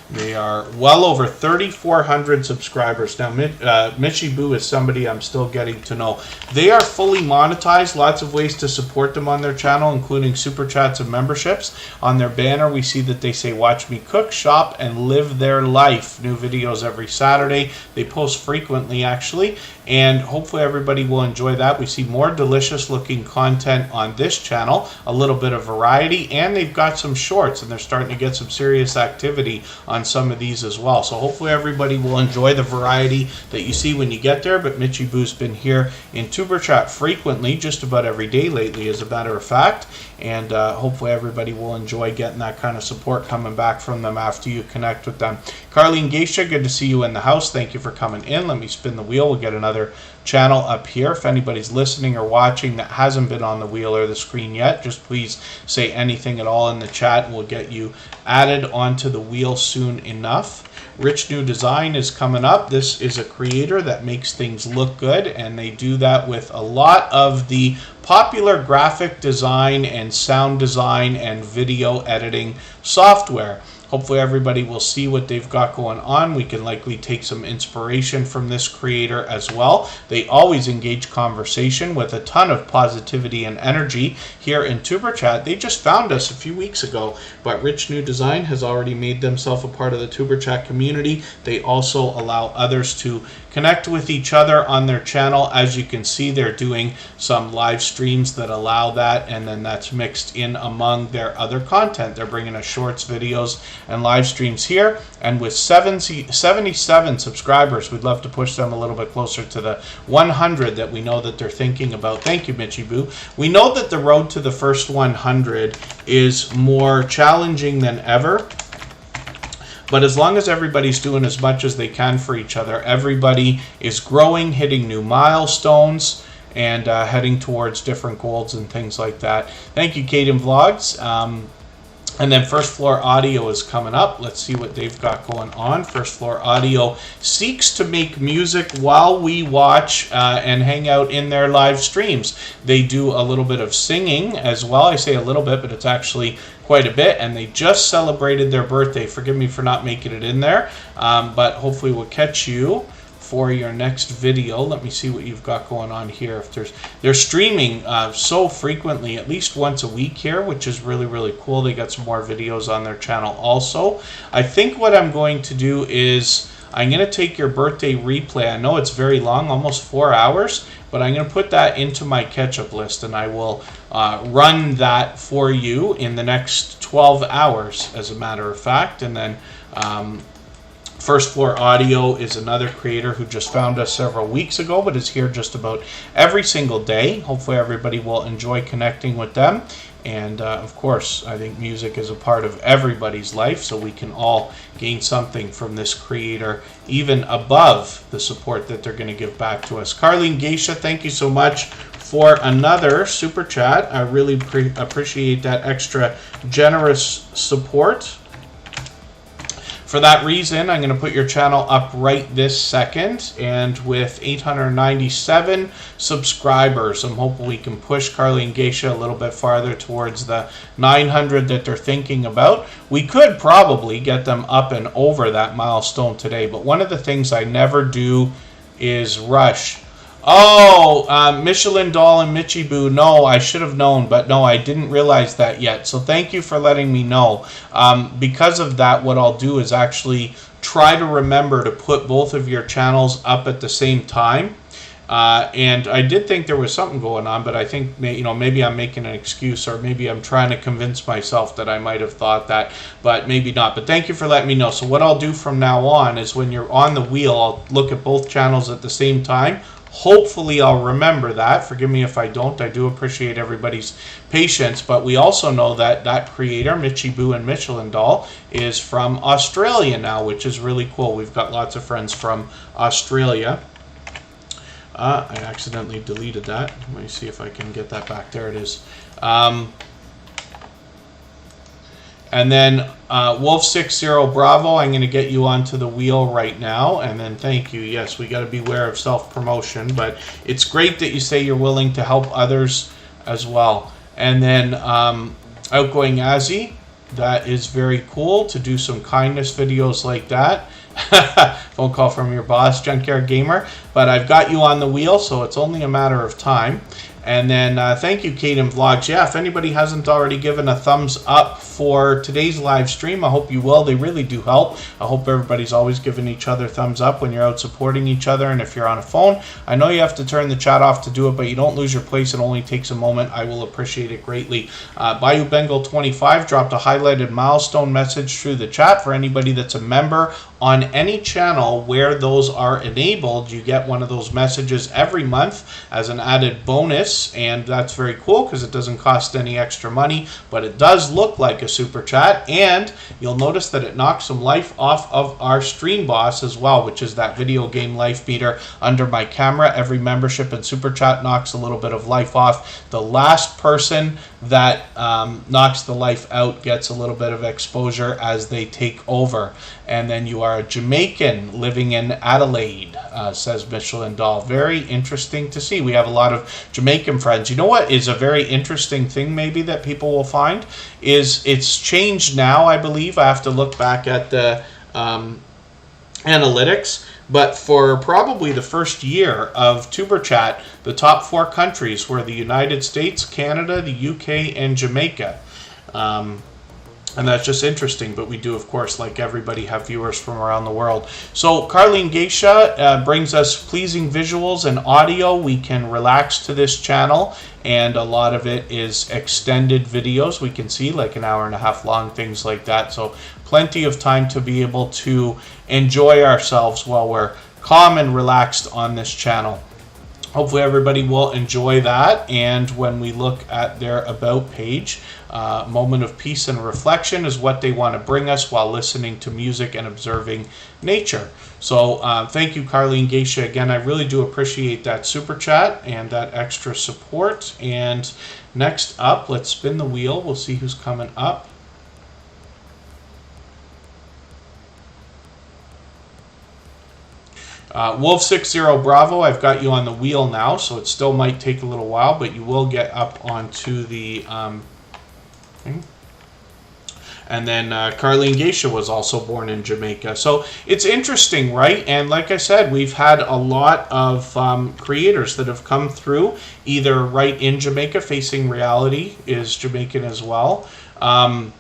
they are well over 3,400 subscribers now. Mitchie Boo is somebody I'm still getting to know. They are fully monetized. Lots of ways to support them on their channel, including super chats and memberships. On their banner, we see that they say, "Watch me cook, shop, and live their life." New videos every Saturday. They post frequently, actually, and hopefully everybody will enjoy that. We see more delicious looking content on this channel, a little bit of variety, and they've got some shorts, and they're starting to get some serious activity on some of these as well. So hopefully everybody will enjoy the variety that you see when you get there. But Mitchie Boo's been here in Tuber Chat frequently, just about every day lately, as a matter of fact. And hopefully everybody will enjoy getting that kind of support coming back from them after you connect with them. Carlene Geisha, good to see you in the house. Thank you for coming in. Let me spin the wheel. We'll get another channel up here. If anybody's listening or watching that hasn't been on the wheel or the screen yet, just please say anything at all in the chat and we'll get you added onto the wheel soon enough. Rich New Design is coming up. This is a creator that makes things look good, and they do that with a lot of the popular graphic design and sound design and video editing software. Hopefully everybody will see what they've got going on. We can likely take some inspiration from this creator as well. They always engage conversation with a ton of positivity and energy here in Tuber Chat. They just found us a few weeks ago, but Rich New Design has already made themselves a part of the Tuber Chat community. They also allow others to connect with each other on their channel. As you can see, they're doing some live streams that allow that, and then that's mixed in among their other content. They're bringing us shorts, videos, and live streams here. And with 77 subscribers, we'd love to push them a little bit closer to the 100 that we know that they're thinking about. Thank you, Mitchie Boo. We know that the road to the first 100 is more challenging than ever. But as long as everybody's doing as much as they can for each other, everybody is growing, hitting new milestones, and heading towards different goals and things like that. Thank you, Kaden Vlogs. And then First Floor Audio is coming up. Let's see what they've got going on. First Floor Audio seeks to make music while we watch and hang out in their live streams. They do a little bit of singing as well. I say a little bit, but it's actually quite a bit. And they just celebrated their birthday. Forgive me for not making it in there, but hopefully we'll catch you for your next video. Let me see what you've got going on here. If they're streaming so frequently, at least once a week here, which is really, really cool. They got some more videos on their channel also. I think what I'm going to do is I'm going to take your birthday replay. I know it's very long, almost 4 hours, but I'm going to put that into my catch-up list, and I will run that for you in the next 12 hours, as a matter of fact. And then First Floor Audio is another creator who just found us several weeks ago, but is here just about every single day. Hopefully everybody will enjoy connecting with them. And of course, I think music is a part of everybody's life, so we can all gain something from this creator, even above the support that they're going to give back to us. Carlene Geisha, thank you so much for another super chat. I really appreciate that extra generous support. For that reason, I'm going to put your channel up right this second, and with 897 subscribers, I'm hoping we can push Carly and Geisha a little bit farther towards the 900 that they're thinking about. We could probably get them up and over that milestone today, but one of the things I never do is rush. Oh, Michelin Doll and Mitchie Boo. No, I should have known, but no, I didn't realize that yet. So thank you for letting me know. Because of that, what I'll do is actually try to remember to put both of your channels up at the same time. And I did think there was something going on, but I think maybe I'm making an excuse, or maybe I'm trying to convince myself that I might have thought that, but maybe not. But thank you for letting me know. So what I'll do from now on is when you're on the wheel, I'll look at both channels at the same time. Hopefully I'll remember that. Forgive me if I don't. I do appreciate everybody's patience. But we also know that that creator, Mitchie Boo and Michelin Doll, is from Australia now, which is really cool. We've got lots of friends from Australia. I accidentally deleted that. Let me see if I can get that back. There it is. And then Wolf60 Bravo, I'm going to get you onto the wheel right now. And then thank you. Yes, we got to beware of self-promotion, but it's great that you say you're willing to help others as well. And then Outgoing Azzy, that is very cool to do some kindness videos like that. Phone call from your boss, Junkyard Gamer. But I've got you on the wheel, so it's only a matter of time. And then thank you, Kaden Vlogs. Yeah, if anybody hasn't already given a thumbs up for today's live stream, I hope you will. They really do help. I hope everybody's always giving each other thumbs up when you're out supporting each other. And if you're on a phone, I know you have to turn the chat off to do it, but you don't lose your place. It only takes a moment. I will appreciate it greatly. Bayou Bengal 25 dropped a highlighted milestone message through the chat. For anybody that's a member on any channel where those are enabled, you get one of those messages every month as an added bonus. And that's very cool because it doesn't cost any extra money, but it does look like a super chat. And you'll notice that it knocks some life off of our stream boss as well, which is that video game life meter under my camera. Every membership and super chat knocks a little bit of life off. The last person that knocks the life out gets a little bit of exposure as they take over. And then you are a Jamaican living in Adelaide. says Michelin Doll. Very interesting to see. We have a lot of Jamaican friends. You know what is a very interesting thing maybe that people will find is it's changed now, I believe. I have to look back at the analytics. But for probably the first year of TuberChat, the top 4 countries were the United States, Canada, the UK, and Jamaica. And that's just interesting, but we do, of course, like everybody, have viewers from around the world. So Carlene Geisha brings us pleasing visuals and audio. We can relax to this channel, and a lot of it is extended videos. We can see like an hour and a half long, things like that. So plenty of time to be able to enjoy ourselves while we're calm and relaxed on this channel. Hopefully everybody will enjoy that. And when we look at their About page, moment of peace and reflection is what they want to bring us while listening to music and observing nature. So thank you, Carlene Geisha. Again, I really do appreciate that super chat and that extra support. And next up, let's spin the wheel. We'll see who's coming up. Wolf60 Bravo, I've got you on the wheel now, so it still might take a little while, but you will get up onto the thing. And then Carlene Geisha was also born in Jamaica. So it's interesting, right? And like I said, we've had a lot of creators that have come through, either right in Jamaica, Facing Reality is Jamaican as well. And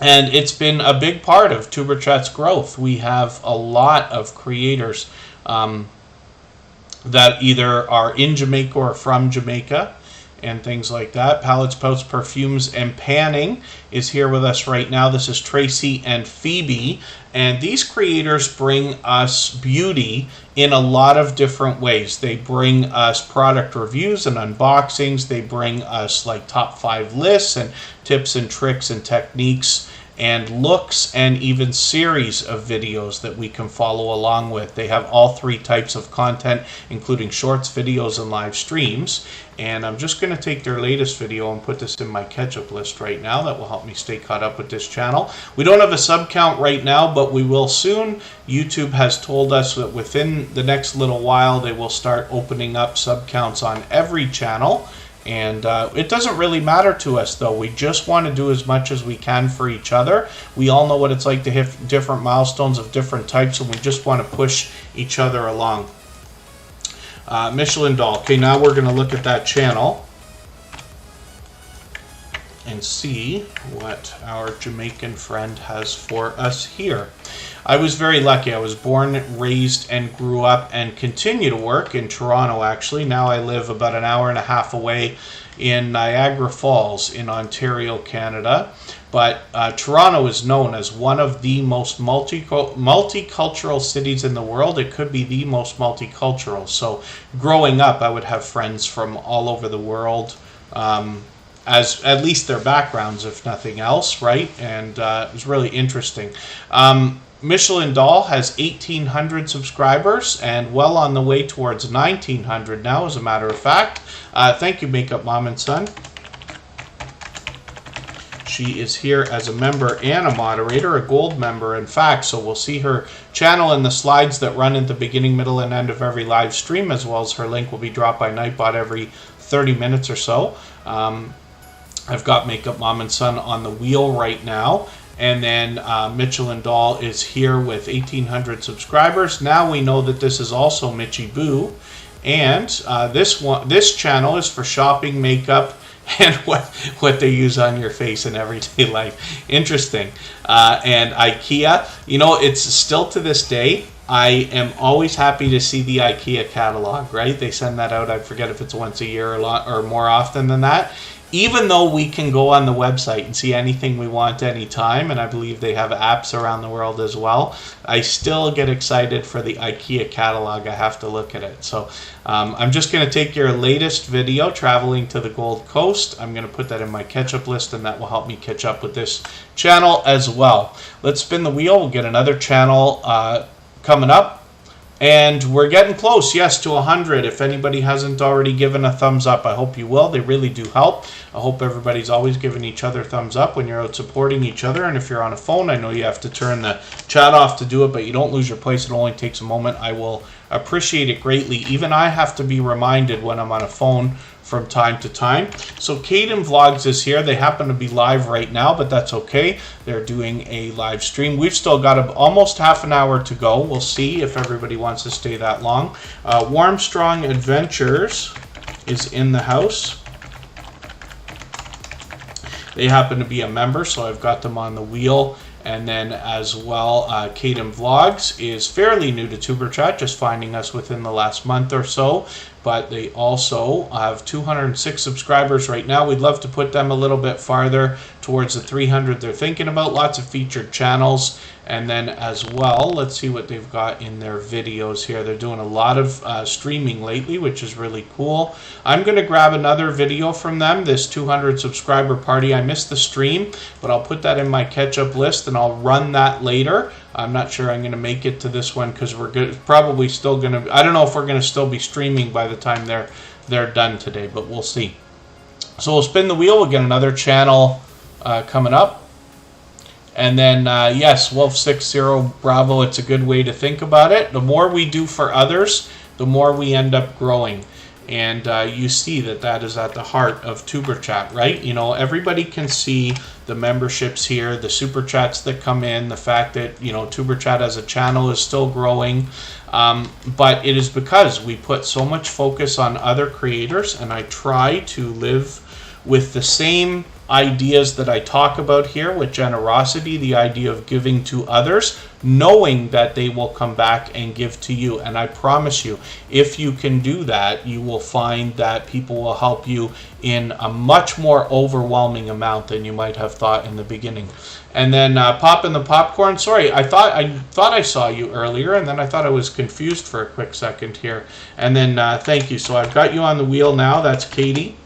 it's been a big part of TuberChat's growth. We have a lot of creators that either are in Jamaica or from Jamaica and things like that. Palettes, Pouts, Perfumes, and Panning is here with us right now. This is Tracy and Phoebe. And these creators bring us beauty in a lot of different ways. They bring us product reviews and unboxings. They bring us like top 5 lists and tips and tricks and techniques and looks, and even series of videos that we can follow along with. They have all 3 types of content, including shorts, videos, and live streams. And I'm just going to take their latest video and put this in my catch-up list right now. That will help me stay caught up with this channel. We don't have a sub count right now, but we will soon. YouTube has told us that within the next little while, they will start opening up sub counts on every channel. And it doesn't really matter to us, though. We just want to do as much as we can for each other. We all know what it's like to hit different milestones of different types, and we just want to push each other along. Michelin Doll. Okay, now we're going to look at that channel and see what our Jamaican friend has for us here. I was very lucky. I was born, raised, and grew up and continue to work in Toronto, actually. Now I live about an hour and a half away in Niagara Falls in Ontario, Canada. But Toronto is known as one of the most multicultural cities in the world. It could be the most multicultural. So growing up, I would have friends from all over the world, as at least their backgrounds, if nothing else, right? And it was really interesting. Michelin Doll has 1,800 subscribers and well on the way towards 1,900 now, as a matter of fact. Thank you, Makeup Mom and Son. She is here as a member and a moderator, a gold member, in fact. So we'll see her channel in the slides that run at the beginning, middle, and end of every live stream, as well as her link will be dropped by Nightbot every 30 minutes or so. I've got Makeup Mom and Son on the wheel right now. And then Michelin Doll is here with 1,800 subscribers. Now we know that this is also Mitchy Boo. And this channel is for shopping, makeup, and what they use on your face in everyday life. Interesting. And IKEA. You know, it's still to this day, I am always happy to see the IKEA catalog, right? They send that out, I forget if it's once a year or more often than that. Even though we can go on the website and see anything we want anytime, and I believe they have apps around the world as well, I still get excited for the IKEA catalog. I have to look at it. So I'm just going to take your latest video, traveling to the Gold Coast. I'm going to put that in my catch-up list, and that will help me catch up with this channel as well. Let's spin the wheel. We'll get another channel coming up. And we're getting close, yes, to 100. If anybody hasn't already given a thumbs up, I hope you will. They really do help. I hope everybody's always giving each other thumbs up when you're out supporting each other. And if you're on a phone, I know you have to turn the chat off to do it, but you don't lose your place. It only takes a moment. I will appreciate it greatly. Even I have to be reminded when I'm on a phone from time to time. So Keto Vlogs is here. They happen to be live right now, but that's okay. They're doing a live stream. We've still got almost half an hour to go. We'll see if everybody wants to stay that long. Warmstrong Adventures is in the house. They happen to be a member, so I've got them on the wheel. And then as well, Keto Vlogs is fairly new to Tuber Chat, just finding us within the last month or so. But they also have 206 subscribers right now. We'd love to put them a little bit farther towards the 300 they're thinking about. Lots of featured channels. And then as well, let's see what they've got in their videos here. They're doing a lot of streaming lately, which is really cool. I'm going to grab another video from them, this 200 subscriber party. I missed the stream, but I'll put that in my catch-up list, and I'll run that later. I'm not sure I'm going to make it to this one because we're probably still going to... I don't know if we're going to still be streaming by the time they're done today, but we'll see. So we'll spin the wheel. We'll get another channel coming up. And then, yes, Wolf60 Bravo, it's a good way to think about it. The more we do for others, the more we end up growing. And you see that is at the heart of Tuber Chat, right? You know, everybody can see the memberships here, the super chats that come in, the fact that, you know, Tuber Chat as a channel is still growing. But it is because we put so much focus on other creators, and I try to live with the same ideas that I talk about here with generosity, the idea of giving to others, knowing that they will come back and give to you. And I promise you, if you can do that, you will find that people will help you in a much more overwhelming amount than you might have thought in the beginning. And then Poppin' the Popcorn, sorry, I thought I saw you earlier, and then I thought I was confused for a quick second here. And then thank you. So I've got you on the wheel now. That's Katie.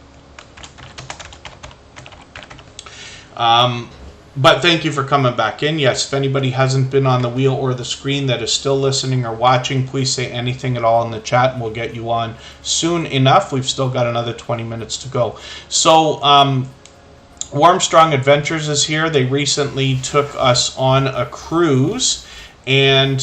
But thank you for coming back in. Yes, if anybody hasn't been on the wheel or the screen that is still listening or watching, please say anything at all in the chat and we'll get you on soon enough. We've still got another 20 minutes to go. So, Warmstrong Adventures is here. They recently took us on a cruise, and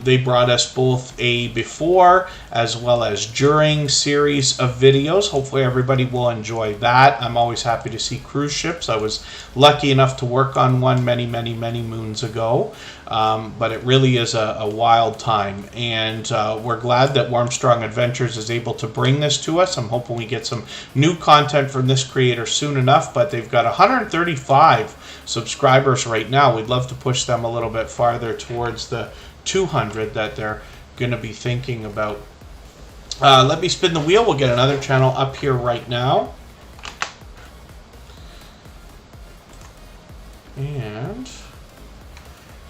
they brought us both a before as well as during series of videos. Hopefully everybody will enjoy that. I'm always happy to see cruise ships. I was lucky enough to work on one many moons ago. But it really is a wild time, and we're glad that Warmstrong Adventures is able to bring this to us. I'm hoping we get some new content from this creator soon enough, but they've got 135 subscribers right now. We'd love to push them a little bit farther towards the 200 that they're going to be thinking about. Let me spin the wheel. We'll get another channel up here right now. And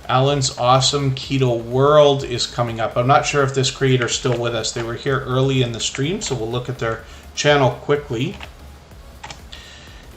Alan's Awesome Keto World is coming up. I'm not sure if this creator is still with us. They were here early in the stream, so we'll look at their channel quickly.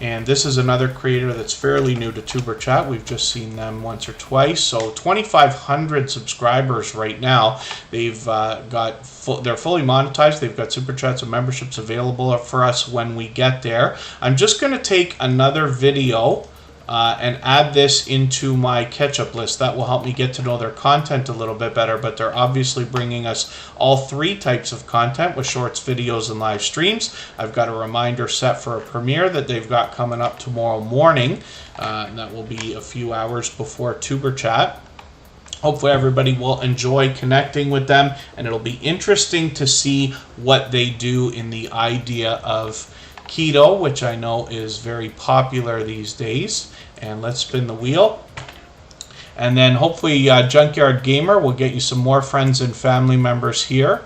And this is another creator that's fairly new to Tuber Chat. We've just seen them once or twice. So 2,500 subscribers right now. They've they're fully monetized. They've got super chats and memberships available for us when we get there. I'm just going to take another video and add this into my catch-up list. That will help me get to know their content a little bit better, but they're obviously bringing us all three types of content with shorts, videos, and live streams. I've got a reminder set for a premiere that they've got coming up tomorrow morning, and that will be a few hours before Tuber Chat. Hopefully everybody will enjoy connecting with them, and it'll be interesting to see what they do in the idea of keto, which I know is very popular these days. And let's spin the wheel. And then hopefully Junkyard Gamer will get you some more friends and family members here.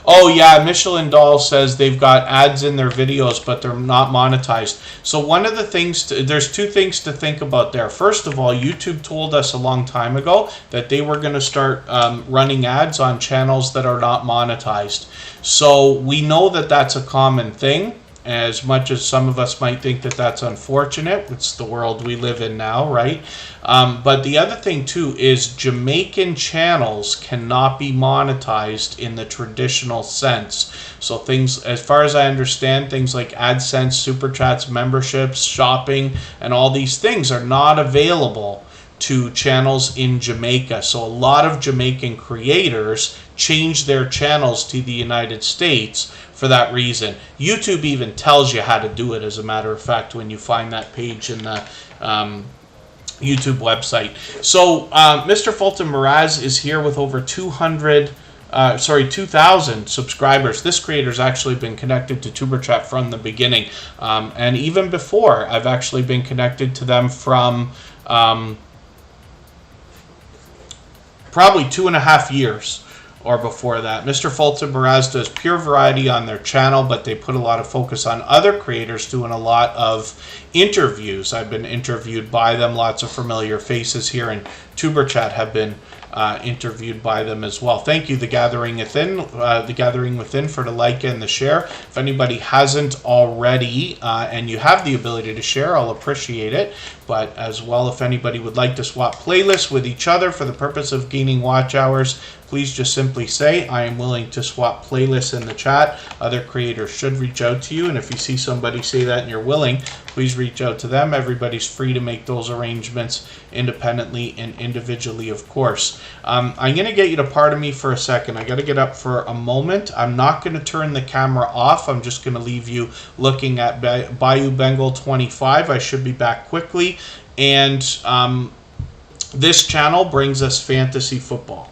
Oh yeah, Michelin Doll says they've got ads in their videos, but they're not monetized. So one of the things, there's two things to think about there. First of all, YouTube told us a long time ago that they were going to start running ads on channels that are not monetized. So we know that that's a common thing. as much as some of us might think that that's unfortunate. It's the world we live in now, right? But the other thing too is Jamaican channels cannot be monetized in the traditional sense. So things, as far as I understand, things like AdSense, Super Chats, memberships, shopping, and all these things are not available to channels in Jamaica. So a lot of Jamaican creators change their channels to the United States for that reason. YouTube even tells you how to do it, as a matter of fact, when you find that page in the YouTube website. So Mr. Fulton Mraz is here with over 2,000 subscribers. This creator's actually been connected to TuberChat from the beginning. And even before, I've actually been connected to them from probably 2.5 years or before that. Mr. Fulton Mraz does pure variety on their channel, but they put a lot of focus on other creators doing a lot of interviews. I've been interviewed by them. Lots of familiar faces here in TuberChat have been interviewed by them as well. Thank you, The Gathering Within, for the like and the share. If anybody hasn't already, and you have the ability to share, I'll appreciate it. But as well, if anybody would like to swap playlists with each other for the purpose of gaining watch hours, please just simply say, I am willing to swap playlists in the chat. Other creators should reach out to you, and if you see somebody say that and you're willing, please reach out to them. Everybody's free to make those arrangements independently and individually, of course. I'm going to get you to pardon me for a second. I got to get up for a moment. I'm not going to turn the camera off. I'm just going to leave you looking at Bayou Bengal 25. I should be back quickly. And this channel brings us fantasy football.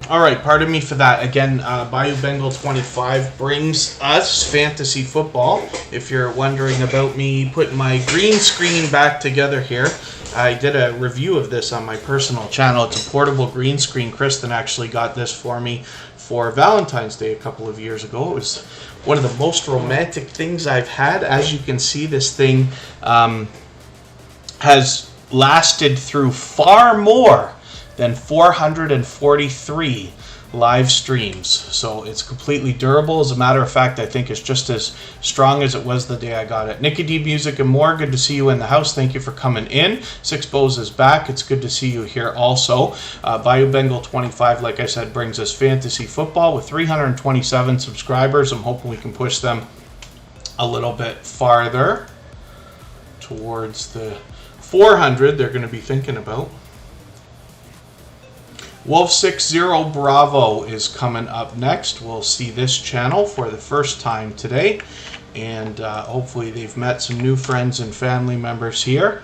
All right, pardon me for that. Again, Bayou Bengal 25 brings us fantasy football. If you're wondering about me putting my green screen back together here, I did a review of this on my personal channel. It's a portable green screen. Kristen actually got this for me for Valentine's Day a couple of years ago. It was one of the most romantic things I've had. As you can see, this thing has lasted through far more than 443 live streams. So it's completely durable. As a matter of fact, I think it's just as strong as it was the day I got it. Nikki D Music and More, good to see you in the house. Thank you for coming in. Six Bows is back. It's good to see you here also. Bayou Bengal 25, like I said, brings us fantasy football with 327 subscribers. I'm hoping we can push them a little bit farther towards the 400 they're going to be thinking about. Wolf 60 Bravo is coming up next. We'll see this channel for the first time today, and hopefully they've met some new friends and family members here.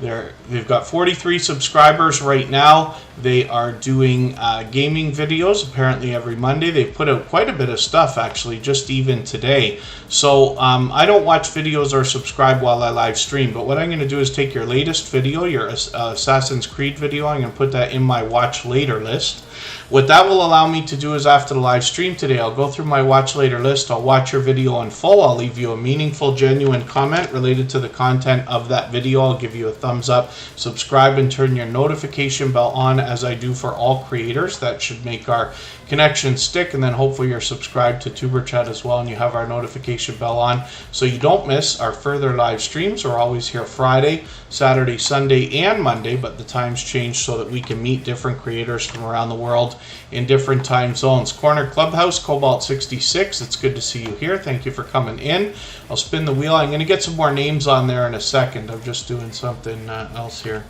They've got 43 subscribers right now. They are doing gaming videos apparently every Monday. They've put out quite a bit of stuff actually, just even today. So I don't watch videos or subscribe while I live stream, but what I'm going to do is take your latest video, your Assassin's Creed video, I'm going to put that in my watch later list. What that will allow me to do is after the live stream today, I'll go through my watch later list, I'll watch your video in full, I'll leave you a meaningful, genuine comment related to the content of that video, I'll give you a thumbs up, subscribe and turn your notification bell on as I do for all creators. That should make our connection stick, and then hopefully you're subscribed to Superchat as well, and you have our notification bell on so you don't miss our further live streams. We're always here Friday, Saturday, Sunday, and Monday, but the times change so that we can meet different creators from around the world in different time zones. Corner Clubhouse, Cobalt66, it's good to see you here. Thank you for coming in. I'll spin the wheel. I'm going to get some more names on there in a second. I'm just doing something else here.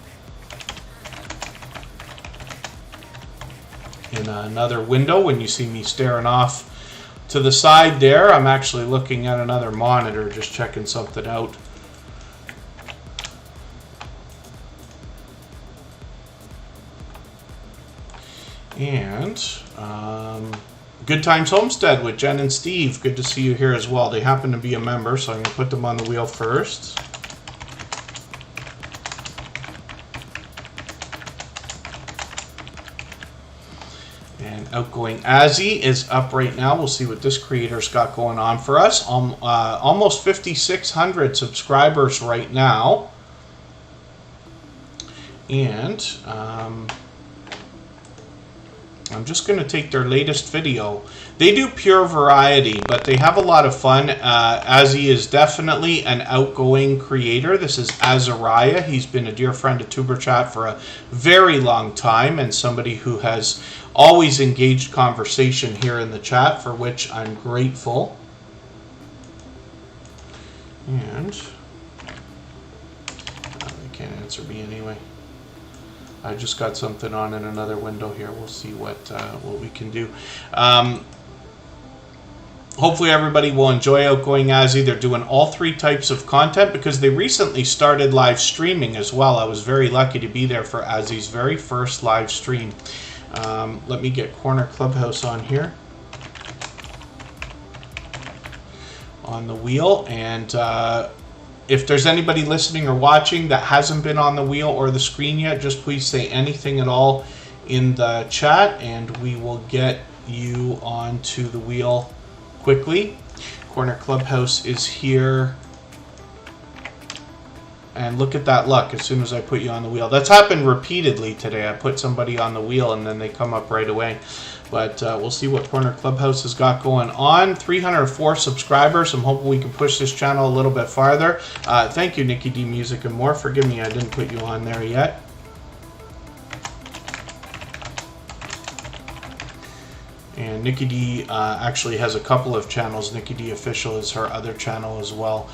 In another window, when you see me staring off to the side there, I'm actually looking at another monitor, just checking something out. And Good Times Homestead with Jen and Steve. Good to see you here as well. They happen to be a member, so I'm going to put them on the wheel first. And Outgoing Azzy is up right now. We'll see what this creator's got going on for us. Almost 5,600 subscribers right now. And I'm just going to take their latest video. They do pure variety, but they have a lot of fun. Azzy is definitely an outgoing creator. This is Azariah. He's been a dear friend of Tuberchat for a very long time, and somebody who has always engaged conversation here in the chat, for which I'm grateful. And they can't answer me anyway. I just got something on in another window here. We'll see what we can do. Hopefully everybody will enjoy Outgoing Azzy. They're doing all three types of content because they recently started live streaming as well. I was very lucky to be there for Azzy's very first live stream. Let me get Corner Clubhouse on here. On the wheel. And if there's anybody listening or watching that hasn't been on the wheel or the screen yet, just please say anything at all in the chat and we will get you onto the wheel quickly. Corner Clubhouse is here. And look at that luck as soon as I put you on the wheel. That's happened repeatedly today. I put somebody on the wheel and then they come up right away. But we'll see what Corner Clubhouse has got going on. 304 subscribers. I'm hoping we can push this channel a little bit farther. Thank you, Nikki D Music and More. Forgive me, I didn't put you on there yet. And Nikki D actually has a couple of channels. Nikki D Official is her other channel as well.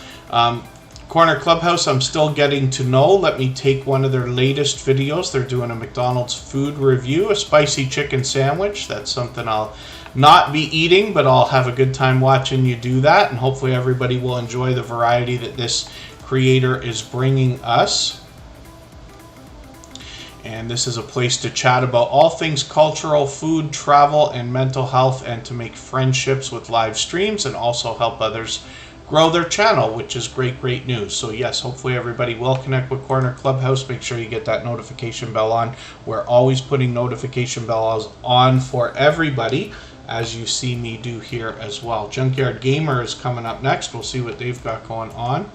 Corner Clubhouse, I'm still getting to know. Let me take one of their latest videos. They're doing a McDonald's food review, a spicy chicken sandwich. That's something I'll not be eating, but I'll have a good time watching you do that. And hopefully everybody will enjoy the variety that this creator is bringing us. And this is a place to chat about all things cultural, food, travel, and mental health, and to make friendships with live streams and also help others grow their channel, which is great news. So yes, hopefully everybody will connect with Corner Clubhouse. Make sure you get that notification bell on. We're always putting notification bells on for everybody, as you see me do here as well. Junkyard Gamer is coming up next. We'll see what they've got going on.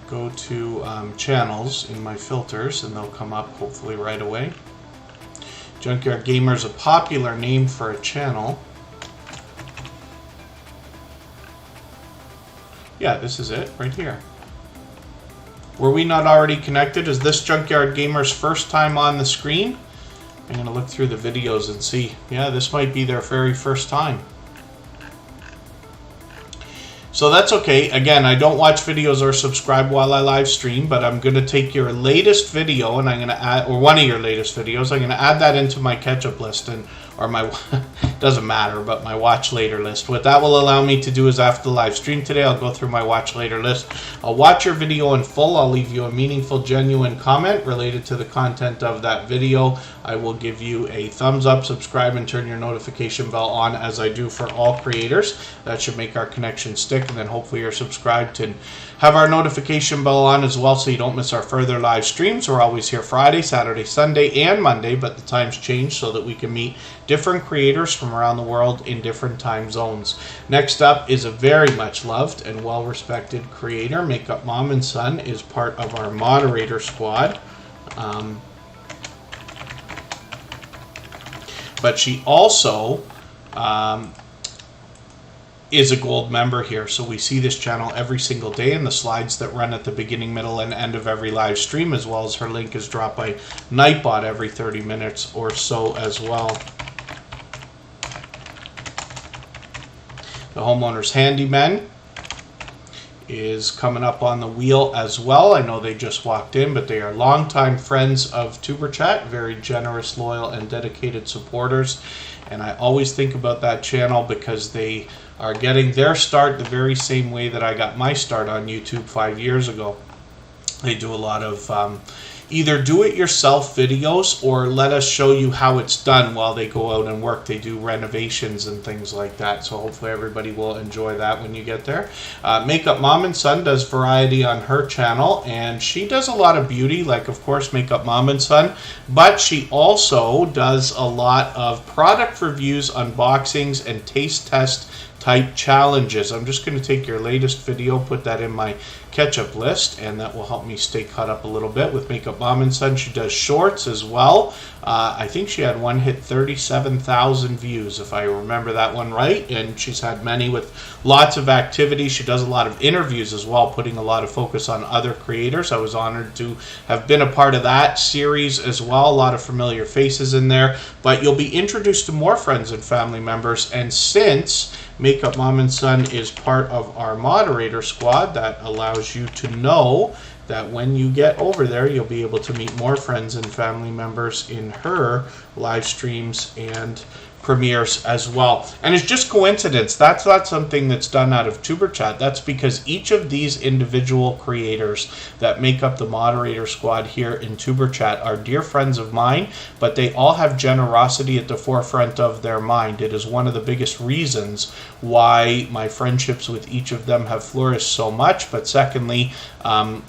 Go to channels in my filters and they'll come up hopefully right away. Junkyard Gamer is a popular name for a channel. Yeah, this is it right here. Were we not already connected? Is this Junkyard Gamer's first time on the screen? I'm going to look through the videos and see. Yeah, this might be their very first time. So that's okay. Again, I don't watch videos or subscribe while I live stream, but I'm going to take your latest video and I'm going to add, or one of your latest videos, I'm going to add that into my catch-up list, and or my, doesn't matter, but my watch later list. What that will allow me to do is after the live stream today, I'll go through my watch later list. I'll watch your video in full. I'll leave you a meaningful, genuine comment related to the content of that video. I will give you a thumbs up, subscribe, and turn your notification bell on as I do for all creators. That should make our connection stick, and then hopefully you're subscribed and have our notification bell on as well so you don't miss our further live streams. We're always here Friday, Saturday, Sunday, and Monday, but the times change so that we can meet different creators from from around the world in different time zones. Next up is a very much loved and well-respected creator. Makeup Mom and Son is part of our moderator squad. But she also is a gold member here, so we see this channel every single day in the slides that run at the beginning, middle, and end of every live stream, as well as her link is dropped by Nightbot every 30 minutes or so as well. The Homeowner's Handyman is coming up on the wheel as well. I know they just walked in, but they are longtime friends of Superchat, very generous, loyal, and dedicated supporters. And I always think about that channel because they are getting their start the very same way that I got my start on YouTube 5 years ago. They do a lot of either do-it-yourself videos or let us show you how it's done while they go out and work. They do renovations and things like that, so hopefully everybody will enjoy that when you get there. Makeup Mom and Son does variety on her channel, and she does a lot of beauty, like of course Makeup Mom and Son, but she also does a lot of product reviews, unboxings, and taste test type challenges. I'm just going to take your latest video, put that in my catch-up list, and that will help me stay caught up a little bit with Makeup Mom and Son. She does shorts as well. I think she had one hit 37,000 views, if I remember that one right, and she's had many with lots of activity. She does a lot of interviews as well, putting a lot of focus on other creators. I was honored to have been a part of that series as well. A lot of familiar faces in there, but you'll be introduced to more friends and family members, and since Makeup Mom and Son is part of our moderator squad, that allows you to know that when you get over there, you'll be able to meet more friends and family members in her live streams and premieres as well. And it's just coincidence. That's not something that's done out of Tuber Chat. That's because each of these individual creators that make up the moderator squad here in Tuber Chat are dear friends of mine, but they all have generosity at the forefront of their mind. It is one of the biggest reasons why my friendships with each of them have flourished so much, but secondly,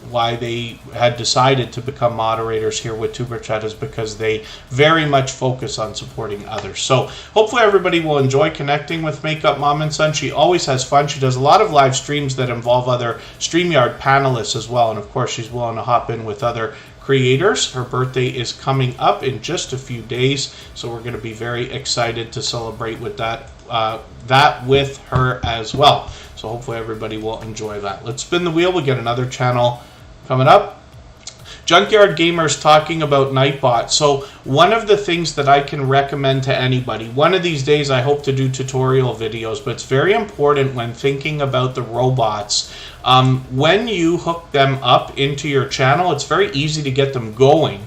why they had decided to become moderators here with Tuber Chat is because they very much focus on supporting others. So hopefully everybody will enjoy connecting with Makeup Mom and Son. She always has fun. She does a lot of live streams that involve other StreamYard panelists as well, and of course she's willing to hop in with other creators. Her birthday is coming up in just a few days, so we're going to be very excited to celebrate with that with her as well. So hopefully everybody will enjoy that. Let's spin the wheel. We get another channel coming up. Junkyard Gamers talking about Nightbot. So one of the things that I can recommend to anybody, one of these days I hope to do tutorial videos, but it's very important when thinking about the robots. When you hook them up into your channel, it's very easy to get them going.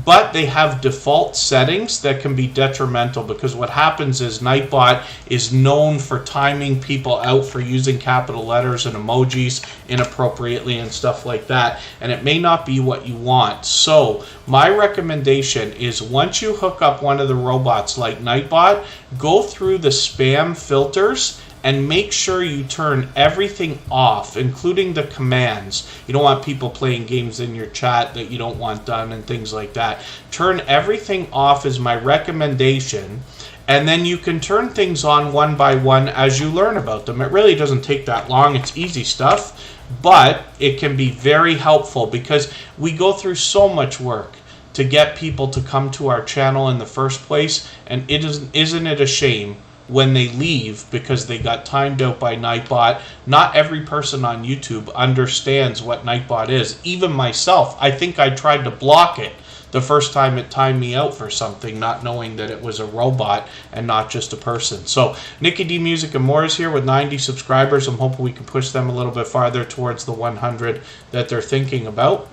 But they have default settings that can be detrimental, because what happens is Nightbot is known for timing people out for using capital letters and emojis inappropriately and stuff like that, and it may not be what you want. So my recommendation is, once you hook up one of the robots like Nightbot, go through the spam filters and make sure you turn everything off, including the commands. You don't want people playing games in your chat that you don't want done and things like that. Turn everything off is my recommendation, and then you can turn things on one by one as you learn about them. It really doesn't take that long. It's easy stuff, but it can be very helpful because we go through so much work to get people to come to our channel in the first place, and isn't it a shame when they leave because they got timed out by Nightbot? Not every person on YouTube understands what Nightbot is. Even myself, I think I tried to block it the first time it timed me out for something, not knowing that it was a robot and not just a person. So Nikki D Music and More is here with 90 subscribers. I'm hoping we can push them a little bit farther towards the 100 that they're thinking about.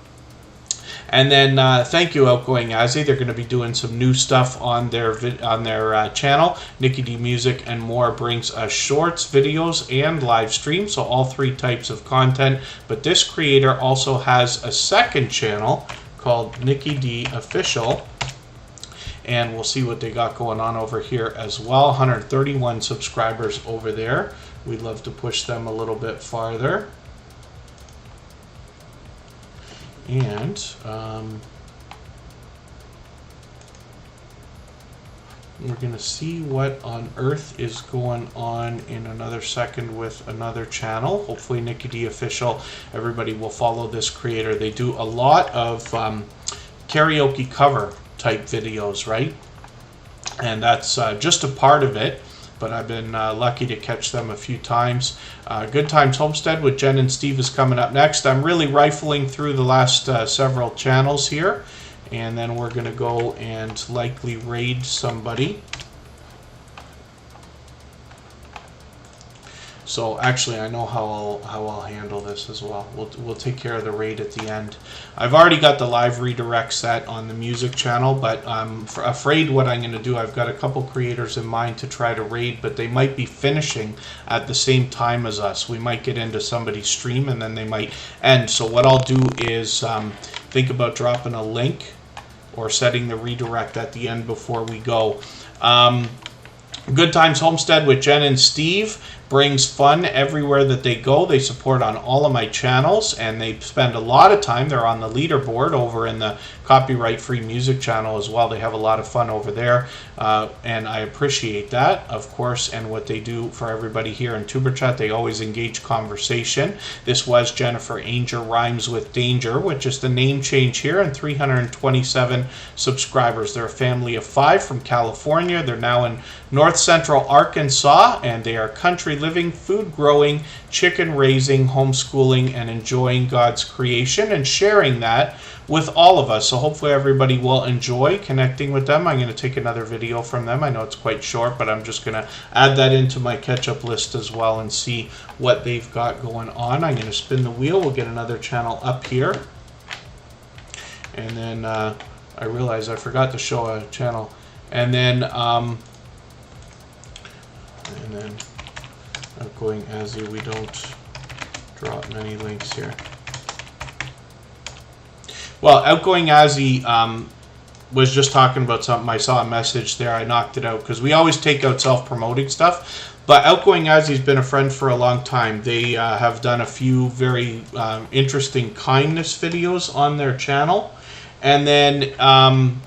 And then thank you, Outgoing Azzy. They're going to be doing some new stuff on their channel. Nikki D Music and More brings us shorts, videos, and live streams, so all three types of content. But this creator also has a second channel called Nikki D Official, and we'll see what they got going on over here as well. 131 subscribers over there. We'd love to push them a little bit farther. And We're going to see what on earth is going on in another second with another channel. Hopefully Nikki D Official, everybody will follow this creator. They do a lot of karaoke cover type videos, right? And that's just a part of it, but I've been lucky to catch them a few times. Good Times Homestead with Jen and Steve is coming up next. I'm really rifling through the last several channels here. And then we're going to go and likely raid somebody. So actually, I know how I'll handle this as well. We'll take care of the raid at the end. I've already got the live redirect set on the music channel, but I'm afraid what I'm going to do, I've got a couple creators in mind to try to raid, but they might be finishing at the same time as us. We might get into somebody's stream and then they might end. So what I'll do is think about dropping a link or setting the redirect at the end before we go. Good Times Homestead with Jen and Steve brings fun everywhere that they go. They support on all of my channels, and they spend a lot of time. They're on the leaderboard over in the copyright-free music channel as well. They have a lot of fun over there, and I appreciate that, of course, and what they do for everybody here in Superchat. They always engage conversation. This was Jennifer Angel Rhymes with Danger, which is the name change here, and 327 subscribers. They're a family of 5 from California. They're now in North Central Arkansas, and they are country living, food growing, chicken raising, homeschooling, and enjoying God's creation and sharing that with all of us. So hopefully everybody will enjoy connecting with them. I'm going to take another video from them. I know it's quite short, but I'm just going to add that into my catch-up list as well and see what they've got going on. I'm going to spin the wheel. We'll get another channel up here. And then I realized I forgot to show a channel. And then outgoing Azzy, we don't drop many links here. Well, outgoing Azzy was just talking about something. I saw a message there. I knocked it out because we always take out self-promoting stuff. But outgoing Azzy's been a friend for a long time. They have done a few very interesting kindness videos on their channel. And then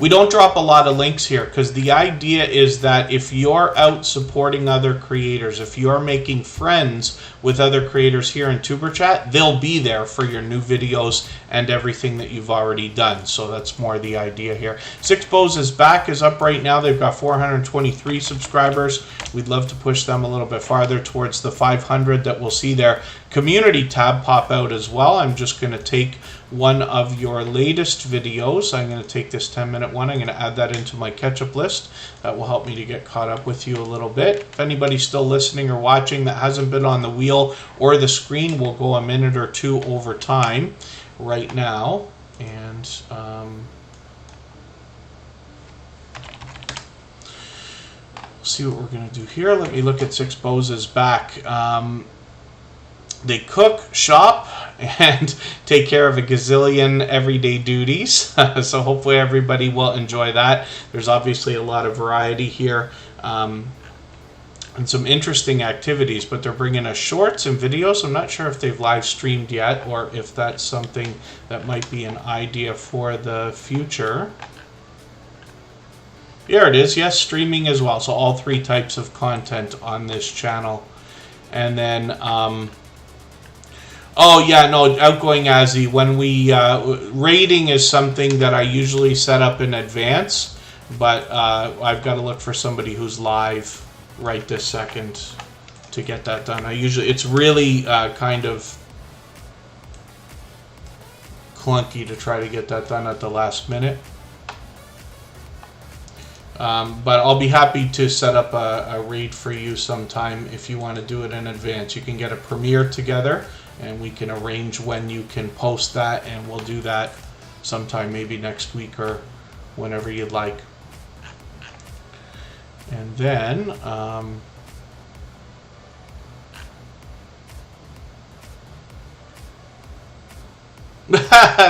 we don't drop a lot of links here because the idea is that if you're out supporting other creators, if you're making friends with other creators here in Superchat, they'll be there for your new videos and everything that you've already done. So that's more the idea here. Six Bows is back, is up right now. They've got 423 subscribers. We'd love to push them a little bit farther towards the 500 that we'll see their community tab pop out as well. I'm just going to take one of your latest videos. I'm going to take this 10-minute one. I'm going to add that into my catch-up list. That will help me to get caught up with you a little bit. If anybody's still listening or watching that hasn't been on the wheel or the screen, we'll go a minute or two over time right now. And see what we're going to do here. Let me look at Six Bows is back. They cook, shop, and take care of a gazillion everyday duties. So hopefully everybody will enjoy that. There's obviously a lot of variety here and some interesting activities, but they're bringing us shorts and videos. I'm not sure if they've live streamed yet or if that's something that might be an idea for the future. Here it is. Yes, streaming as well. So all 3 types of content on this channel. And then oh yeah, no, outgoing Azzy, when we rating is something that I usually set up in advance, but I've got to look for somebody who's live right this second to get that done. It's really kind of clunky to try to get that done at the last minute. But I'll be happy to set up a raid for you sometime if you want to do it in advance. You can get a premiere together and we can arrange when you can post that, and we'll do that sometime maybe next week or whenever you'd like. And then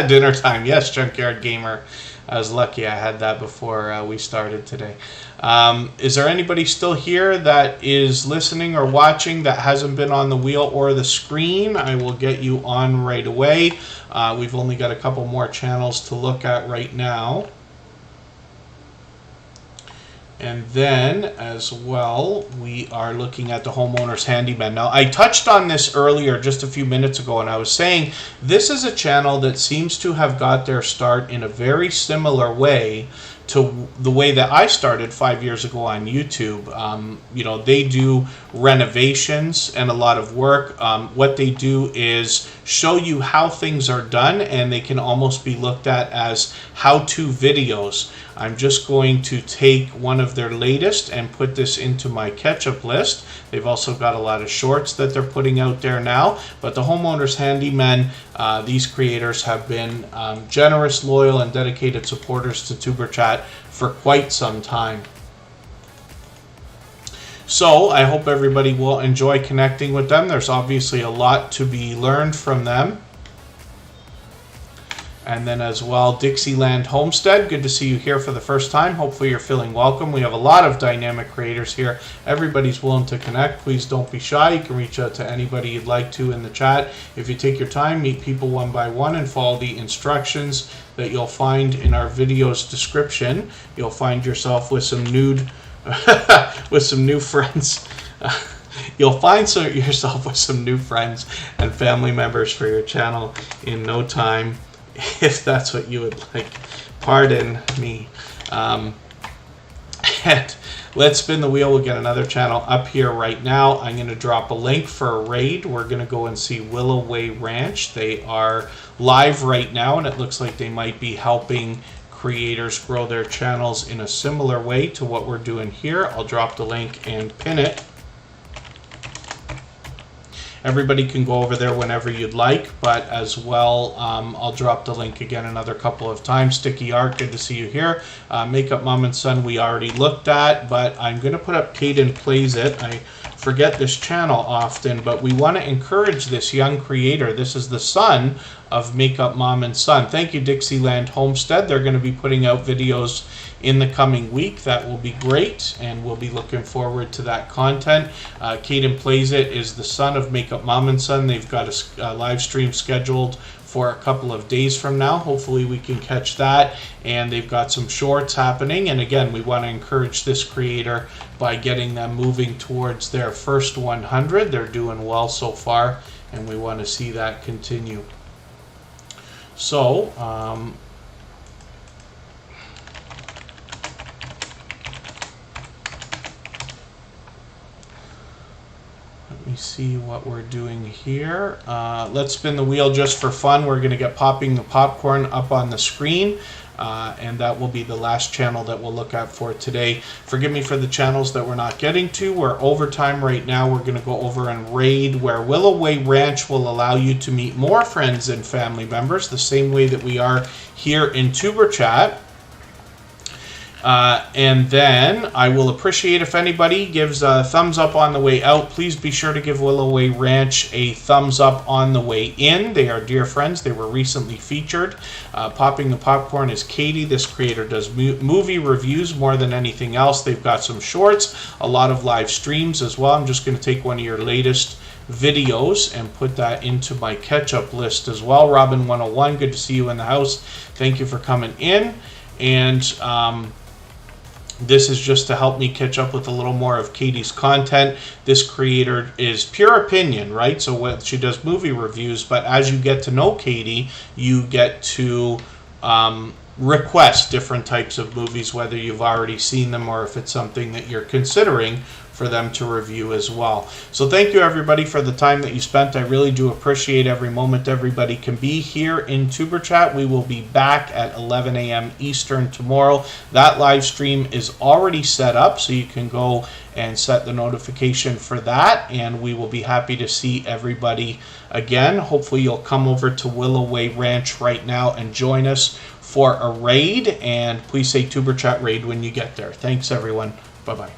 dinner time. Yes, Junkyard Gamer. I was lucky I had that before we started today. Is there anybody still here that is listening or watching that hasn't been on the wheel or the screen? I will get you on right away. We've only got a couple more channels to look at right now. And then as well, we are looking at the homeowner's handyman. Now, I touched on this earlier just a few minutes ago, and I was saying this is a channel that seems to have got their start in a very similar way to the way that I started 5 years ago on YouTube. You know, they do renovations and a lot of work. What they do is show you how things are done, and they can almost be looked at as how-to videos. I'm just going to take one of their latest and put this into my catch-up list. They've also got a lot of shorts that they're putting out there now. But the homeowner's handyman, these creators have been generous, loyal, and dedicated supporters to Superchat for quite some time. So I hope everybody will enjoy connecting with them. There's obviously a lot to be learned from them. And then as well, Dixieland Homestead, good to see you here for the first time. Hopefully you're feeling welcome. We have a lot of dynamic creators here. Everybody's willing to connect. Please don't be shy. You can reach out to anybody you'd like to in the chat. If you take your time, meet people one by one and follow the instructions that you'll find in our video's description. You'll find yourself with some with some new friends. You'll find yourself with some new friends and family members for your channel in no time, if that's what you would like. Pardon me. And let's spin the wheel. We'll get another channel up here right now. I'm going to drop a link for a raid. We're going to go and see Willow Way Ranch. They are live right now, and it looks like they might be helping creators grow their channels in a similar way to what we're doing here. I'll drop the link and pin it. Everybody can go over there whenever you'd like, but as well, I'll drop the link again another couple of times. Sticky Art, good to see you here. Makeup Mom and Son, we already looked at, but I'm going to put up Caden Plays It. I forget this channel often, but we want to encourage this young creator. This is the son of Makeup Mom and Son. Thank you, Dixieland Homestead. They're going to be putting out videos in the coming week. That will be great, and we'll be looking forward to that content. Caden Plays It is the son of Makeup Mom and Son. They've got a live stream scheduled for a couple of days from now. Hopefully we can catch that, and they've got some shorts happening. And again, we want to encourage this creator by getting them moving towards their first 100. They're doing well so far, and we want to see that continue. So let me see what we're doing here. Let's spin the wheel just for fun. We're going to get Popping the Popcorn up on the screen, and that will be the last channel that we'll look at for today. Forgive me for the channels that we're not getting to. We're overtime right now. We're going to go over and raid where Willow Way Ranch will allow you to meet more friends and family members, the same way that we are here in Superchat. And then I will appreciate if anybody gives a thumbs up on the way out. Please be sure to give Willow Way Ranch a thumbs up on the way in. They are dear friends. They were recently featured. Popping the Popcorn is Katie. This creator does movie reviews more than anything else. They've got some shorts, a lot of live streams as well. I'm just going to take one of your latest videos and put that into my catch-up list as well. Robin101, good to see you in the house. Thank you for coming in. And this is just to help me catch up with a little more of Katie's content. This creator is pure opinion, right? So what she does movie reviews, but as you get to know Katie, you get to request different types of movies, whether you've already seen them or if it's something that you're considering for them to review as well. So thank you everybody for the time that you spent. I really do appreciate every moment everybody can be here in Superchat. We will be back at 11 a.m. Eastern tomorrow. That live stream is already set up, so you can go and set the notification for that, and we will be happy to see everybody again. Hopefully you'll come over to Willow Way Ranch right now and join us for a raid, and please say Superchat raid when you get there. Thanks everyone. Bye-bye.